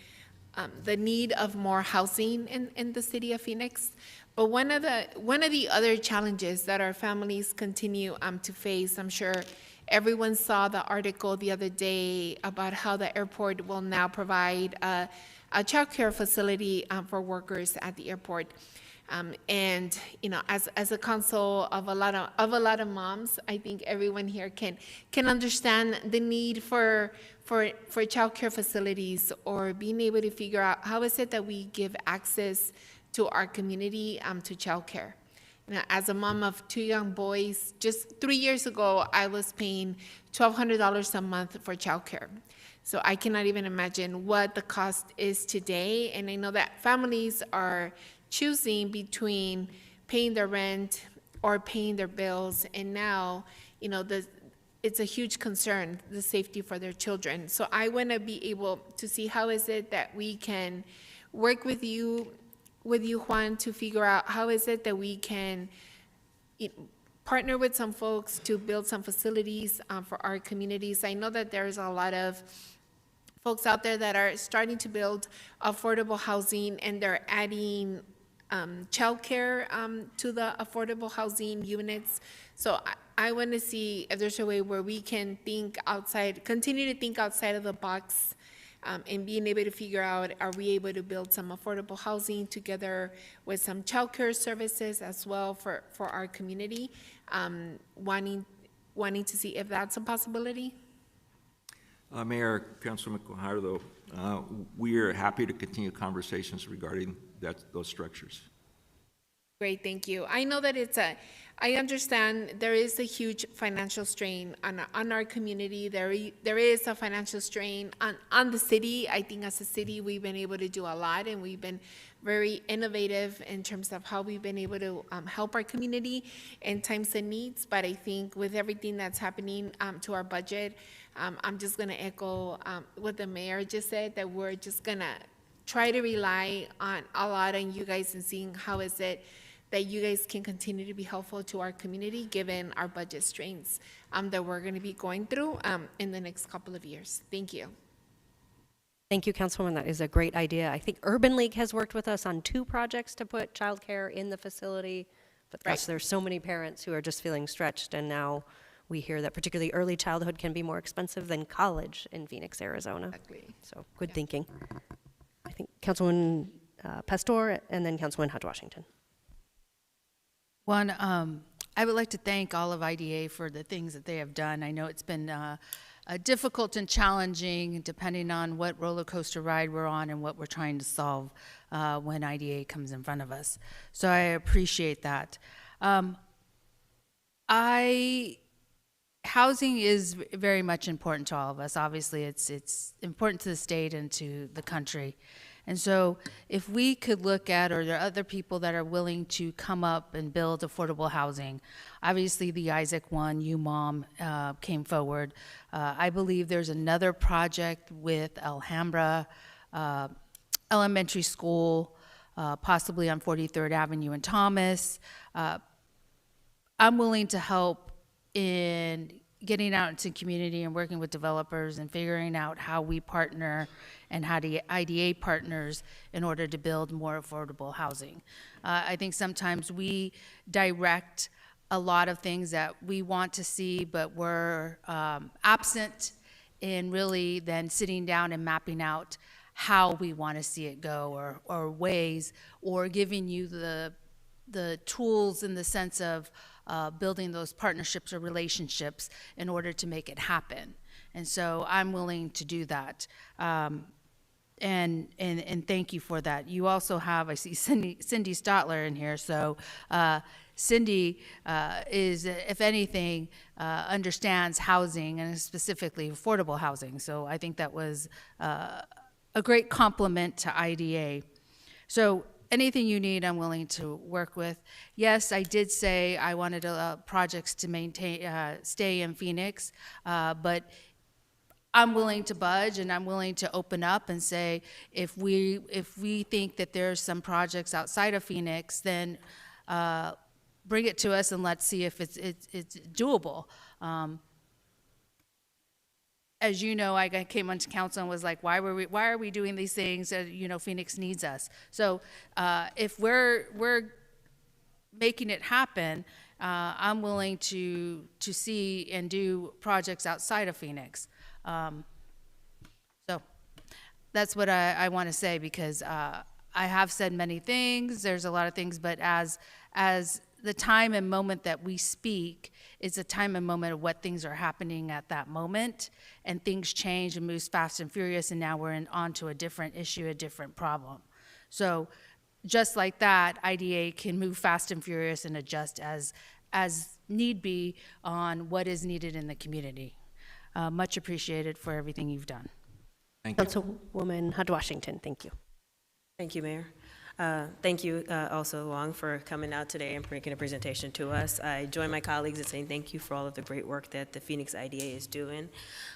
the need of more housing in the city of Phoenix. But one of the other challenges that our families continue to face, I'm sure everyone saw the article the other day about how the airport will now provide a child care facility for workers at the airport. And you know, as a council of a lot of moms, I think everyone here can understand the need for child care facilities, or being able to figure out how is it that we give access to our community to child care. You know, as a mom of 2 young boys, just 3 years ago, I was paying $1,200 a month for child care. So I cannot even imagine what the cost is today. And I know that families are choosing between paying their rent or paying their bills. And now, you know, it's a huge concern, the safety for their children. So I want to be able to see how is it that we can work with you, Juan, to figure out how is it that we can partner with some folks to build some facilities for our communities. I know that there's a lot of folks out there that are starting to build affordable housing, and they're adding childcare to the affordable housing units. So I want to see if there's a way where we can continue to think outside of the box, and being able to figure out, are we able to build some affordable housing together with some childcare services as well for our community, wanting to see if that's a possibility. Mayor, Councilman Guajardo, we are happy to continue conversations regarding those structures. Great, thank you. I know that I understand there is a huge financial strain on our community. There is a financial strain on the city. I think as a city, we've been able to do a lot, and we've been very innovative in terms of how we've been able to help our community in times of needs. But I think with everything that's happening to our budget, I'm just going to echo what the mayor just said, that we're just going to try to rely a lot on you guys and seeing how is it that you guys can continue to be helpful to our community given our budget strains that we're going to be going through in the next couple of years. Thank you. Thank you, Councilwoman. That is a great idea. I think Urban League has worked with us on 2 projects to put childcare in the facility. But gosh, there's so many parents who are just feeling stretched, and now we hear that particularly early childhood can be more expensive than college in Phoenix, Arizona. Exactly. So good thinking. I think Councilwoman Pastor and then Councilwoman Hodge Washington. One, I would like to thank all of IDA for the things that they have done. I know it's been difficult and challenging depending on what roller coaster ride we're on and what we're trying to solve when IDA comes in front of us. So I appreciate that. Housing is very much important to all of us. Obviously, it's important to the state and to the country. And so if we could look at, or there are other people that are willing to come up and build affordable housing, obviously the Isaac one, UMOM came forward. I believe there's another project with Alhambra Elementary School, possibly on 43rd Avenue in Thomas. I'm willing to help in getting out into community and working with developers and figuring out how we partner and how to IDA partners in order to build more affordable housing. I think sometimes we direct a lot of things that we want to see, but we're absent in really then sitting down and mapping out how we want to see it go, or ways, or giving you the tools in the sense of building those partnerships or relationships in order to make it happen. And so I'm willing to do that. And thank you for that. You also have, I see Cindy Stotler in here. So Cindy is, if anything, understands housing and specifically affordable housing. So I think that was a great compliment to IDA. So anything you need, I'm willing to work with. Yes, I did say I wanted projects to stay in Phoenix, but I'm willing to budge, and I'm willing to open up and say, if we think that there's some projects outside of Phoenix, then bring it to us and let's see if it's doable. As you know, I came onto council and was like, why are we doing these things? Phoenix needs us. So if we're making it happen, I'm willing to see and do projects outside of Phoenix. So that's what I want to say, because I have said many things. There's a lot of things, but as the time and moment that we speak is a time and moment of what things are happening at that moment, and things change and moves fast and furious, and now we're on to a different issue, a different problem. So just like that, IDA can move fast and furious and adjust as need be on what is needed in the community. Much appreciated for everything you've done. Thank you. Councilwoman Hodge-Washington, thank you. Thank you, Mayor. Thank you also, Long, for coming out today and making a presentation to us. I join my colleagues in saying thank you for all of the great work that the Phoenix IDA is doing.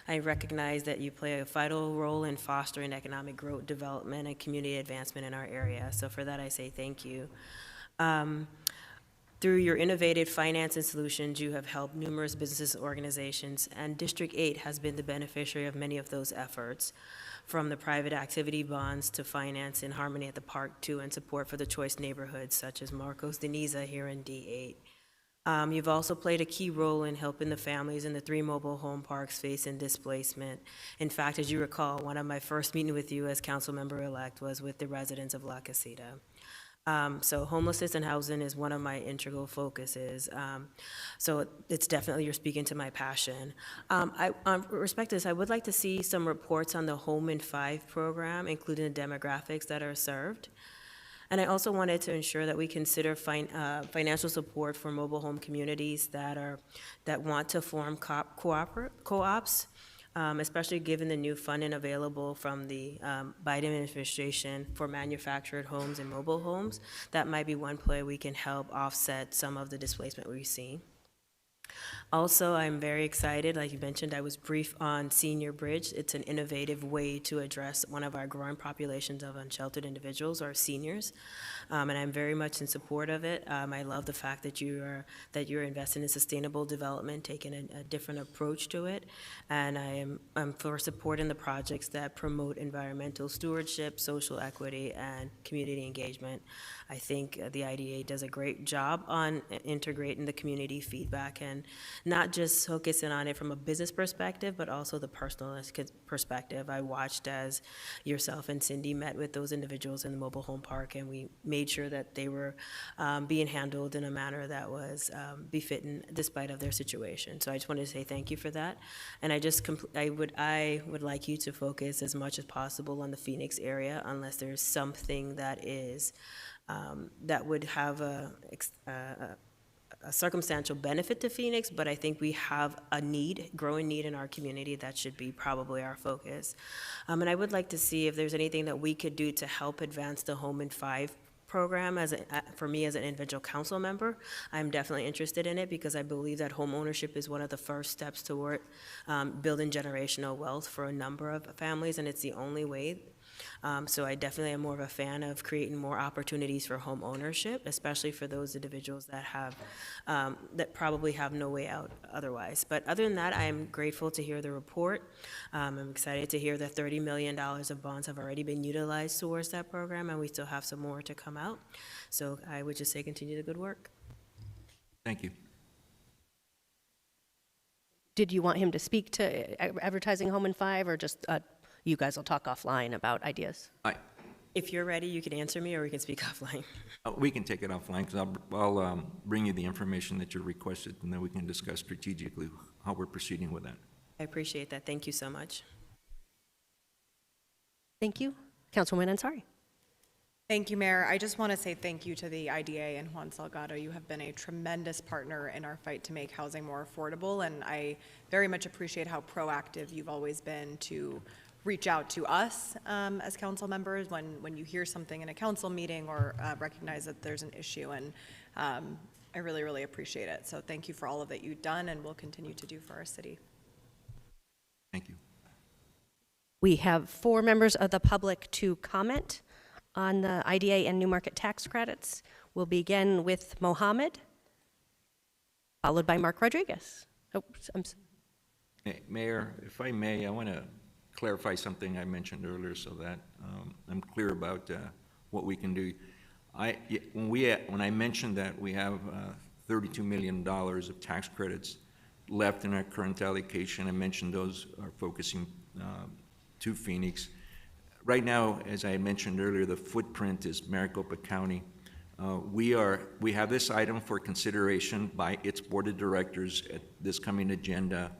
I recognize that you play a vital role in fostering economic growth, development, and community advancement in our area. So for that, I say thank you. Through your innovative financing solutions, you have helped numerous businesses, organizations, and District 8 has been the beneficiary of many of those efforts, from the private activity bonds to finance in Harmony at the Park 2 and support for the choice neighborhoods such as Marcos Deniza here in D8. You've also played a key role in helping the families in the 3 mobile home parks facing displacement. In fact, as you recall, one of my first meetings with you as council member-elect was with the residents of La Casita. So homelessness and housing is one of my integral focuses. So it's definitely, you're speaking to my passion. With respect to this, I would like to see some reports on the Home in 5 program, including the demographics that are served. And I also wanted to ensure that we consider financial support for mobile home communities that want to form co-ops. Especially given the new funding available from the Biden administration for manufactured homes and mobile homes. That might be one play we can help offset some of the displacement we've seen. Also, I'm very excited, like you mentioned, I was briefed on Senior Bridge. It's an innovative way to address one of our growing populations of unsheltered individuals, or seniors, and I'm very much in support of it. I love the fact that you're investing in sustainable development, taking a different approach to it, and I'm for supporting the projects that promote environmental stewardship, social equity, and community engagement. I think the IDA does a great job on integrating the community feedback and not just focusing on it from a business perspective, but also the personal perspective. I watched as yourself and Cindy met with those individuals in the mobile home park, and we made sure that they were being handled in a manner that was befitting despite of their situation. So I just wanted to say thank you for that. And I would like you to focus as much as possible on the Phoenix area, unless there's something that is that would have a circumstantial benefit to Phoenix, but I think we have a need, growing need in our community that should be probably our focus. And I would like to see if there's anything that we could do to help advance the Home in 5 program. For me as an individual council member, I'm definitely interested in it because I believe that home ownership is one of the first steps toward building generational wealth for a number of families, and it's the only way. So I definitely am more of a fan of creating more opportunities for home ownership, especially for those individuals that have, that probably have no way out otherwise. But other than that, I'm grateful to hear the report. I'm excited to hear that $30 million of bonds have already been utilized towards that program, and we still have some more to come out. So I would just say continue the good work. Thank you. Did you want him to speak to advertising Home in 5, or just you guys will talk offline about ideas? If you're ready, you can answer me, or we can speak offline. We can take it offline, because I'll bring you the information that you requested, and then we can discuss strategically how we're proceeding with that. I appreciate that. Thank you so much. Thank you. Councilwoman Ansari. Thank you, Mayor. I just want to say thank you to the IDA and Juan Salgado. You have been a tremendous partner in our fight to make housing more affordable, and I very much appreciate how proactive you've always been to reach out to us as council members when you hear something in a council meeting or recognize that there's an issue, and I really, really appreciate it. So thank you for all of that you've done and will continue to do for our city. Thank you. We have 4 members of the public to comment on the IDA and new market tax credits. We'll begin with Mohammed, followed by Mark Rodriguez. Oh, Mayor, if I may, I want to clarify something I mentioned earlier so that I'm clear about what we can do. When I mentioned that we have $32 million of tax credits left in our current allocation, I mentioned those are focusing to Phoenix. Right now, as I mentioned earlier, the footprint is Maricopa County. We have this item for consideration by its board of directors at this coming agenda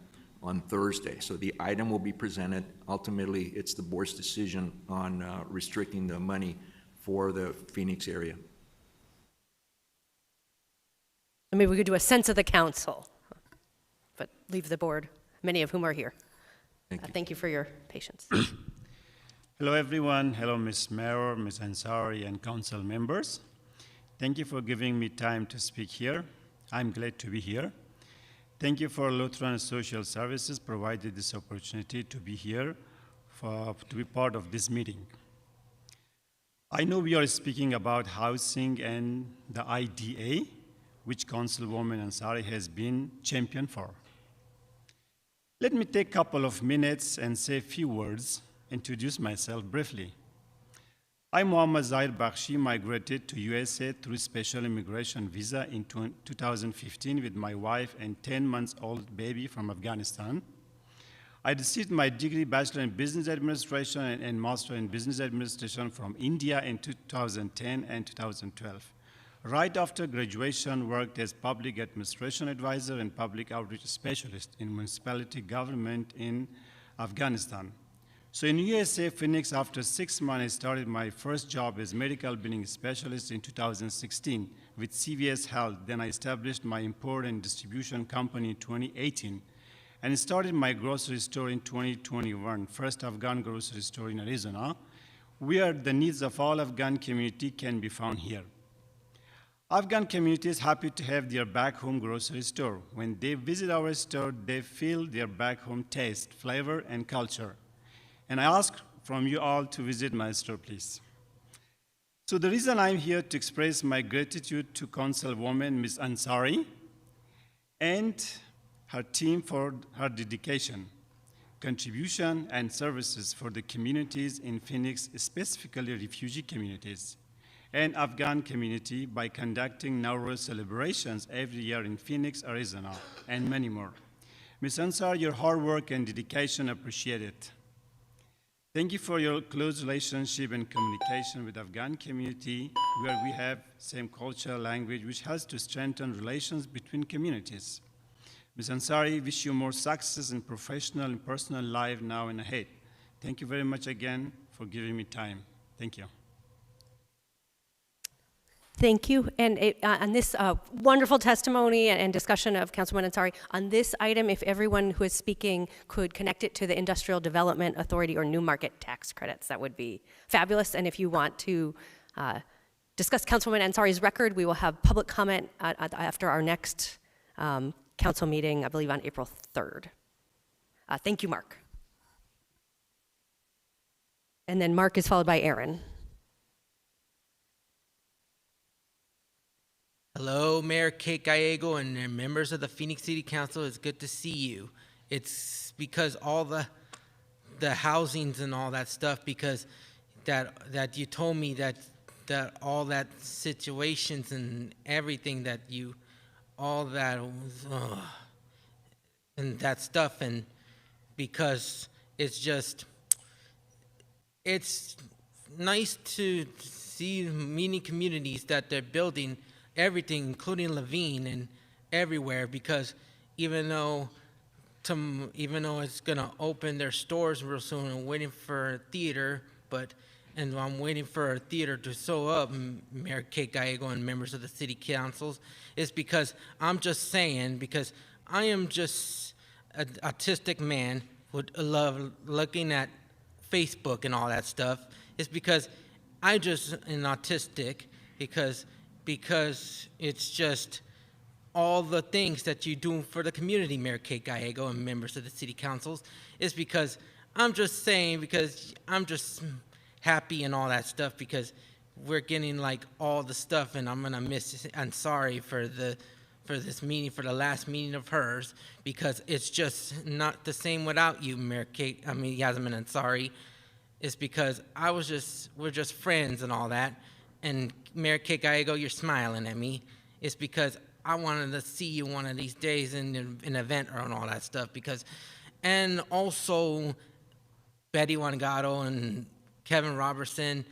on Thursday. So the item will be presented. Ultimately, it's the board's decision on restricting the money for the Phoenix area. Maybe we could do a sense of the council, but leave the board, many of whom are here. Thank you for your patience. Hello, everyone. Hello, Ms. Mayor, Ms. Ansari, and council members. Thank you for giving me time to speak here. I'm glad to be here. Thank you for Lutheran Social Services provided this opportunity to be here, to be part of this meeting. I know we are speaking about housing and the IDA, which Councilwoman Ansari has been champion for. Let me take a couple of minutes and say a few words, introduce myself briefly. I, Mohammad Zahir Bakhshi, migrated to USA through special immigration visa in 2015 with my wife and 10-month-old baby from Afghanistan. I received my degree, Bachelor in Business Administration and Master in Business Administration from India in 2010 and 2012. Right after graduation, worked as Public Administration Advisor and Public Outreach Specialist in municipality government in Afghanistan. So in USA, Phoenix, after 6 months, I started my first job as medical billing specialist in 2016 with CVS Health. Then I established my import and distribution company in 2018 and started my grocery store in 2021, first Afghan grocery store in Arizona, where the needs of all Afghan community can be found here. Afghan community is happy to have their back home grocery store. When they visit our store, they feel their back home taste, flavor, and culture. And I ask from you all to visit my store, please. So the reason I'm here to express my gratitude to Councilwoman Ms. Ansari and her team for her dedication, contribution, and services for the communities in Phoenix, specifically refugee communities, and Afghan community by conducting Nowruz celebrations every year in Phoenix, Arizona, and many more. Ms. Ansari, your hard work and dedication appreciated. Thank you for your close relationship and communication with Afghan community, where we have same culture, language, which helps to strengthen relations between communities. Ms. Ansari, wish you more success in professional and personal life now and ahead. Thank you very much again for giving me time. Thank you. Thank you. And on this wonderful testimony and discussion of Councilman Ansari, on this item, if everyone who is speaking could connect it to the Industrial Development Authority or New Market Tax Credits, that would be fabulous. And if you want to discuss Councilman Ansari's record, we will have public comment after our next council meeting, I believe on April 3rd. Thank you, Mark. And then Mark is followed by Aaron. Hello, Mayor Kate Gallego and members of the Phoenix City Council. It's good to see you. It's because all the housings and all that stuff, because that you told me that all that situations and everything that you, all that, and that stuff, and because it's just, it's nice to see many communities that they're building everything, including Levine and everywhere, because even though it's gonna open their stores real soon, I'm waiting for a theater, and I'm waiting for a theater to show up, Mayor Kate Gallego and members of the city councils, is because I'm just saying, because I am just an autistic man who love looking at Facebook and all that stuff. It's because I just am autistic because it's just all the things that you do for the community, Mayor Kate Gallego and members of the city councils, is because I'm just saying, because I'm just happy and all that stuff, because we're getting like all the stuff, and I'm gonna miss, I'm sorry for this meeting, for the last meeting of hers, because it's just not the same without you, Yasmin Ansari. It's because we're just friends and all that. And Mayor Kate Gallego, you're smiling at me. It's because I wanted to see you one of these days in an event or all that stuff. And also Betty Wangato and Kevin Robertson,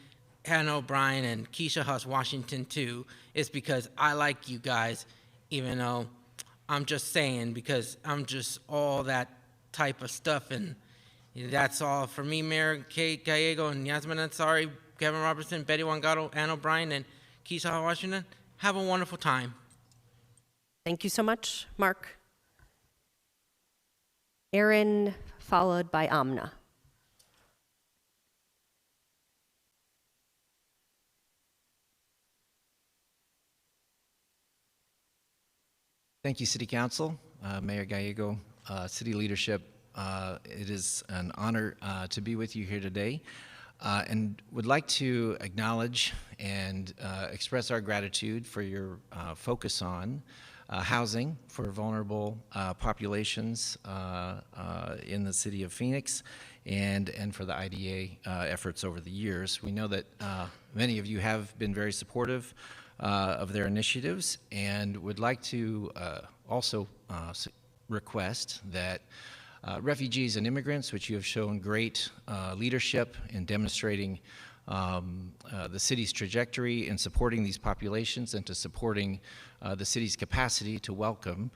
Hannah O'Brien, and Keisha Huss Washington too. It's because I like you guys, even though I'm just saying, because I'm just all that type of stuff. And that's all for me, Mayor Kate Gallego and Yasmin Ansari, Kevin Robertson, Betty Wangato, Ann O'Brien, and Keisha Washington. Have a wonderful time. Thank you so much, Mark. Aaron, followed by Amna. Thank you, City Council, Mayor Gallego, City Leadership. It is an honor to be with you here today. And would like to acknowledge and express our gratitude for your focus on housing for vulnerable populations in the city of Phoenix, and for the IDA efforts over the years. We know that many of you have been very supportive of their initiatives, and would like to also request that refugees and immigrants, which you have shown great leadership in demonstrating the city's trajectory in supporting these populations and to supporting the city's capacity to welcome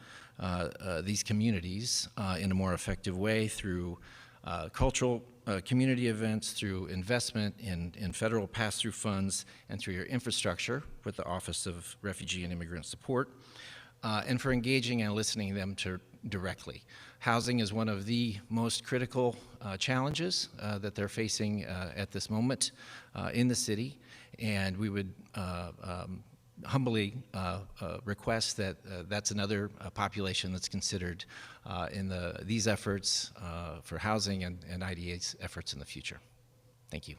these communities in a more effective way through cultural community events, through investment in federal pass-through funds, and through your infrastructure with the Office of Refugee and Immigrant Support, and for engaging and listening to them directly. Housing is one of the most critical challenges that they're facing at this moment in the city, and we would humbly request that that's another population that's considered in these efforts for housing and IDA's efforts in the future. Thank you.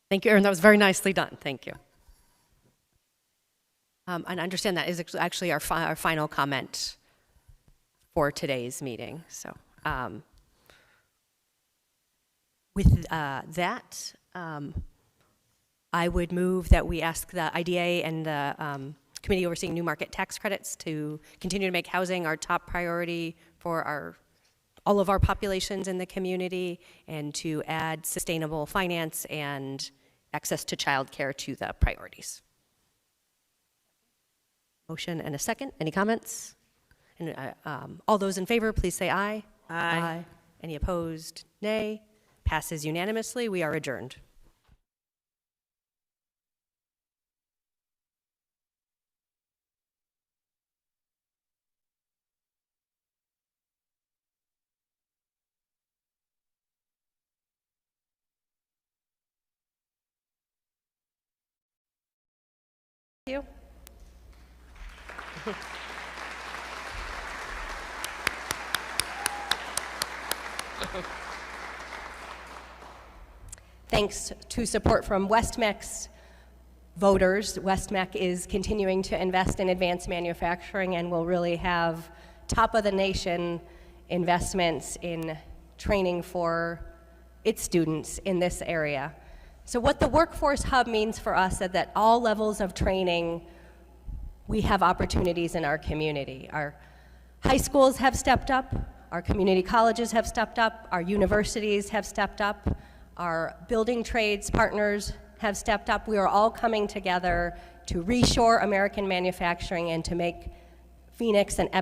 Thank you, Aaron. That was very nicely done. Thank you. And I understand that is actually our final comment for today's meeting. So with that, I would move that we ask the IDA and the Committee Overseeing New Market Tax Credits to continue to make housing our top priority for all of our populations in the community, and to add sustainable finance and access to childcare to the priorities. Motion and a second. Any comments? And all those in favor, please say aye. Aye. Any opposed? Nay. Passes unanimously. We are adjourned. you. Thanks to support from WestMec's voters, WestMec is continuing to invest in advanced manufacturing and will really have top-of-the-nation investments in training for its students in this area. So what the Workforce Hub means for us is that all levels of training, we have opportunities in our community. Our high schools have stepped up, our community colleges have stepped up, our universities have stepped up, our building trades partners have stepped up. We are all coming together to reshore American manufacturing and to make Phoenix an epicenter